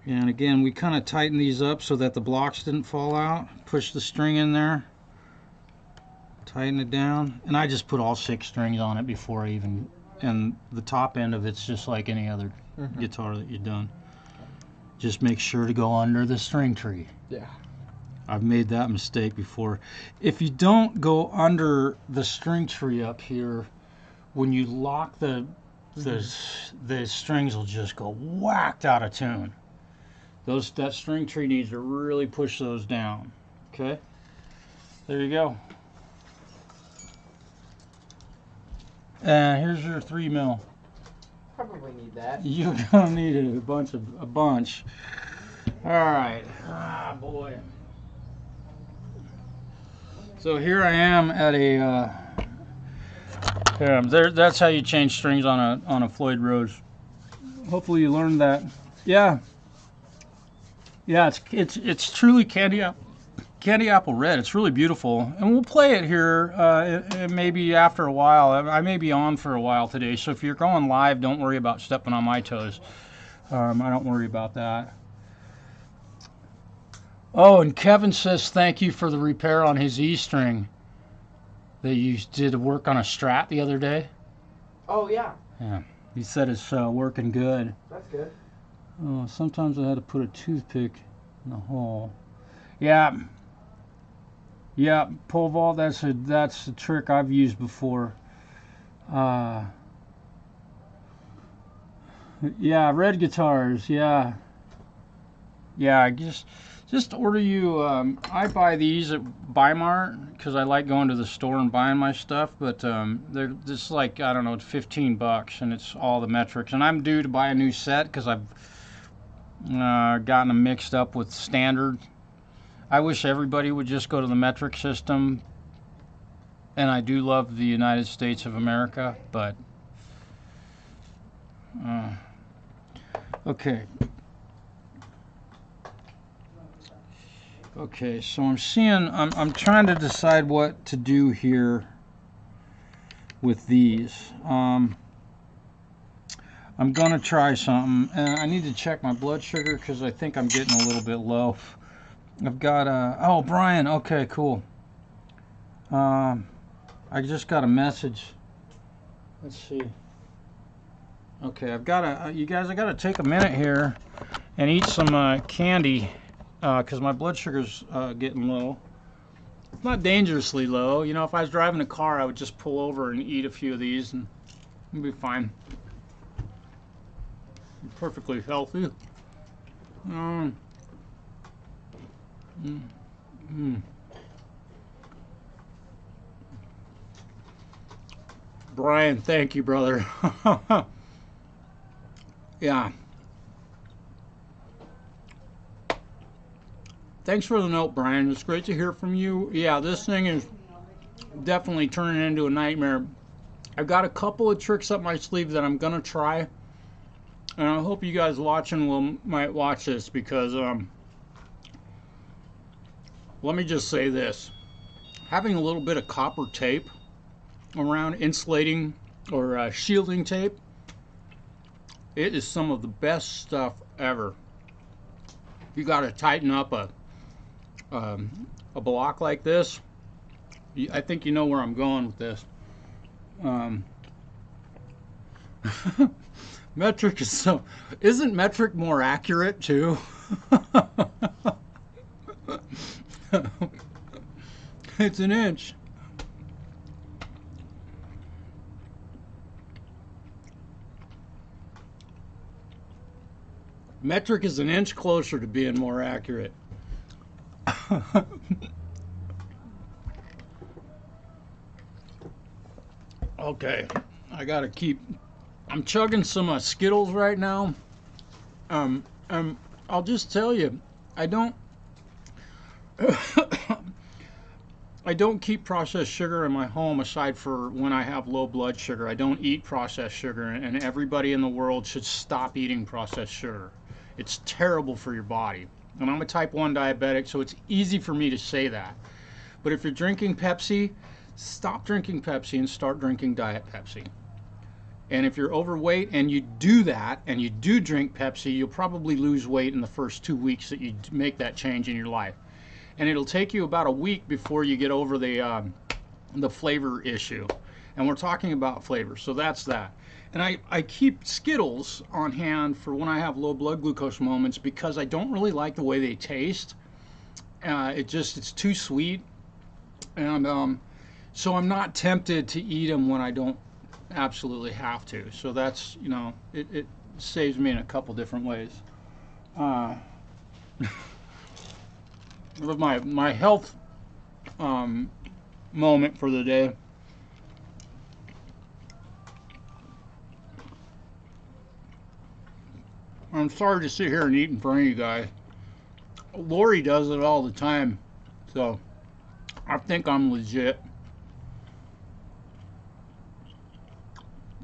And again, we kind of tighten these up so that the blocks didn't fall out. Push the string in there. Tighten it down. And I just put all 6 strings on it before I even... And the top end of it's just like any other guitar that you've done. Just make sure to go under the string tree. Yeah. I've made that mistake before. If you don't go under the string tree up here, when you lock the strings will just go whacked out of tune. That string tree needs to really push those down. Okay? There you go. And here's your 3mm. Probably need that. You're gonna need a bunch. All right. Ah, boy. So here I am at a. That's how you change strings on a Floyd Rose. Hopefully you learned that. Yeah. Yeah, it's truly candy apple red. It's really beautiful, and we'll play it here. Maybe after a while. I may be on for a while today, so if you're going live, don't worry about stepping on my toes. I don't worry about that. Oh, and Kevin says thank you for the repair on his E string that you did work on a Strat the other day. Oh, yeah. Yeah, he said it's working good. That's good. Oh, sometimes I had to put a toothpick in the hole. Yeah. Yeah, pole vault, that's a trick I've used before. Yeah, red guitars, yeah. Yeah, just order you, I buy these at Bimart because I like going to the store and buying my stuff, but they're just like, I don't know, it's $15 and it's all the metrics. And I'm due to buy a new set because I've gotten them mixed up with standard. I wish everybody would just go to the metric system, and I do love the United States of America, but okay. Okay, so I'm trying to decide what to do here with these. I'm gonna try something, and I need to check my blood sugar because I think I'm getting a little bit low. I've got oh, Brian, okay, cool. I just got a message. Let's see. Okay, I've got you guys, I gotta take a minute here and eat some candy because my blood sugar's getting low. It's not dangerously low. You know, if I was driving a car, I would just pull over and eat a few of these and it'd be fine. I'm perfectly healthy. Brian, thank you, brother. Yeah. Thanks for the note, Brian. It's great to hear from you. Yeah, this thing is definitely turning into a nightmare. I've got a couple of tricks up my sleeve that I'm gonna try, and I hope you guys watching might watch this because let me just say this: having a little bit of copper tape around, insulating or shielding tape, it is some of the best stuff ever. You got to tighten up a block like this. I think you know where I'm going with this. Metric is so. Isn't metric more accurate too? It's an inch. Metric is an inch closer to being more accurate. Okay, I gotta keep. I'm chugging some Skittles right now. I'll just tell you, I don't. I don't keep processed sugar in my home aside for when I have low blood sugar. I don't eat processed sugar, and everybody in the world should stop eating processed sugar. It's terrible for your body. And I'm a type 1 diabetic, so it's easy for me to say that. But if you're drinking Pepsi, stop drinking Pepsi and start drinking Diet Pepsi. And if you're overweight and you do that, and you do drink Pepsi, you'll probably lose weight in the first 2 weeks that you make that change in your life. And it'll take you about a week before you get over the flavor issue. And we're talking about flavor, so that's that. And I keep Skittles on hand for when I have low blood glucose moments because I don't really like the way they taste. It's too sweet. And so I'm not tempted to eat them when I don't absolutely have to. So that's, you know, it saves me in a couple different ways. With my health moment for the day. I'm sorry to sit here and eat in front of you guys. Lori does it all the time, so I think I'm legit.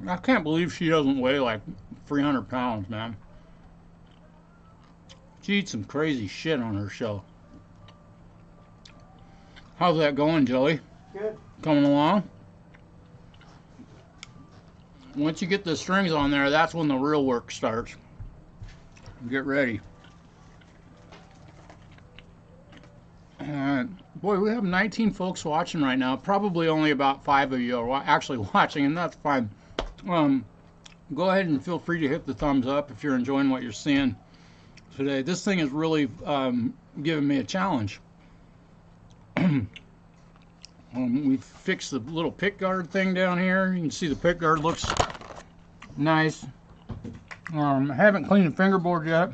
I can't believe she doesn't weigh like 300 pounds, man. She eats some crazy shit on her show. How's that going, Joey? Good. Coming along? Once you get the strings on there, that's when the real work starts. Get ready. Boy, we have 19 folks watching right now. Probably only about 5 of you are actually watching, and that's fine. Go ahead and feel free to hit the thumbs up if you're enjoying what you're seeing today. This thing is really giving me a challenge. We fixed the little pick guard thing down here. You can see the pick guard looks nice. I haven't cleaned the fingerboard yet.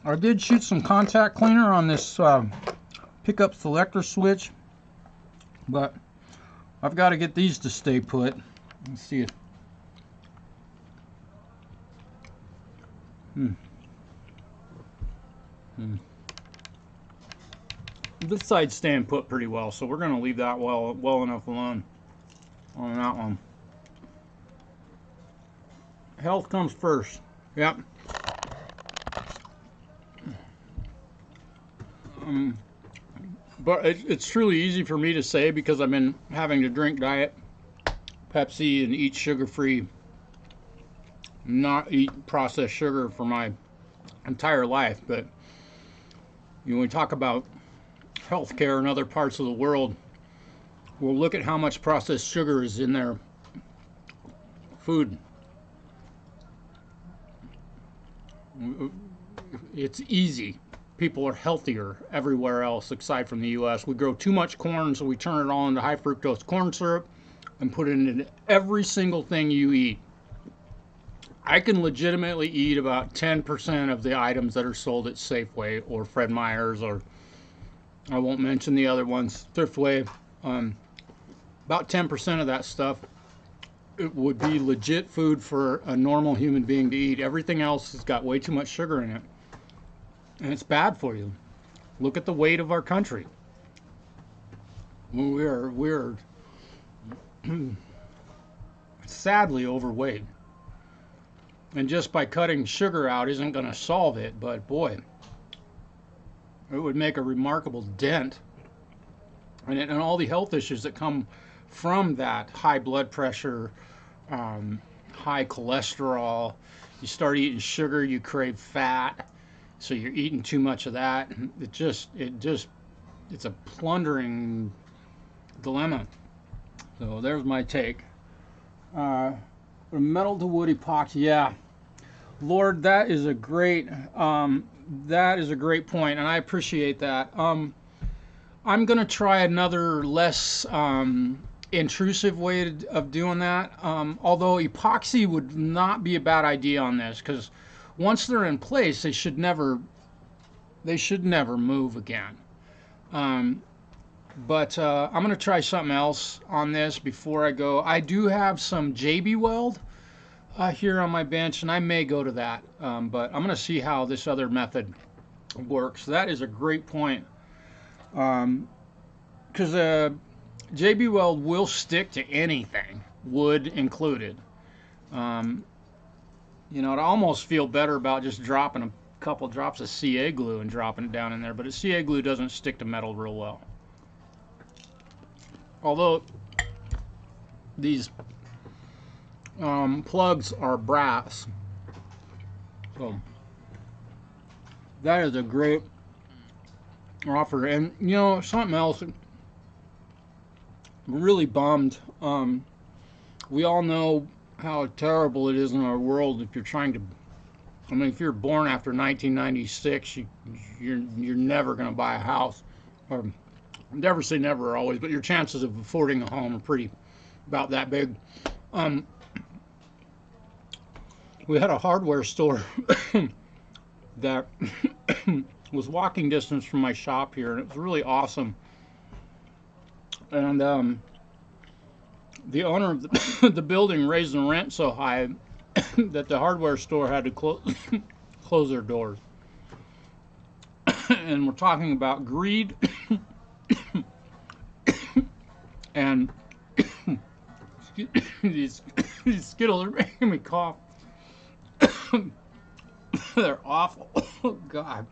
I did shoot some contact cleaner on this pickup selector switch, but I've got to get these to stay put. Let's see it. This side's staying put pretty well, so we're going to leave that well enough alone on that one. Health comes first. Yep. But it's truly easy for me to say because I've been having to drink Diet Pepsi and eat sugar-free, not eat processed sugar for my entire life. But when we talk about healthcare in other parts of the world, we'll look at how much processed sugar is in their food. It's easy. People are healthier everywhere else aside from the US. We grow too much corn, so we turn it all into high fructose corn syrup and put it into every single thing you eat. I can legitimately eat about 10% of the items that are sold at Safeway or Fred Meyer's, or I won't mention the other ones, Thriftway. About 10% of that stuff, it would be legit food for a normal human being to eat. Everything else has got way too much sugar in it. And it's bad for you. Look at the weight of our country. We're sadly overweight. And just by cutting sugar out isn't going to solve it, but boy, it would make a remarkable dent. And all the health issues that come from that: high blood pressure, high cholesterol. You start eating sugar, you crave fat. So you're eating too much of that. It's a plundering dilemma. So there's my take. Metal to wood epoxy, yeah. Lord, that is a great point, and I appreciate that. I'm gonna try another less intrusive way of doing that. Although epoxy would not be a bad idea on this, because once they're in place, they should never move again. But I'm going to try something else on this before I go. I do have some JB Weld here on my bench, and I may go to that. But I'm going to see how this other method works. That is a great point. Because JB Weld will stick to anything, wood included. You know, I'd almost feel better about just dropping a couple drops of CA glue and dropping it down in there, but CA glue doesn't stick to metal real well. Although these plugs are brass. So that is a great offer. And you know, something else, really bummed. We all know how terrible it is in our world if you're trying to, I mean, if you're born after 1996, you're never going to buy a house. Or never say never always, but your chances of affording a home are pretty about that big. We had a hardware store that was walking distance from my shop here, and it was really awesome. And the owner of the building raised the rent so high that the hardware store had to close their doors. And we're talking about greed and these Skittles are making me cough. They're awful. Oh, God.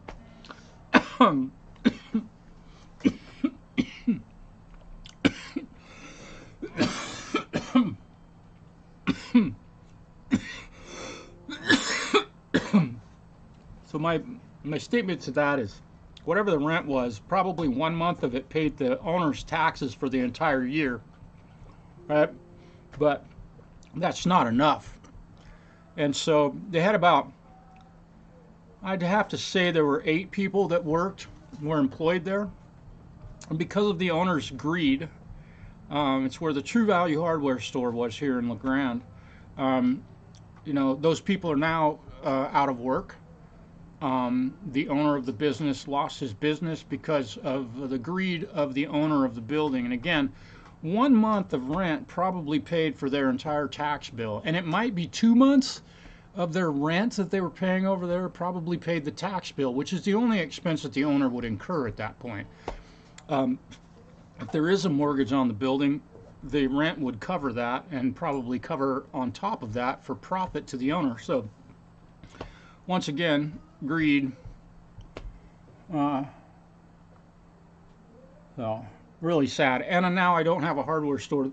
So my statement to that is, whatever the rent was, probably 1 month of it paid the owner's taxes for the entire year, right? But that's not enough. And so they had about, I'd have to say there were 8 people that were employed there. And because of the owner's greed, it's where the True Value hardware store was here in La Grande. You know, those people are now out of work. The owner of the business lost his business because of the greed of the owner of the building. And again, 1 month of rent probably paid for their entire tax bill. And it might be 2 months of their rent that they were paying over there probably paid the tax bill, which is the only expense that the owner would incur at that point. If there is a mortgage on the building, the rent would cover that and probably cover on top of that for profit to the owner. So once again, greed. So really sad. And now I don't have a hardware store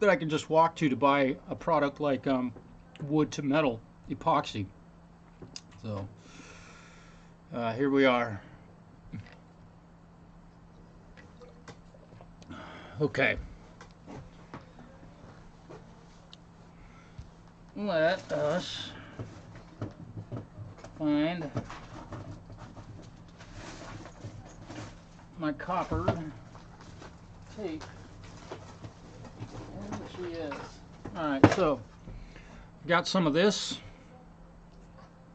that I can just walk to buy a product like wood to metal epoxy. So here we are. Okay. Let us find my copper tape. And there she is. Alright, so got some of this,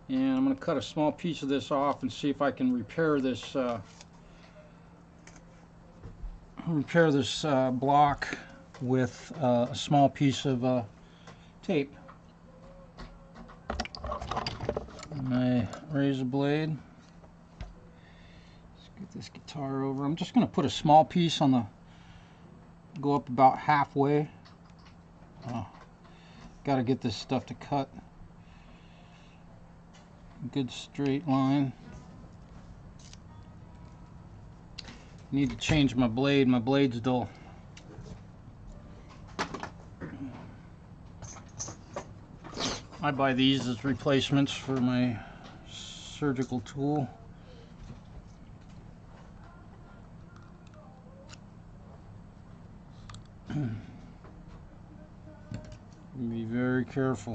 and I'm going to cut a small piece of this off and see if I can repair this block with a small piece of tape. My razor blade. Let's get this guitar over. I'm just going to put a small piece on the, go up about halfway. Got to get this stuff to cut a good straight line. Need to change my blade. My blade's dull. I buy these as replacements for my surgical tool. Be very careful.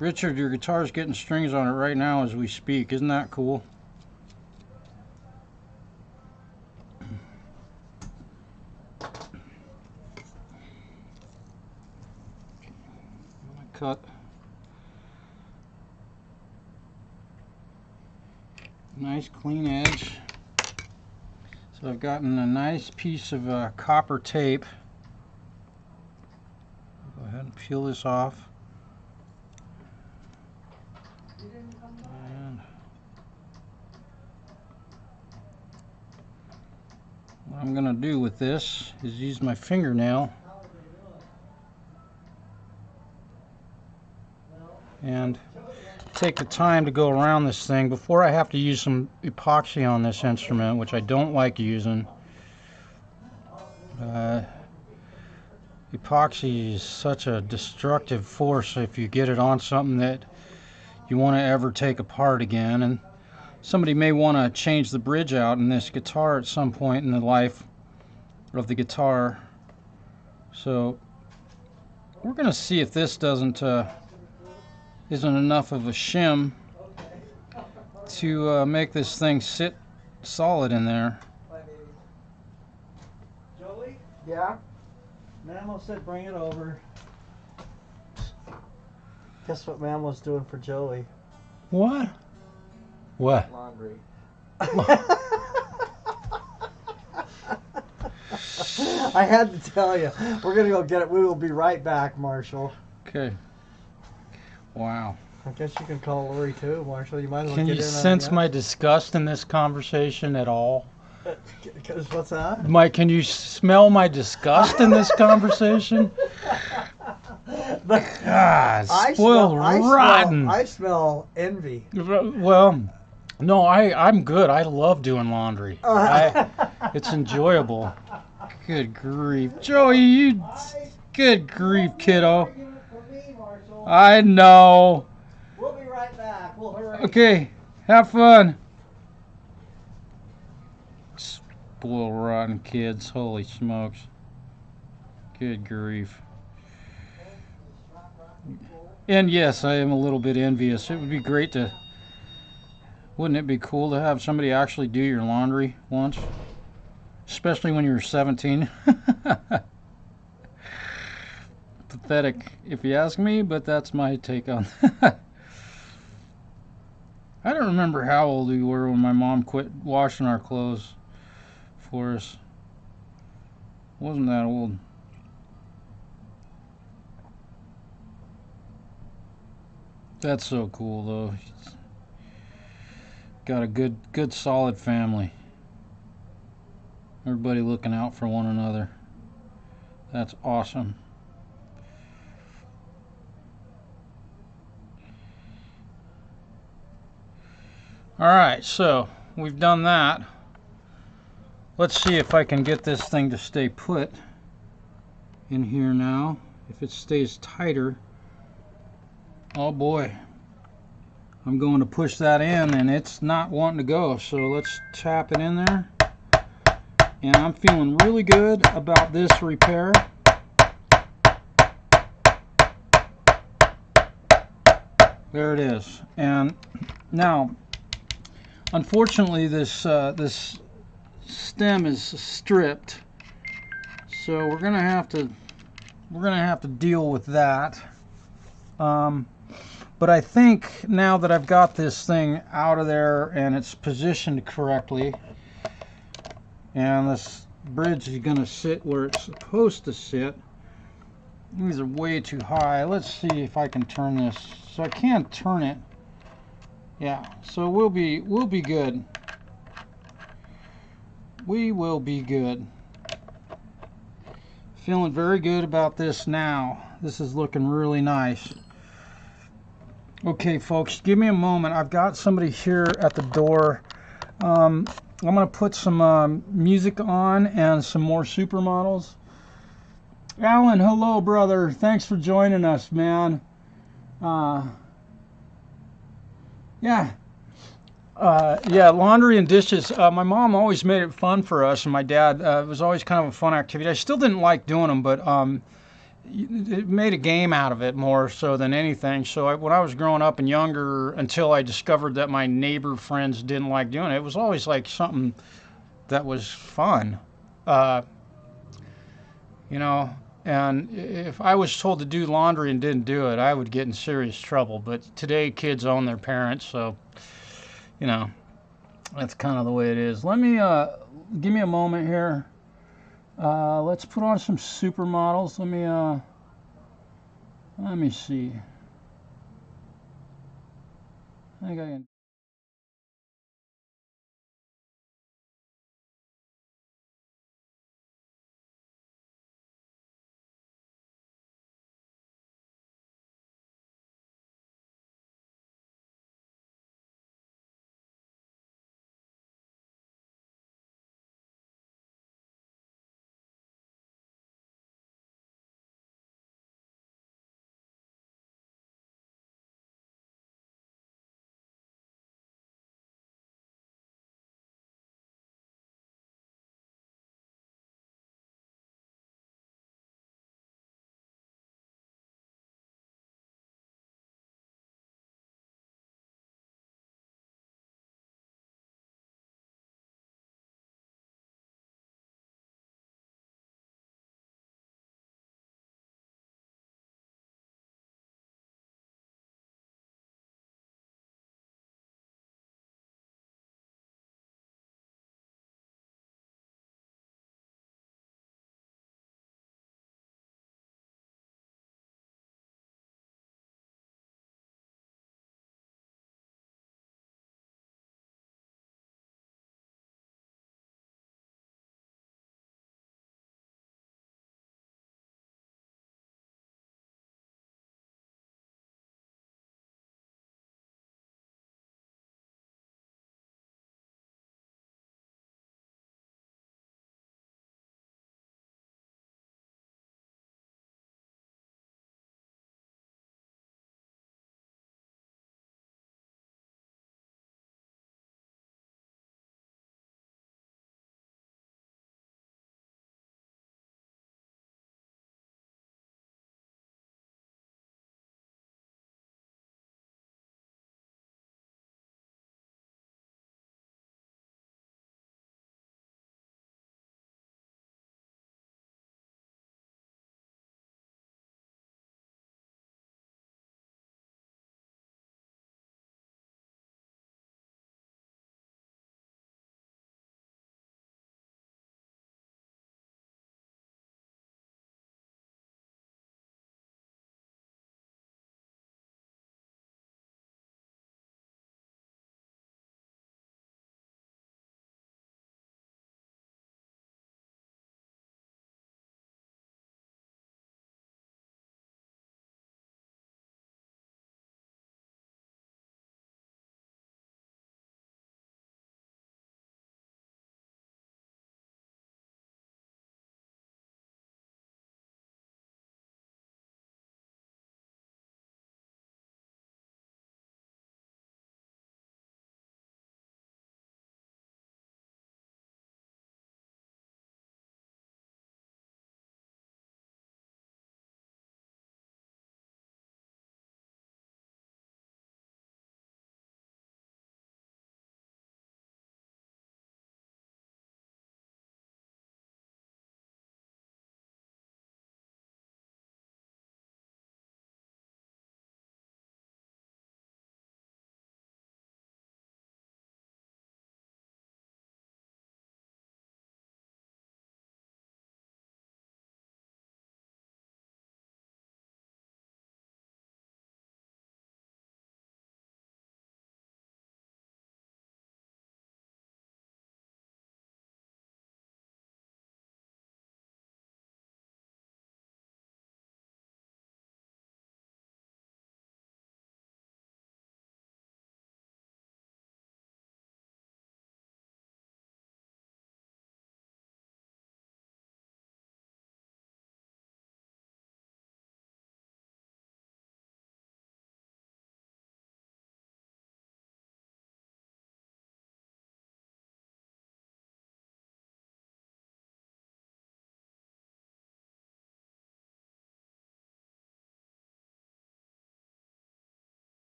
Richard, your guitar's getting strings on it right now as we speak. Isn't that cool? Cut. Nice clean edge. So I've gotten a nice piece of copper tape. Go ahead and peel this off. And what I'm going to do with this is use my fingernail and take the time to go around this thing before I have to use some epoxy on this instrument, which I don't like using. Epoxy is such a destructive force if you get it on something that you want to ever take apart again. And somebody may want to change the bridge out in this guitar at some point in the life of the guitar. So we're going to see if this isn't enough of a shim to make this thing sit solid in there. Joey? Yeah? Mammo said bring it over. Guess what Mammo's doing for Joey? What? What? Laundry. I had to tell you. We're going to go get it. We will be right back, Marshall. Okay. Wow. I guess you can call Lori too, Marshall. You might as well Can get you in sense on my disgust in this conversation at all? Because what's that? Mike, can you smell my disgust in this conversation? God, spoiled rotten. I smell envy. Well, no, I'm good. I love doing laundry. It's enjoyable. Good grief. Joey, you... Good grief, kiddo. I know. We'll be right back. We'll hurry. Okay, have fun. Spoiled rotten kids. Holy smokes. Good grief. And yes, I am a little bit envious. It would be great to... Wouldn't it be cool to have somebody actually do your laundry once? Especially when you were 17. Pathetic, if you ask me, but that's my take on that. I don't remember how old we were when my mom quit washing our clothes for us. Wasn't that old. That's so cool, though. Got a good solid family. Everybody looking out for one another. That's awesome. Alright, so we've done that. Let's see if I can get this thing to stay put in here now. If it stays tighter. Oh boy. I'm going to push that in and it's not wanting to go. So let's tap it in there. And I'm feeling really good about this repair. There it is. And now, unfortunately, this this stem is stripped, so we're gonna have to deal with that. But I think now that I've got this thing out of there and it's positioned correctly, and this bridge is gonna sit where it's supposed to sit. These are way too high. Let's see if I can turn this. So I can turn it. Yeah, so we'll be good. We will be good. Feeling very good about this now. This is looking really nice. Okay, folks, give me a moment. I've got somebody here at the door. I'm going to put some music on and some more supermodels. Alan, hello, brother. Thanks for joining us, man. Yeah, laundry and dishes. My mom always made it fun for us, and my dad. It was always kind of a fun activity. I still didn't like doing them, but it made a game out of it more so than anything. So when I was growing up and younger, until I discovered that my neighbor friends didn't like doing it, it was always like something that was fun. You know, and if I was told to do laundry and didn't do it, I would get in serious trouble. But today, kids own their parents, so, you know, that's kind of the way it is. Let me, give me a moment here. Let's put on some supermodels. Let me see. I think I can.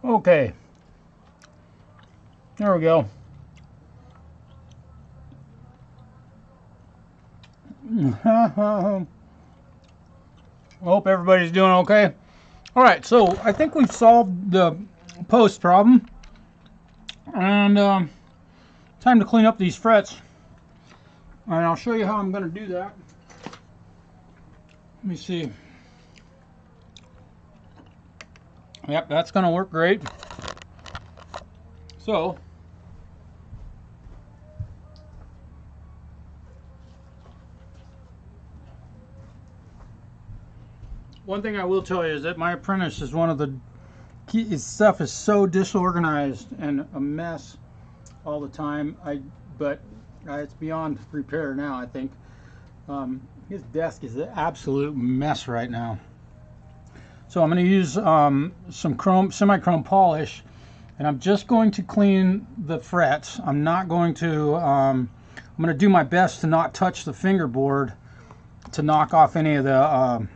Okay. There we go. Hope everybody's doing okay. All right, so I think we've solved the post problem, and time to clean up these frets. And I'll show you how I'm going to do that. Let me see. Yep, that's going to work great. So, one thing I will tell you is that my apprentice is one of the key, his stuff is so disorganized and a mess all the time. But it's beyond repair now, I think. His desk is an absolute mess right now. So I'm going to use some semi-chrome polish, and I'm just going to clean the frets. I'm not going to, I'm going to do my best to not touch the fingerboard to knock off any of the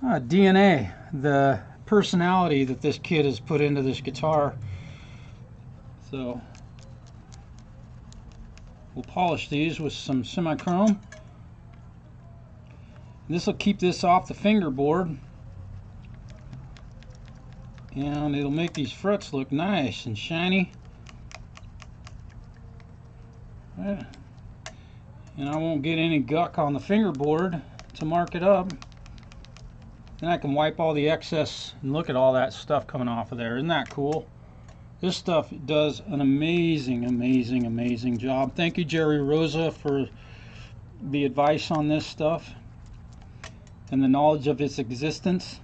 DNA, the personality that this kid has put into this guitar. So we'll polish these with some semi-chrome. This will keep this off the fingerboard, and it'll make these frets look nice and shiny. And I won't get any guck on the fingerboard to mark it up. Then I can wipe all the excess and look at all that stuff coming off of there. Isn't that cool? This stuff does an amazing, amazing, amazing job. Thank you, Jerry Rosa, for the advice on this stuff and the knowledge of its existence.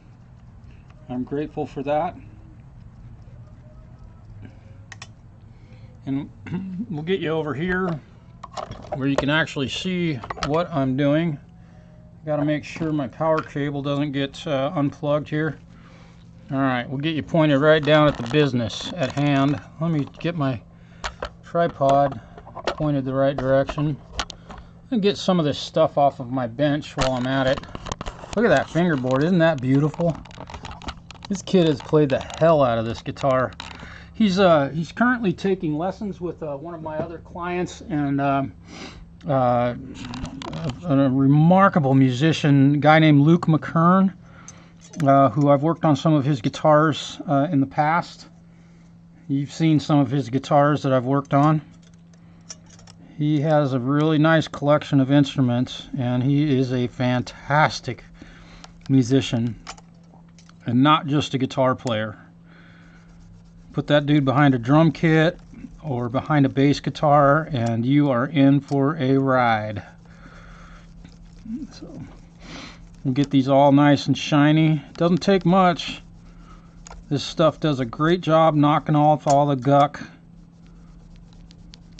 I'm grateful for that. And we'll get you over here where you can actually see what I'm doing. Got to make sure my power cable doesn't get unplugged here. All right, we'll get you pointed right down at the business at hand. Let me get my tripod pointed the right direction and get some of this stuff off of my bench while I'm at it. Look at that fingerboard, isn't that beautiful? This kid has played the hell out of this guitar. He's currently taking lessons with one of my other clients, and a remarkable musician, guy named Luke McKern, who I've worked on some of his guitars in the past. You've seen some of his guitars that I've worked on. He has a really nice collection of instruments, and he is a fantastic musician and not just a guitar player. Put that dude behind a drum kit or behind a bass guitar and you are in for a ride. So we'll get these all nice and shiny. Doesn't take much. This stuff does a great job knocking off all the guck.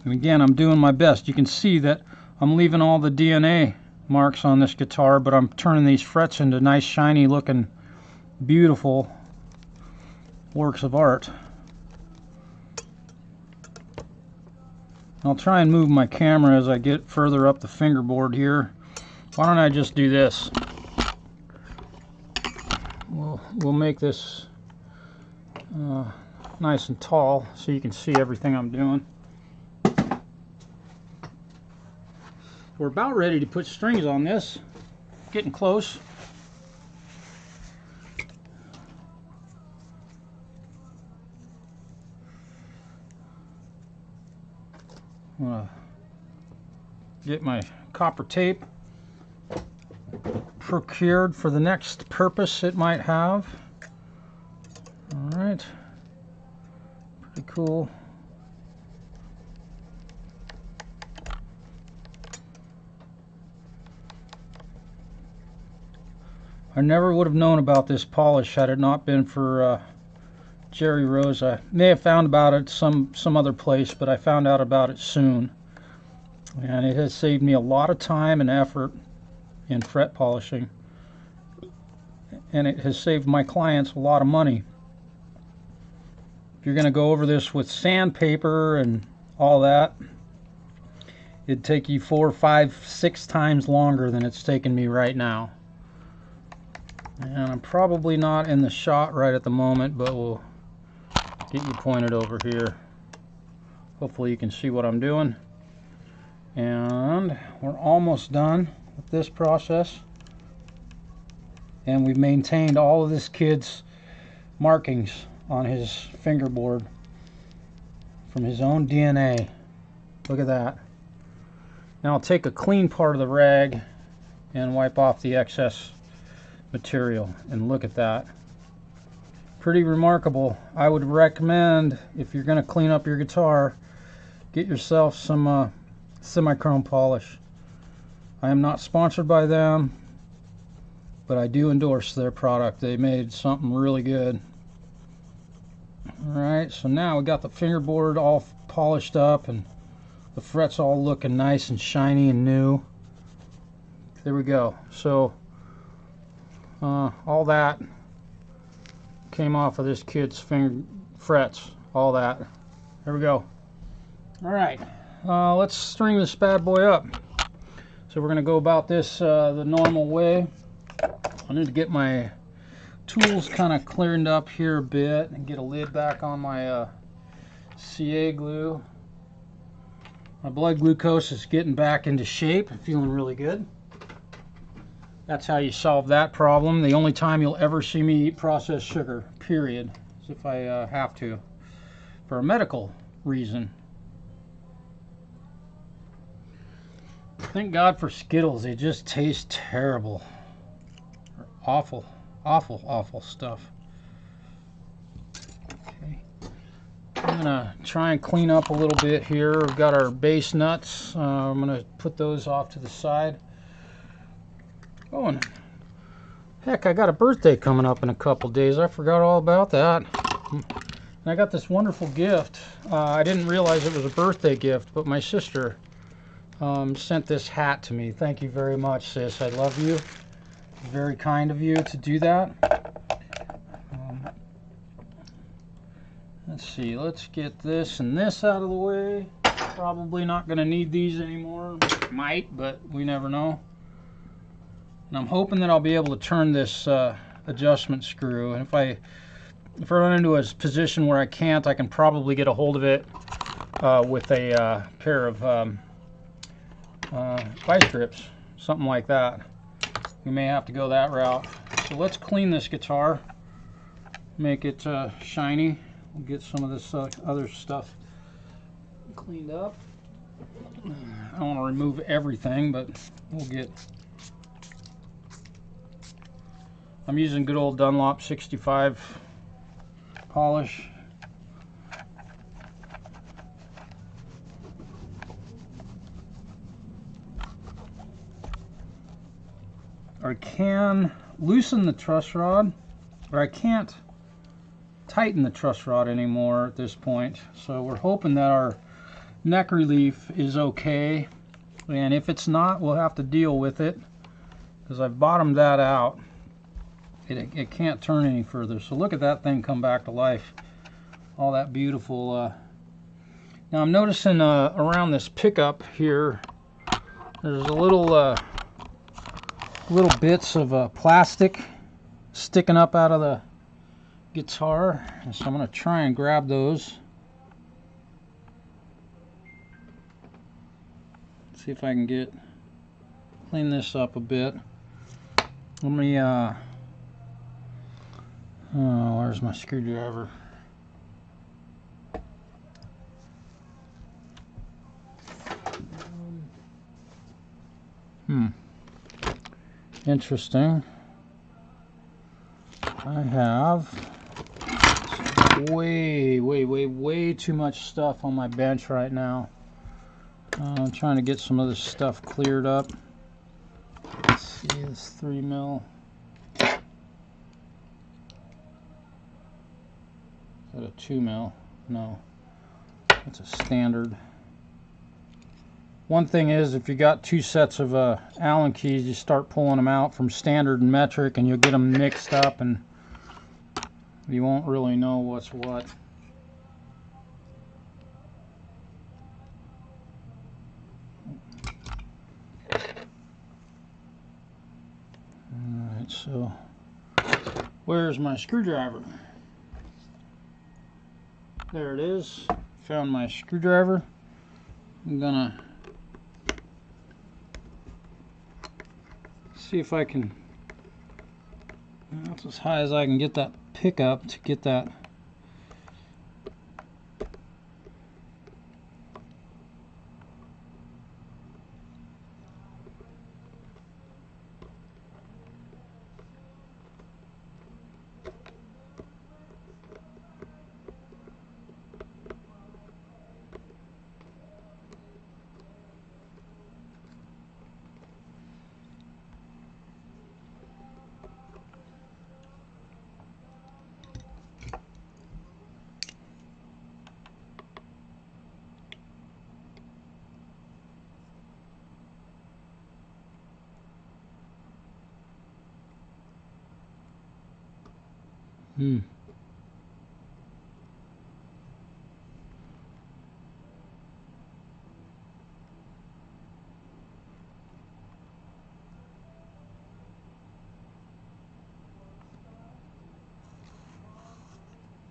And again, I'm doing my best. You can see that I'm leaving all the DNA marks on this guitar, but I'm turning these frets into nice, shiny looking, beautiful works of art. I'll try and move my camera as I get further up the fingerboard here. Why don't I just do this? We'll make this nice and tall so you can see everything I'm doing. We're about ready to put strings on this. Getting close. I'm gonna get my copper tape procured for the next purpose it might have. All right, pretty cool. I never would have known about this polish had it not been for Jerry Rose. I may have found about it some other place, but I found out about it soon. And it has saved me a lot of time and effort in fret polishing. And it has saved my clients a lot of money. If you're going to go over this with sandpaper and all that, it'd take you 4, 5, 6 times longer than it's taken me right now. And I'm probably not in the shot right at the moment, but we'll get you pointed over here. Hopefully you can see what I'm doing. And we're almost done with this process. And we've maintained all of this kid's markings on his fingerboard from his own DNA. Look at that. Now I'll take a clean part of the rag and wipe off the excess material, and look at that. Pretty remarkable. I would recommend, if you're going to clean up your guitar, get yourself some semi-chrome polish. I am not sponsored by them, but I do endorse their product. They made something really good. Alright, so now we got the fingerboard all polished up and the frets all looking nice and shiny and new. There we go. So all that came off of this kid's finger frets. All that. There we go. Alright, let's string this bad boy up. So we're going to go about this the normal way. I need to get my tools kind of cleared up here a bit and get a lid back on my CA glue. My blood glucose is getting back into shape. I'm feeling really good. That's how you solve that problem. The only time you'll ever see me eat processed sugar, period, is if I have to, for a medical reason. Thank God for Skittles. They just taste terrible. They're awful, awful, awful stuff. Okay. I'm gonna try and clean up a little bit here. We've got our base nuts. I'm gonna put those off to the side. Oh, and heck, I got a birthday coming up in a couple days. I forgot all about that. And I got this wonderful gift. I didn't realize it was a birthday gift, but my sister sent this hat to me. Thank you very much, sis. I love you. Very kind of you to do that. Let's see. Let's get this and this out of the way. Probably not going to need these anymore. Might, but we never know. And I'm hoping that I'll be able to turn this adjustment screw. And if I run into a position where I can't, I can probably get a hold of it with a pair of vice grips, something like that. We may have to go that route. So let's clean this guitar, make it shiny. We'll get some of this other stuff cleaned up. I don't want to remove everything, but we'll get. I'm using good old Dunlop 65 polish. I can loosen the truss rod, or I can't tighten the truss rod anymore at this point. So we're hoping that our neck relief is okay, and if it's not, we'll have to deal with it because I've bottomed that out. It can't turn any further. So look at that thing come back to life. All that beautiful. Now I'm noticing around this pickup here, there's a little bits of plastic sticking up out of the guitar. And so I'm going to try and grab those. See if I can clean this up a bit. Let me oh, where's my screwdriver? Interesting. I have way too much stuff on my bench right now. I'm trying to get some of this stuff cleared up. Let's see, this 3 mil. Is that a 2 mil? No, it's a standard. One thing is, if you got two sets of Allen keys, you start pulling them out from standard and metric, and you'll get them mixed up, and you won't really know what's what. Alright, so Where's my screwdriver? There it is. Found my screwdriver. I'm gonna see if I can, that's as high as I can get that pickup to get that.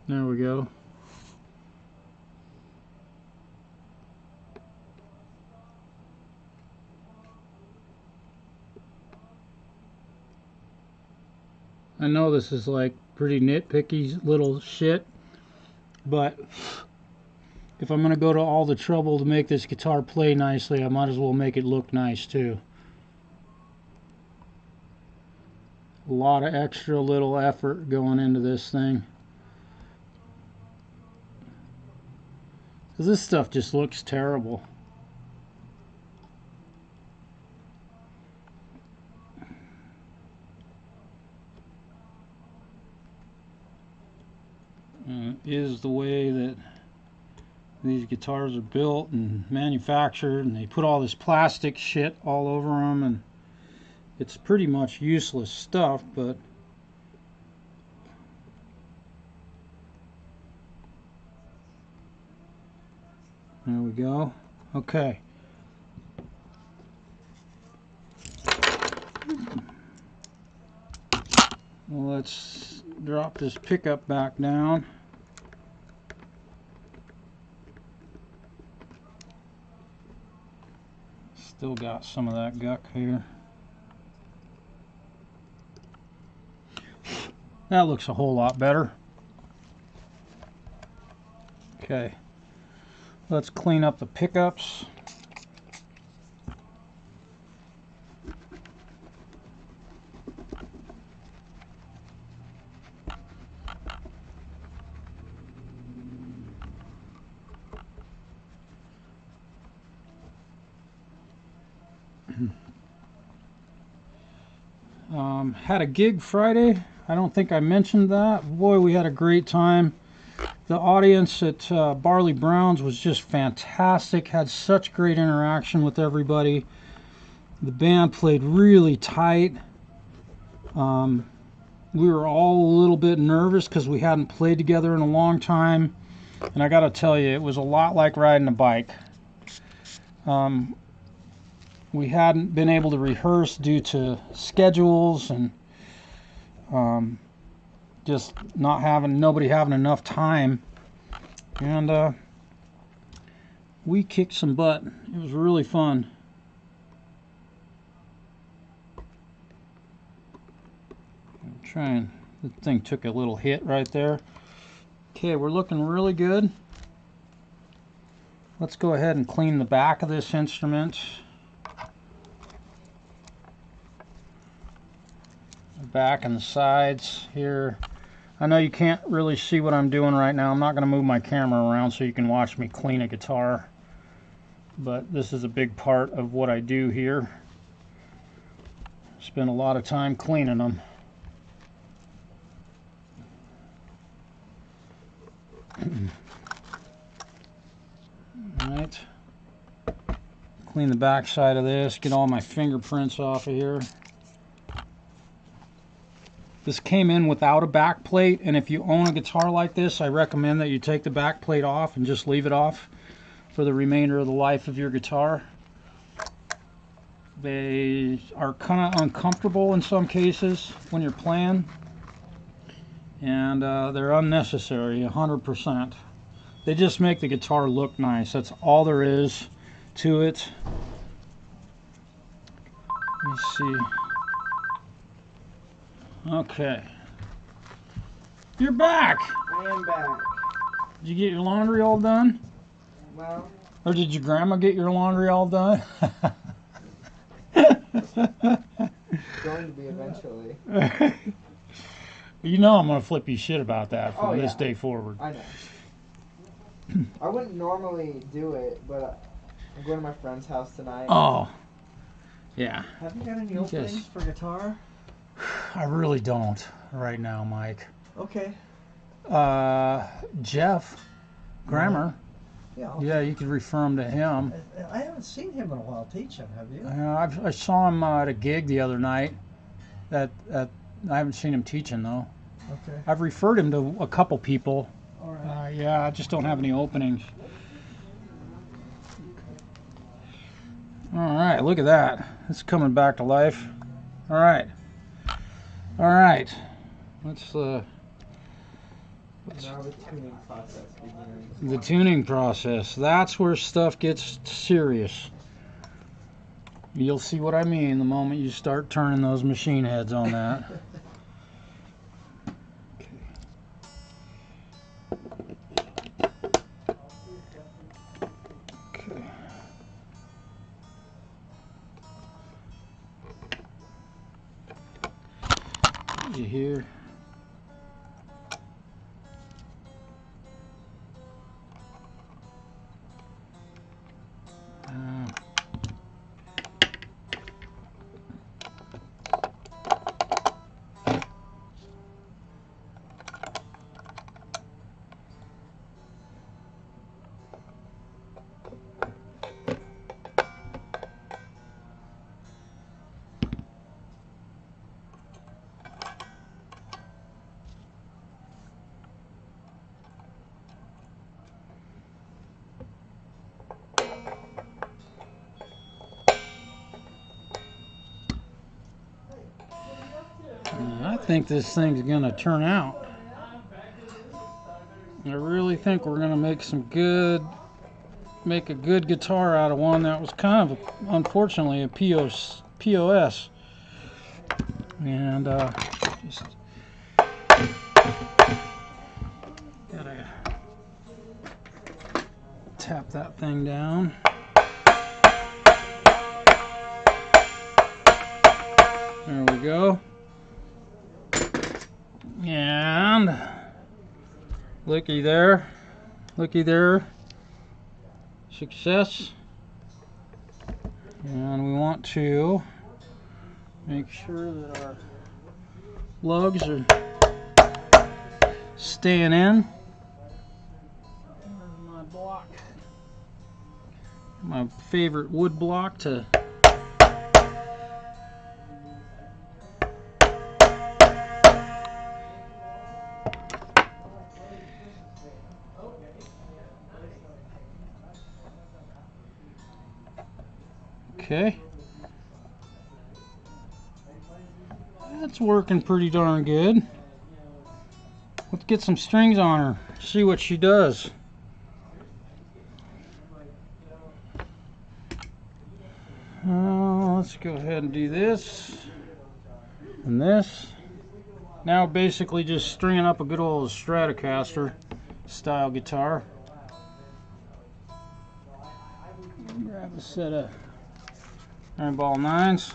There we go. I know this is like pretty nitpicky little shit, but if I'm gonna go to all the trouble to make this guitar play nicely, I might as well make it look nice too. A lot of extra little effort going into this thing. Because this stuff just looks terrible. Is the way that these guitars are built and manufactured, and they put all this plastic shit all over them, and it's pretty much useless stuff, but there we go. Okay. Well, let's drop this pickup back down. Still got some of that guck here. That looks a whole lot better. Okay. Let's clean up the pickups. Had a gig Friday. I don't think I mentioned that. Boy, we had a great time. The audience at Barley Brown's was just fantastic. Had such great interaction with everybody. The band played really tight. We were all a little bit nervous because we hadn't played together in a long time. And I gotta tell you, it was a lot like riding a bike. We hadn't been able to rehearse due to schedules and just nobody having enough time, and we kicked some butt. It was really fun. The thing took a little hit right there. Okay, we're looking really good. Let's go ahead and clean the back of this instrument. The back and the sides here. I know you can't really see what I'm doing right now. I'm not going to move my camera around so you can watch me clean a guitar. But this is a big part of what I do here. Spend a lot of time cleaning them. Alright. Clean the back side of this. Get all my fingerprints off of here. This came in without a back plate, and if you own a guitar like this, I recommend that you take the back plate off and just leave it off for the remainder of the life of your guitar. They are kind of uncomfortable in some cases when you're playing. and they're unnecessary, 100%. They just make the guitar look nice. That's all there is to it. Let me see. Okay. You're back! I am back. Did you get your laundry all done? Well, Or did your grandma get your laundry all done? going to be eventually. You know I'm going to flip you shit about that from Oh, this yeah. day forward. I know. I wouldn't normally do it, but I'm going to my friend's house tonight. Oh. Yeah. Have you got any You openings just- for guitar? I really don't right now, Mike. Okay. Jeff Grammer. Yeah. Yeah, you could refer him to him. I haven't seen him in a while teaching, have you? I saw him at a gig the other night. I haven't seen him teaching though. Okay. I've referred him to a couple people. All right. Yeah, I just don't have any openings. All right, look at that. It's coming back to life. All right. All right. Let's Now the tuning process begins. the tuning process. That's where stuff gets serious. You'll see what I mean the moment you start turning those machine heads on that. Okay. You hear? I think this thing's gonna turn out. I really think we're gonna make a good guitar out of one that was kind of, unfortunately, a POS. And just gotta tap that thing down. There we go. And looky there, success. And we want to make sure that our lugs are staying in. There's my block, my favorite wood block to okay. That's working pretty darn good. Let's get some strings on her, see what she does. Let's go ahead and do this and this. Now basically just stringing up a good old Stratocaster style guitar. Grab a set of iron ball 9s.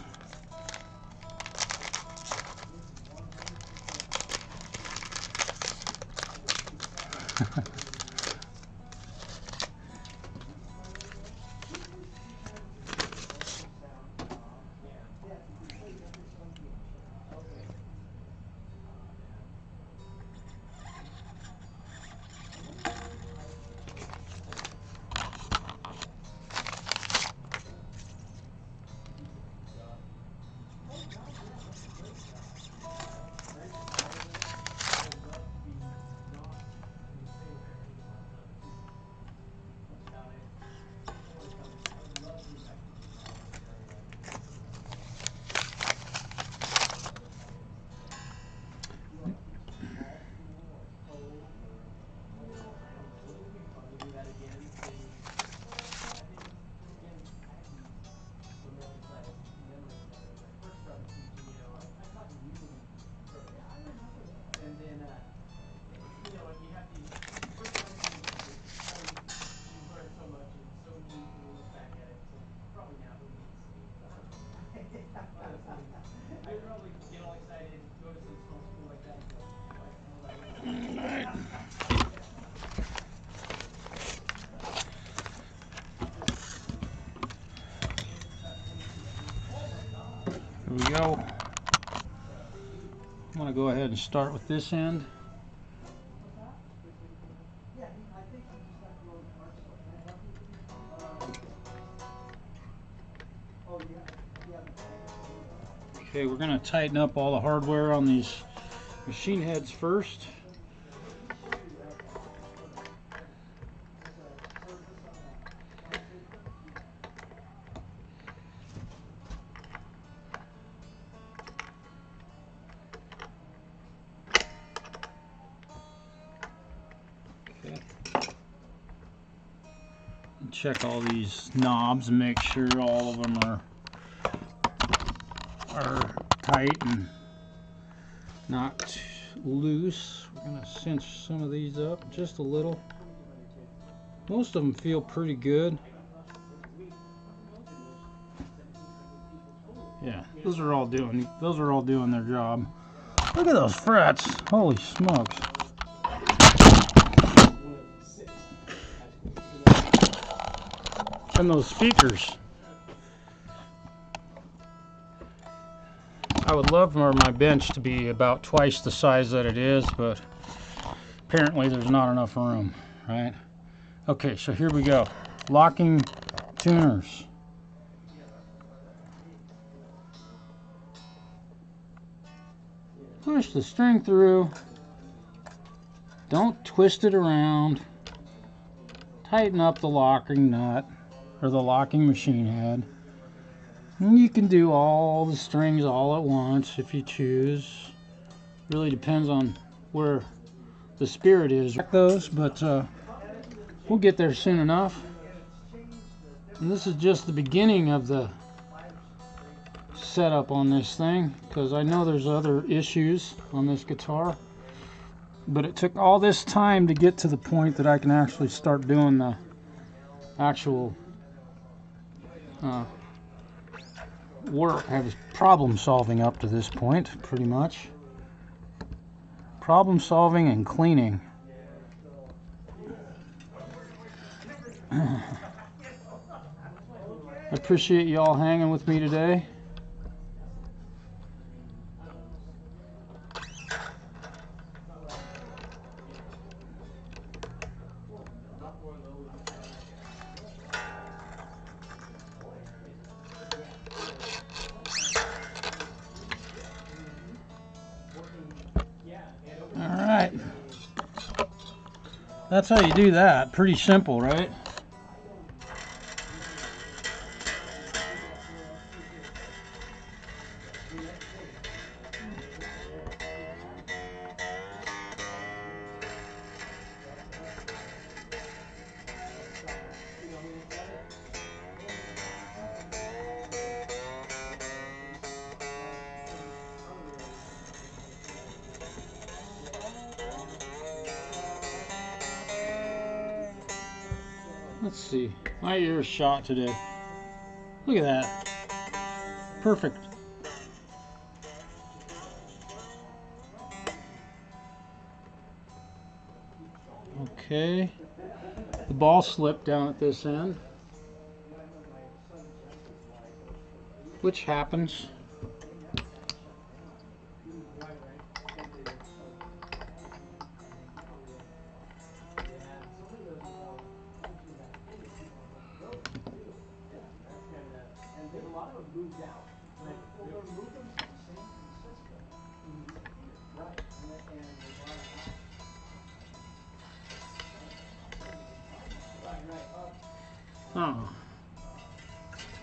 I'm going to go ahead and start with this end. Okay, we're going to tighten up all the hardware on these machine heads first. Check all these knobs and make sure all of them are tight and not loose. We're going to cinch some of these up just a little. Most of them feel pretty good. Yeah, those are all doing their job. Look at those frets. Holy smokes. And those speakers. I would love for my bench to be about twice the size that it is, but apparently there's not enough room, right? Okay, so here we go. Locking tuners. Push the string through. Don't twist it around. Tighten up the locking nut, or the locking machine head. And you can do all the strings all at once if you choose. Really depends on where the spirit is. Those, but we'll get there soon enough. And this is just the beginning of the setup on this thing, because I know there's other issues on this guitar. But it took all this time to get to the point that I can actually start doing the actual work. I was problem solving up to this point, pretty much. Problem solving and cleaning. I appreciate you all hanging with me today. Alright, that's how you do that. Pretty simple, right? Let's see. My ear is shot today. Look at that. Perfect. Okay. The ball slipped down at this end, which happens. Oh,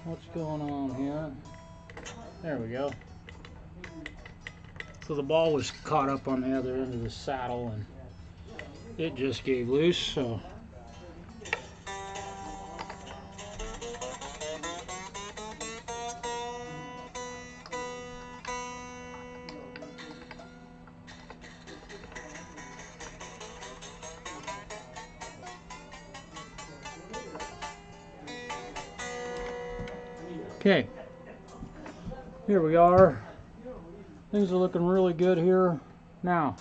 what's going on here? There we go. So the ball was caught up on the other end of the saddle and it just gave loose, so okay, here we are. Things are looking really good here. Now,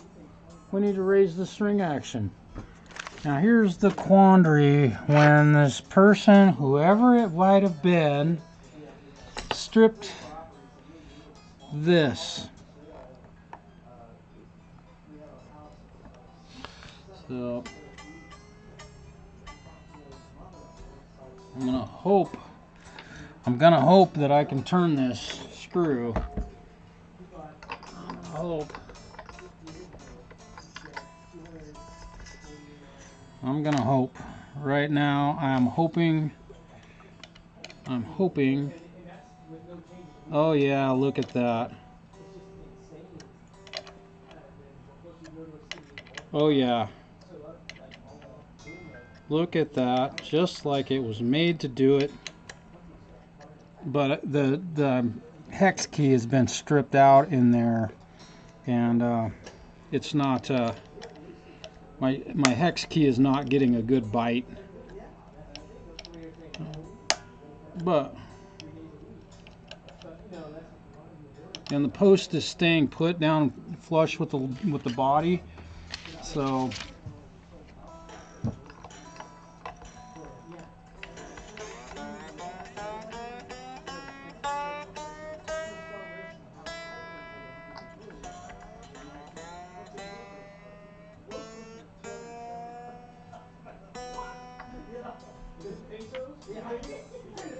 we need to raise the string action. Now here's the quandary when this person, whoever it might have been, stripped this. So I'm gonna hope that I can turn this screw. I'm gonna hope. Right now, I'm hoping. Oh yeah, look at that. Oh yeah. Look at that, just like it was made to do it. But the hex key has been stripped out in there, and it's not. My hex key is not getting a good bite. And the post is staying put down flush with the body, so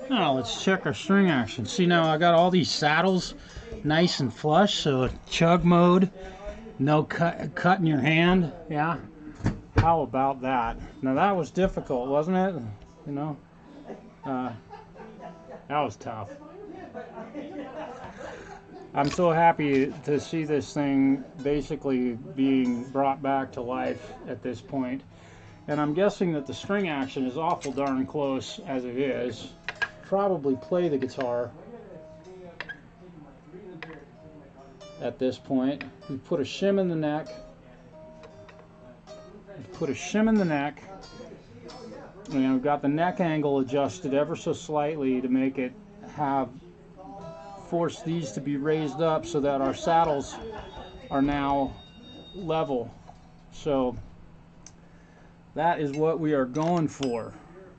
now let's check our string action. See, now I got all these saddles nice and flush, so chug mode, no cut in your hand. Yeah, how about that? Now that was difficult, wasn't it? You know, that was tough. I'm so happy to see this thing basically being brought back to life at this point. And I'm guessing that the string action is awful darn close as it is. Probably play the guitar at this point. We put a shim in the neck. And we've got the neck angle adjusted ever so slightly to make it force these to be raised up so that our saddles are now level. So that is what we are going for.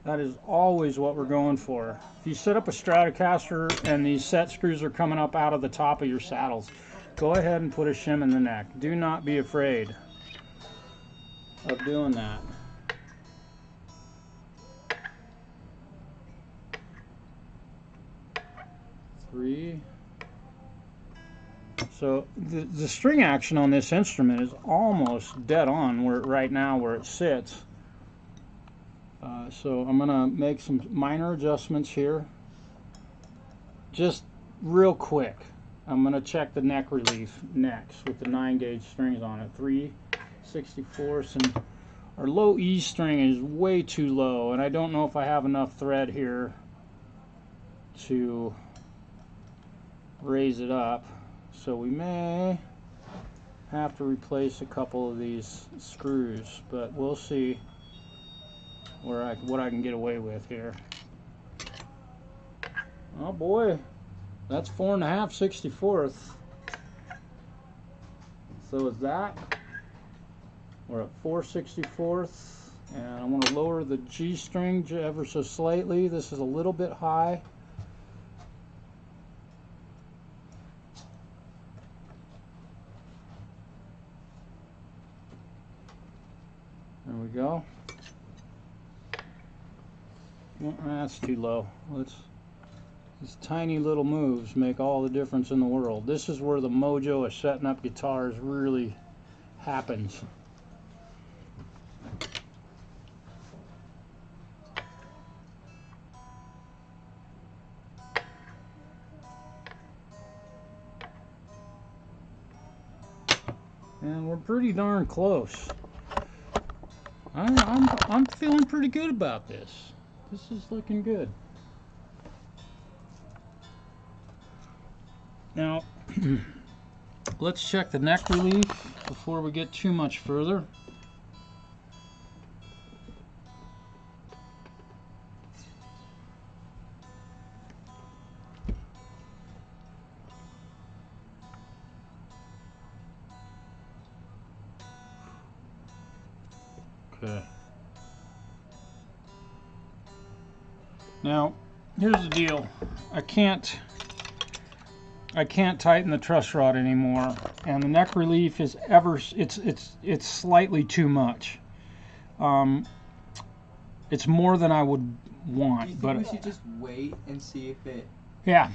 That is always what we're going for. If you set up a Stratocaster and these set screws are coming up out of the top of your saddles, go ahead and put a shim in the neck. Do not be afraid of doing that. Three. So the string action on this instrument is almost dead on right now where it sits. So I'm going to make some minor adjustments here. Just real quick, I'm going to check the neck relief next with the 9-gauge strings on it. 3/64, and our low E string is way too low, and I don't know if I have enough thread here to raise it up. So we may have to replace a couple of these screws, but we'll see what I can get away with here. Oh boy, that's 4.5/64. So is that. We're at 4/64, and I want to lower the G string ever so slightly. This is a little bit high. There we go. Well, that's too low. These tiny little moves make all the difference in the world. This is where the mojo of setting up guitars really happens. And we're pretty darn close. I'm feeling pretty good about this. This is looking good. Now, let's check the neck relief before we get too much further. Okay. Now, here's the deal. I can't tighten the truss rod anymore, and the neck relief is it's slightly too much. It's more than I would Do you want, think but we should just wait and see if it? yeah,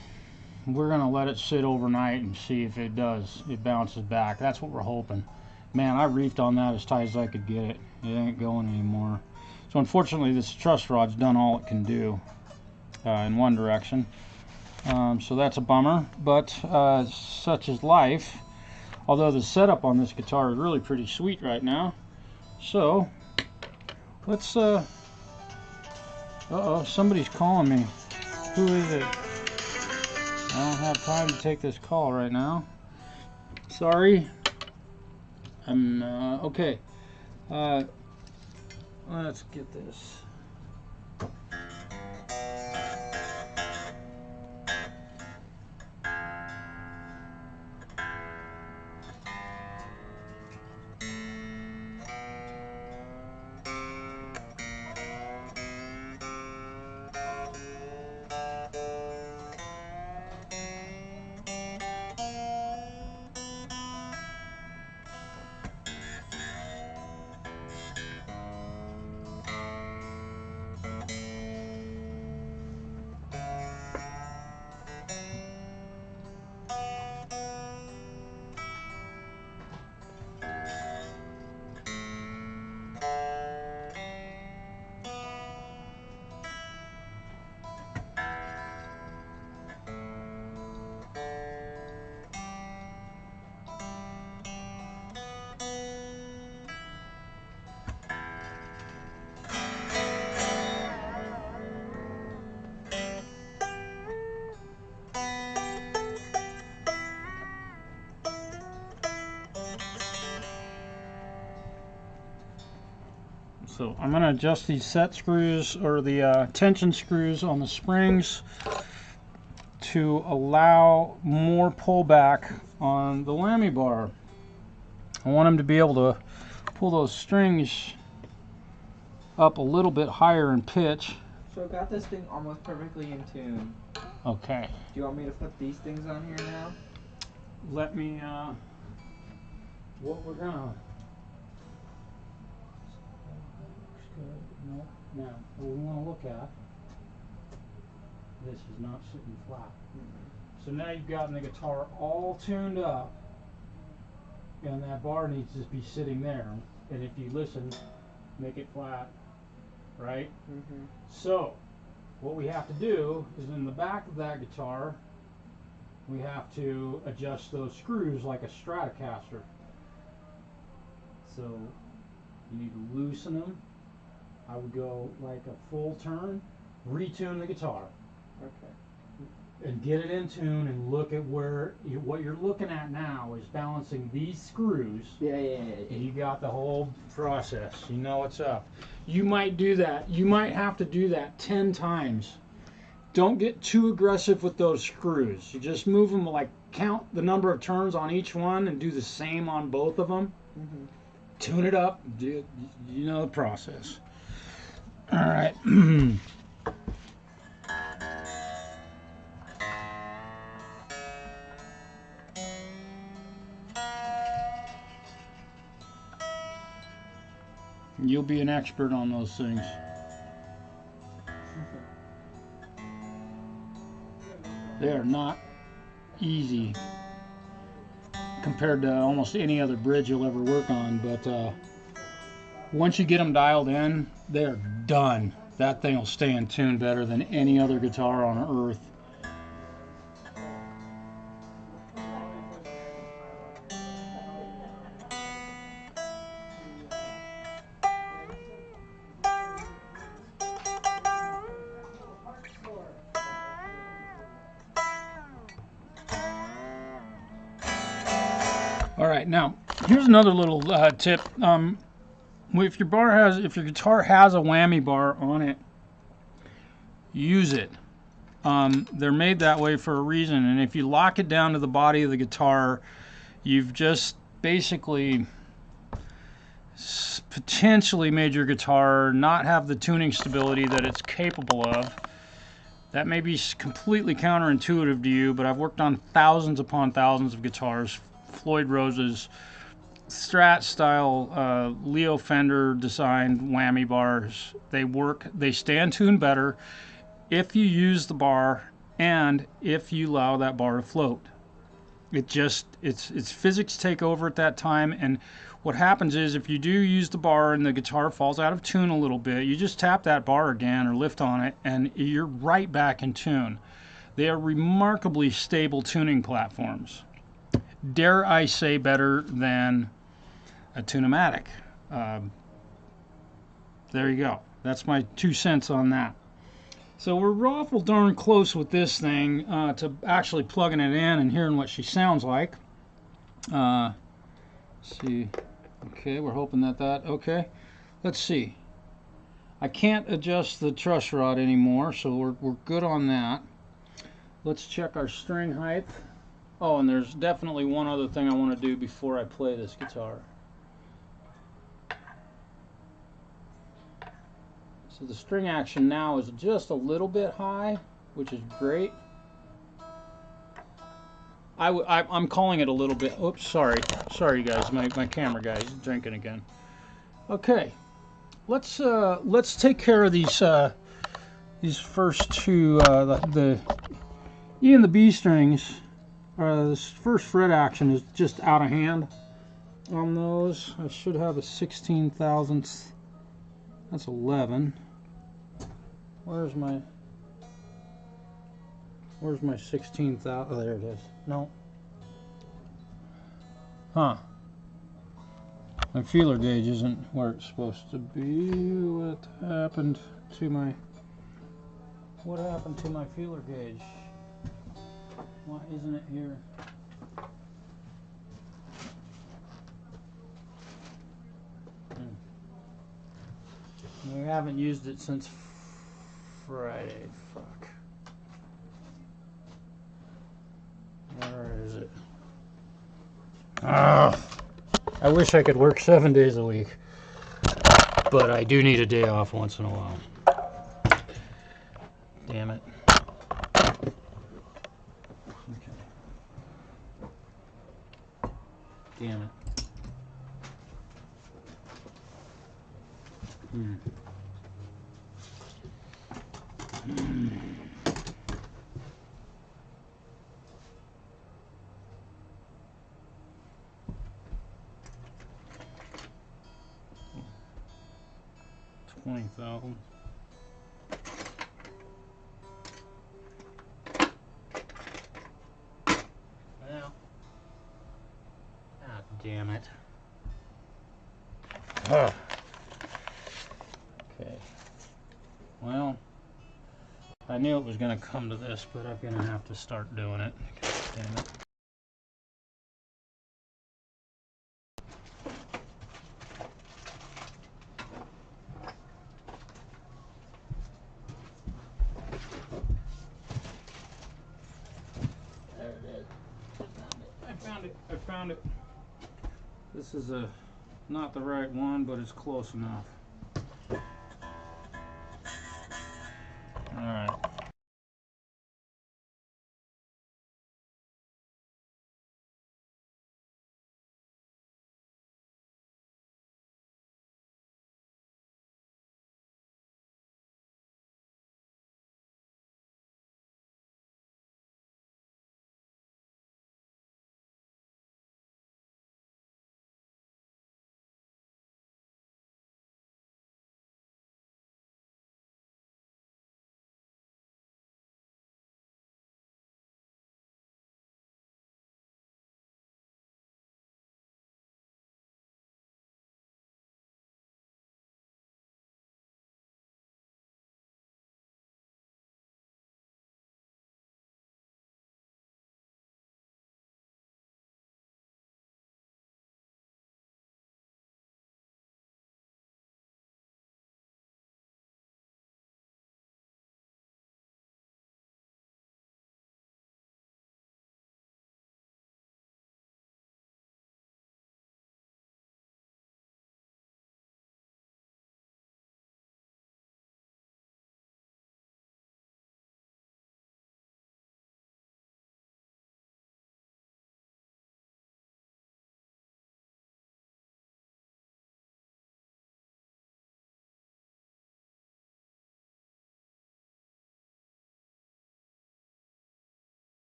we're gonna let it sit overnight and see if it bounces back. That's what we're hoping. Man, I reefed on that as tight as I could get it. It ain't going anymore. So unfortunately, this truss rod's done all it can do in one direction. So that's a bummer, but such is life. Although the setup on this guitar is really pretty sweet right now. So let's uh-oh, somebody's calling me. Who is it? I don't have time to take this call right now. Sorry. I'm okay. Let's get this. So I'm going to adjust these set screws or the tension screws on the springs to allow more pullback on the whammy bar. I want them to be able to pull those strings up a little bit higher in pitch. So I got this thing almost perfectly in tune. Okay. Do you want me to put these things on here now? Let me, what we're gonna, no, now, what we want to look at, this is not sitting flat. So now you've gotten the guitar all tuned up, and that bar needs to be sitting there. And if you listen, make it flat, right? Mm-hmm. So, what we have to do is in the back of that guitar, we have to adjust those screws like a Stratocaster. So, you need to loosen them. I would go like a full turn, retune the guitar. Okay. And get it in tune and look at where, what you're looking at now is balancing these screws. Yeah. And you got the whole process. You know what's up. You might do that. You might have to do that 10 times. Don't get too aggressive with those screws. You just move them, like count the number of turns on each one and do the same on both of them. Mm-hmm. Tune it up. You know the process. All right. You'll be an expert on those things. They are not easy compared to almost any other bridge you'll ever work on, but once you get them dialed in, they're done. That thing will stay in tune better than any other guitar on earth. All right, now here's another little tip. If your guitar has a whammy bar on it, use it. They're made that way for a reason, and if you lock it down to the body of the guitar, you've just basically potentially made your guitar not have the tuning stability that it's capable of. That may be completely counterintuitive to you, but I've worked on thousands upon thousands of guitars. Floyd Rose's Strat style Leo Fender designed whammy bars. They work, they stand tuned better if you use the bar and if you allow that bar to float. It's physics take over at that time, and what happens is if you do use the bar and the guitar falls out of tune a little bit, you just tap that bar again or lift on it and you're right back in tune. They are remarkably stable tuning platforms. Dare I say better than a Tune-o-matic. There you go. That's my 2 cents on that. So we're awful darn close with this thing to actually plugging it in and hearing what she sounds like. Let's see. Okay, we're hoping that okay. Let's see. I can't adjust the truss rod anymore, so we're good on that. Let's check our string height. Oh, and there's definitely one other thing I want to do before I play this guitar. So the string action now is just a little bit high, which is great. I'm calling it a little bit. Oops, sorry you guys. My camera guy's drinking again. Okay, let's take care of these first two, the E and the B strings. This first fret action is just out of hand on those. I should have a 16 thousandths. That's 11. Where's my 16 thousandths? Oh, there it is. No. Huh. My feeler gauge isn't where it's supposed to be. What happened to my feeler gauge? Why isn't it here? We haven't used it since Friday. Fuck. Where is it? I wish I could work 7 days a week, but I do need a day off once in a while. Damn it. Okay. Damn it. Hmm. 20,000. Well, ah, damn it. Ugh. Okay. Well, I knew it was going to come to this, but I'm going to have to start doing it. Damn it. There it is. I found it. This is not the right one, but it's close enough. All right.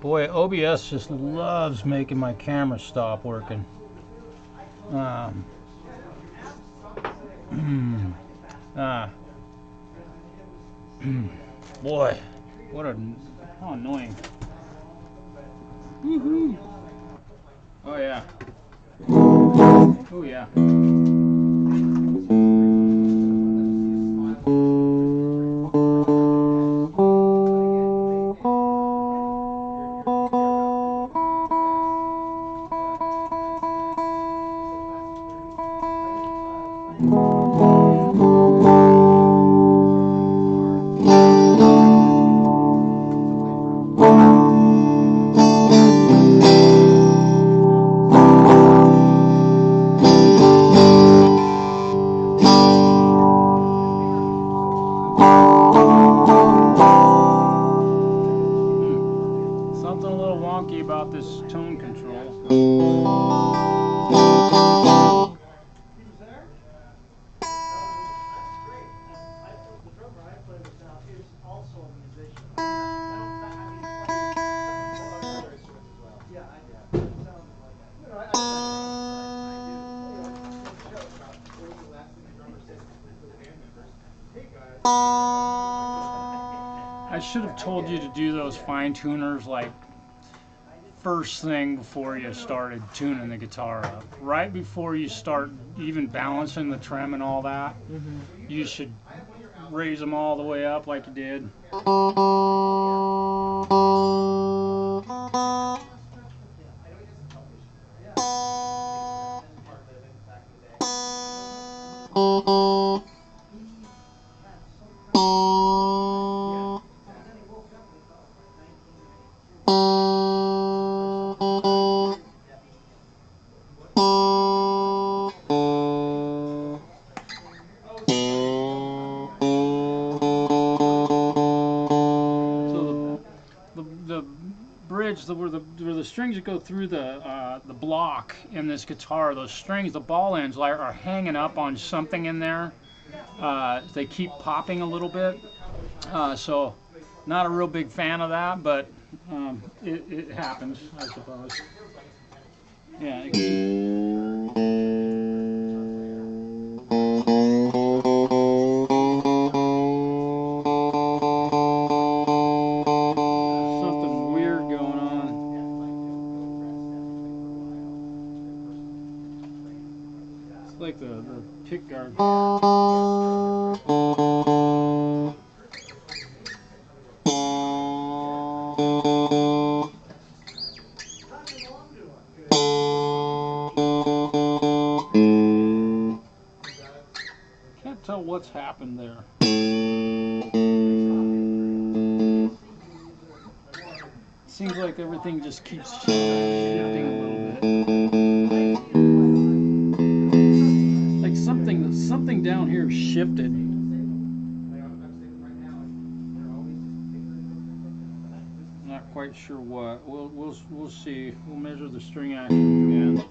Boy, OBS just loves making my camera stop working. Boy, how annoying. Woohoo! Oh yeah. Oh yeah. Something a little wonky about this tone control. I should have told you to do those fine tuners like first thing before you started tuning the guitar up. Right before you start even balancing the trem and all that, you should raise them all the way up like you did. The bridge, where the strings that go through the block in this guitar, those strings, the ball ends are hanging up on something in there. They keep popping a little bit, so not a real big fan of that, but it happens, I suppose. Yeah. Like the pick guard. Can't tell what's happened there. Seems like everything just keeps shifting a little bit. Something down here shifted. Not quite sure what. We'll see. We'll measure the string action again.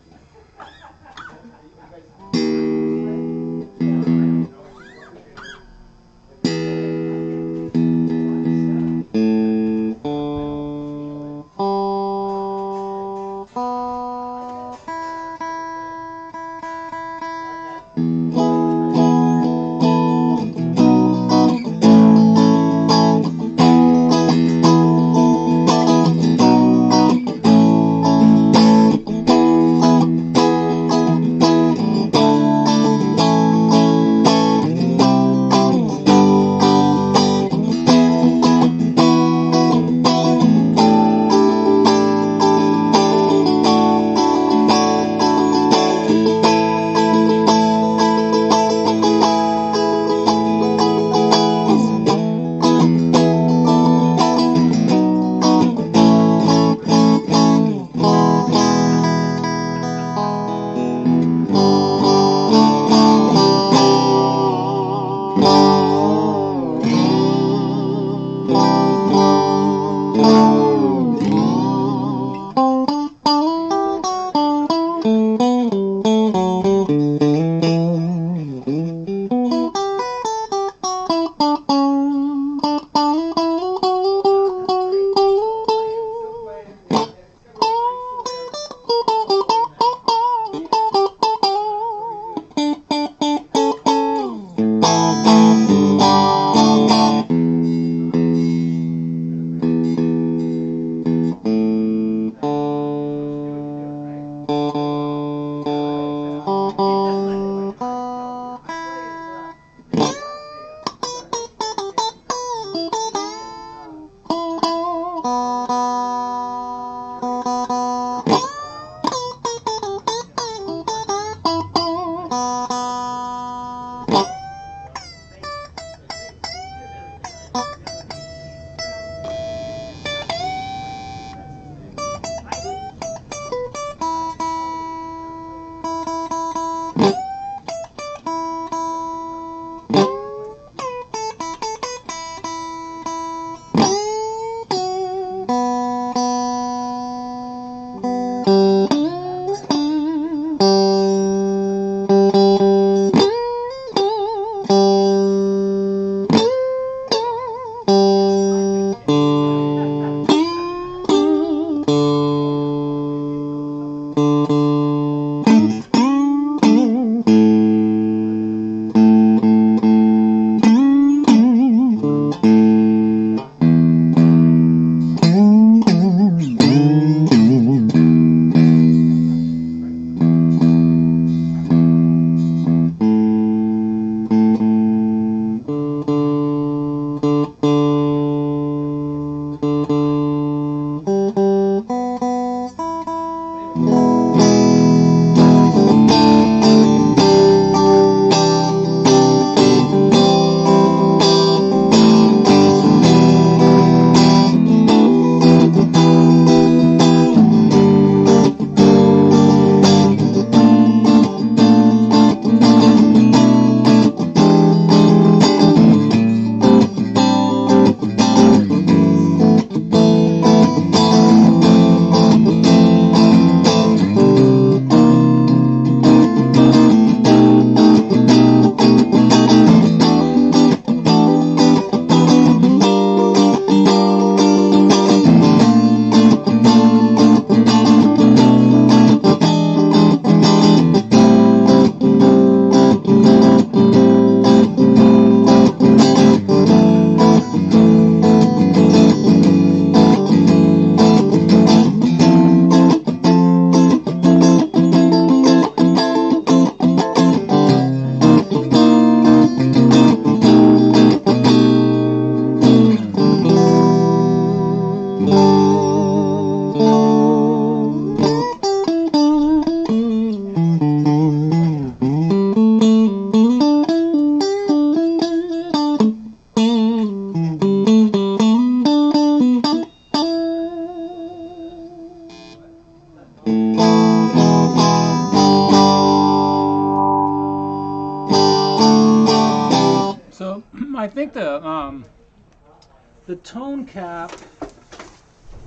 tone cap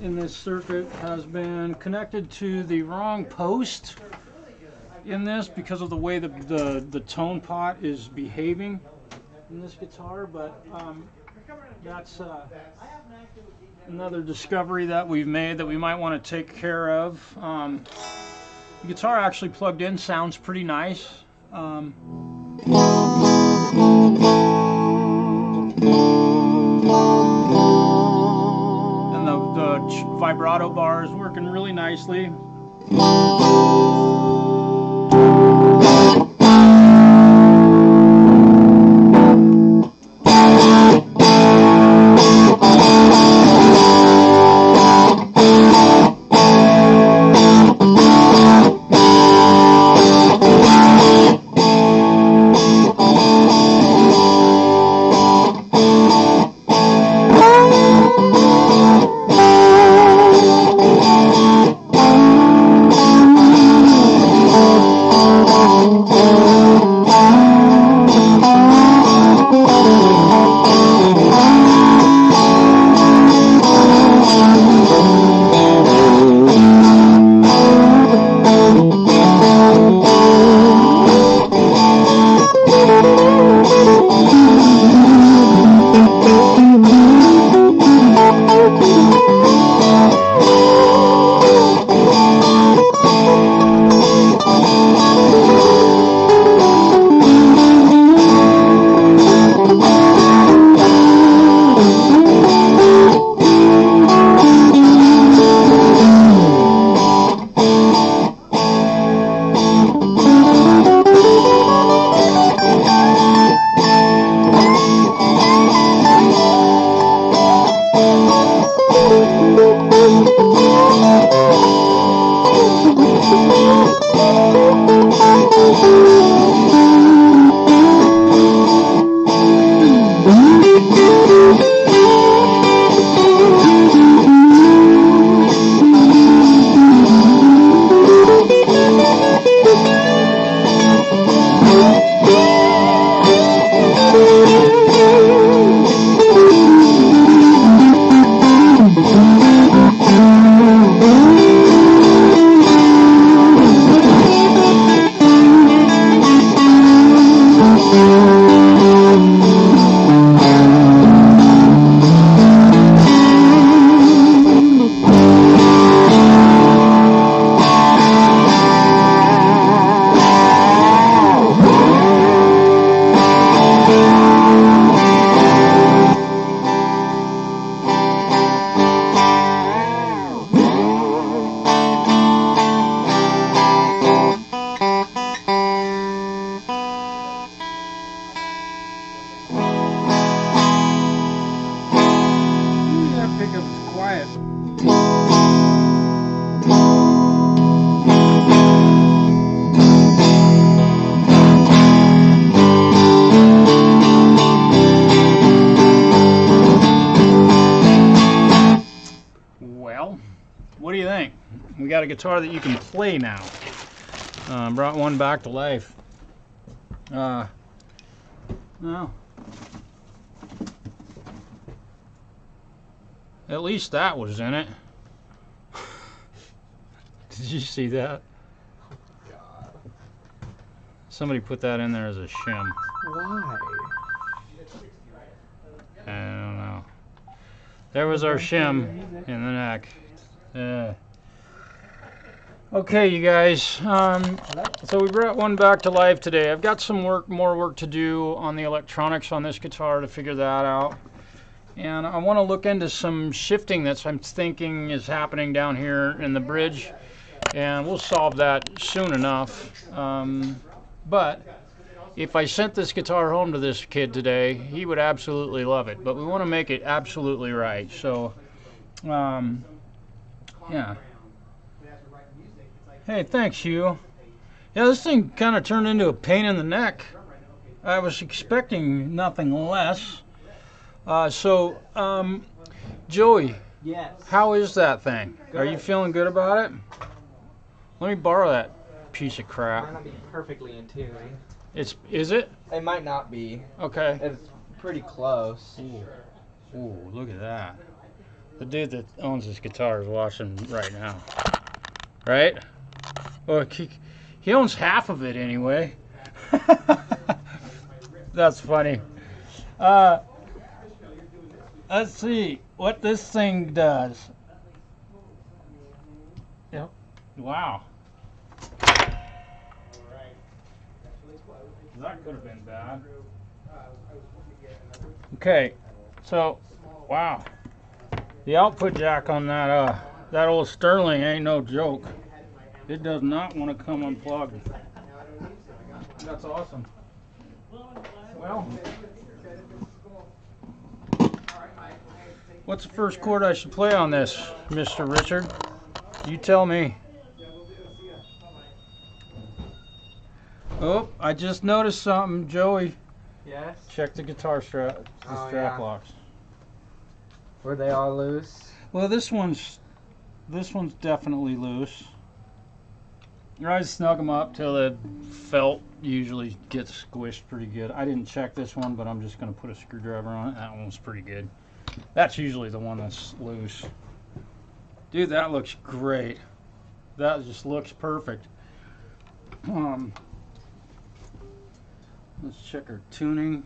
in this circuit has been connected to the wrong post in this because of the way the tone pot is behaving in this guitar, but that's another discovery that we've made that we might want to take care of. The guitar actually plugged in sounds pretty nice. And the vibrato bar is working really nicely. What do you think? We got a guitar that you can play now. Brought one back to life. Well, at least that was in it. Did you see that? God. Somebody put that in there as a shim. Why? I don't know. There was our shim in the neck. Okay, you guys. So we brought one back to life today. I've got some more work to do on the electronics on this guitar to figure that out. And I want to look into some shifting that I'm thinking is happening down here in the bridge. And we'll solve that soon enough. But if I sent this guitar home to this kid today, he would absolutely love it. But we want to make it absolutely right. So, yeah. Hey, thanks, Hugh. Yeah, this thing kind of turned into a pain in the neck. I was expecting nothing less. Joey, Yes. how is that thing? Are you feeling good about it? Let me borrow that piece of Might crap. not be perfectly in tune. Is it? It might not be. Okay. It's pretty close. Ooh, look at that. The dude that owns this guitar is watching right now. Right? Or he owns half of it anyway. That's funny. Let's see what this thing does. Yep. Wow. That could have been bad. Okay, so wow, the output jack on that old Sterling ain't no joke. It does not want to come unplugged. That's awesome. Well, what's the first chord I should play on this, Mr. Richard? You tell me. Oh, I just noticed something, Joey. Yes. Check the guitar strap, the strap locks. Were they all loose? Well, this one's definitely loose. You always snug them up till the felt usually gets squished pretty good. I didn't check this one, but I'm just going to put a screwdriver on it. That one's pretty good. That's usually the one that's loose. Dude, that looks great. That just looks perfect. Let's check our tuning.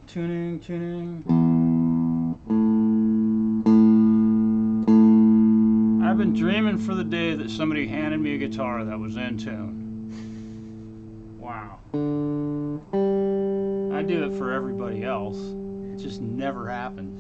I've been dreaming for the day that somebody handed me a guitar that was in tune. Wow. I do it for everybody else. It just never happens.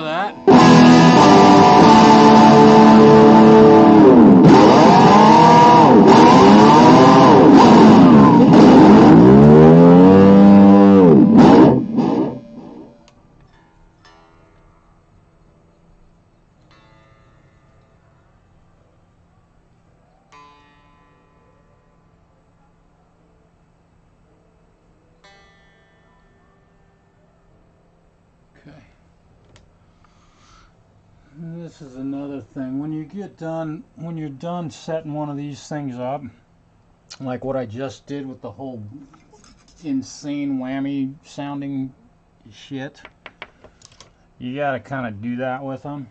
that. Okay. This is another thing. When you're done setting one of these things up, like what I just did with the whole insane whammy sounding shit, you gotta kind of do that with them.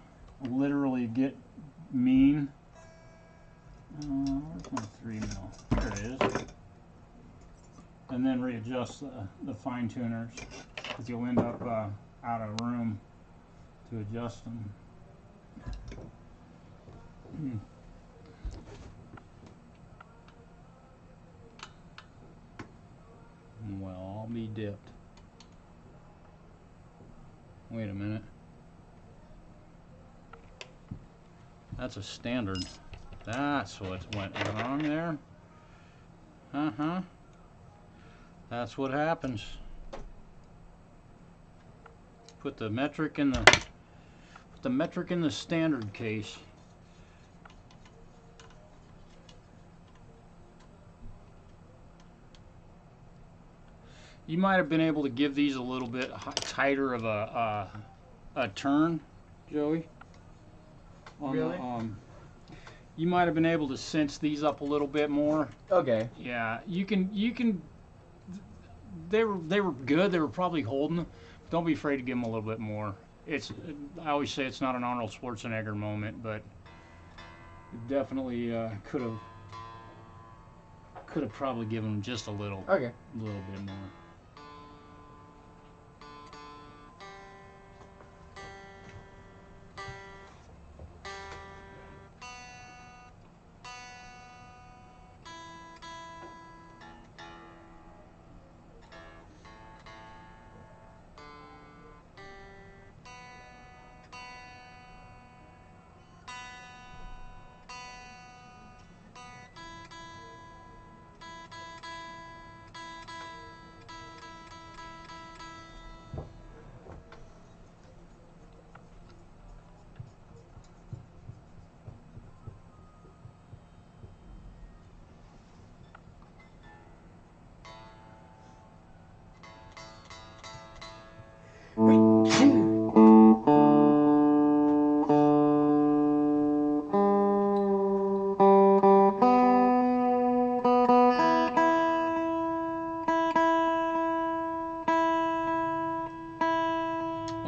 Literally get mean. Where's my 3 mil? There it is. And then readjust the fine tuners, because you'll end up out of room to adjust them. Well, I'll be dipped. Wait a minute. That's a standard. That's what went wrong there. Uh-huh. That's what happens. Put the metric in the standard case. You might have been able to give these a little bit tighter of a turn, Joey. Really? You might have been able to cinch these up a little bit more. Okay. Yeah, you can. They were good. They were probably holding. Don't be afraid to give them a little bit more. I always say it's not an Arnold Schwarzenegger moment, but it definitely could have probably given them just a little bit more.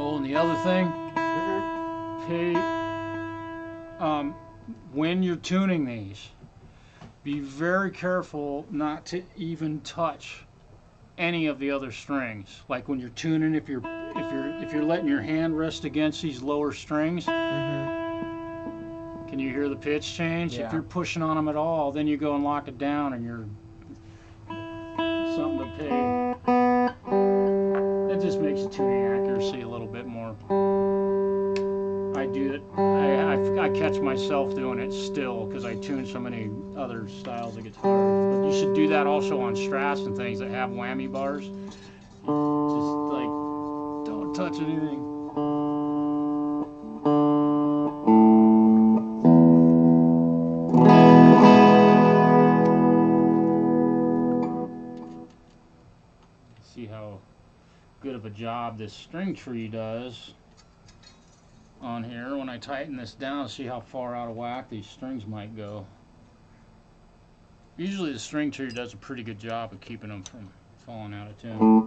Oh, and the other thing, when you're tuning these, be very careful not to even touch any of the other strings. Like when you're tuning, if you're letting your hand rest against these lower strings, can you hear the pitch change? Yeah. If you're pushing on them at all, then you go and lock it down, and you're something to pay. It just makes the tuning accuracy a little bit more. I do it. I catch myself doing it still because I tune so many other styles of guitar. But you should do that also on Strats and things that have whammy bars. Just like, don't touch anything. See how good of a job this string tree does on here. When I tighten this down, see how far out of whack these strings might go. Usually the string tree does a pretty good job of keeping them from falling out of tune.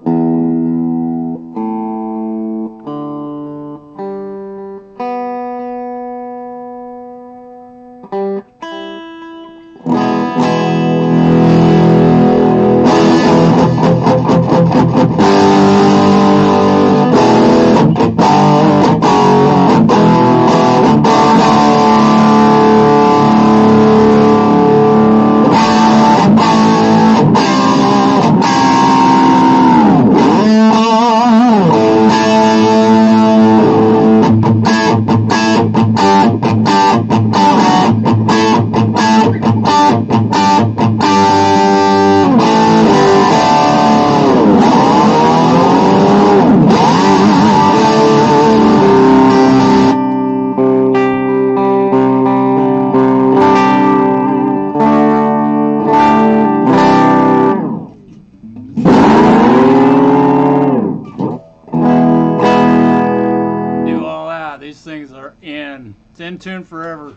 strings are in. It's in tune forever.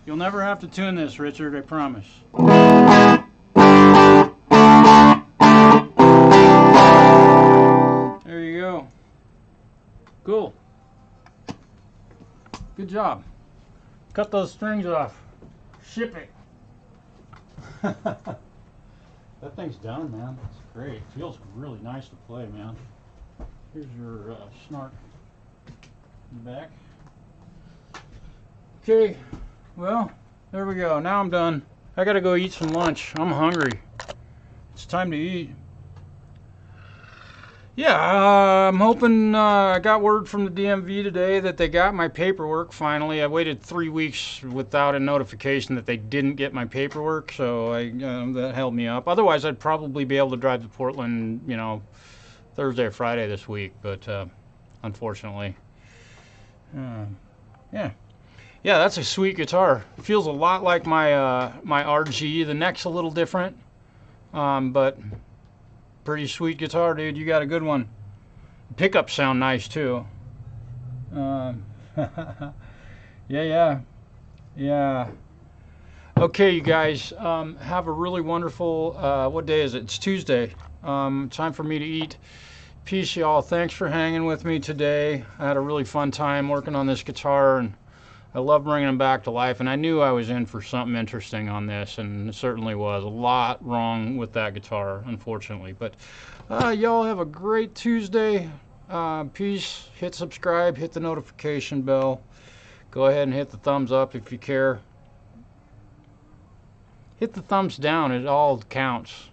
You'll never have to tune this, Richard, I promise. There you go. Cool. Good job. Cut those strings off. Ship it. That thing's done, man. It's great. It feels really nice to play, man. Here's your snark back. Okay, well, there we go. Now I'm done. I gotta go eat some lunch. I'm hungry. It's time to eat. Yeah, I'm hoping I got word from the DMV today that they got my paperwork finally. I waited 3 weeks without a notification that they didn't get my paperwork, so that held me up. Otherwise, I'd probably be able to drive to Portland, you know, Thursday or Friday this week, but unfortunately. Yeah, that's a sweet guitar. It feels a lot like my my RG. The neck's a little different, but pretty sweet guitar, dude. You got a good one. Pickups sound nice too. Yeah. Okay, you guys, have a really wonderful, what day is it? It's Tuesday. Time for me to eat. Peace, y'all. Thanks for hanging with me today. I had a really fun time working on this guitar, and I love bringing them back to life. And I knew I was in for something interesting on this, and it certainly was. A lot wrong with that guitar, unfortunately. But y'all have a great Tuesday. Peace. Hit subscribe. Hit the notification bell. Go ahead and hit the thumbs up if you care. Hit the thumbs down. It all counts.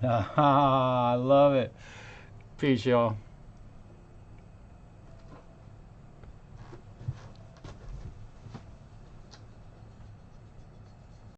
I love it. Peace, y'all.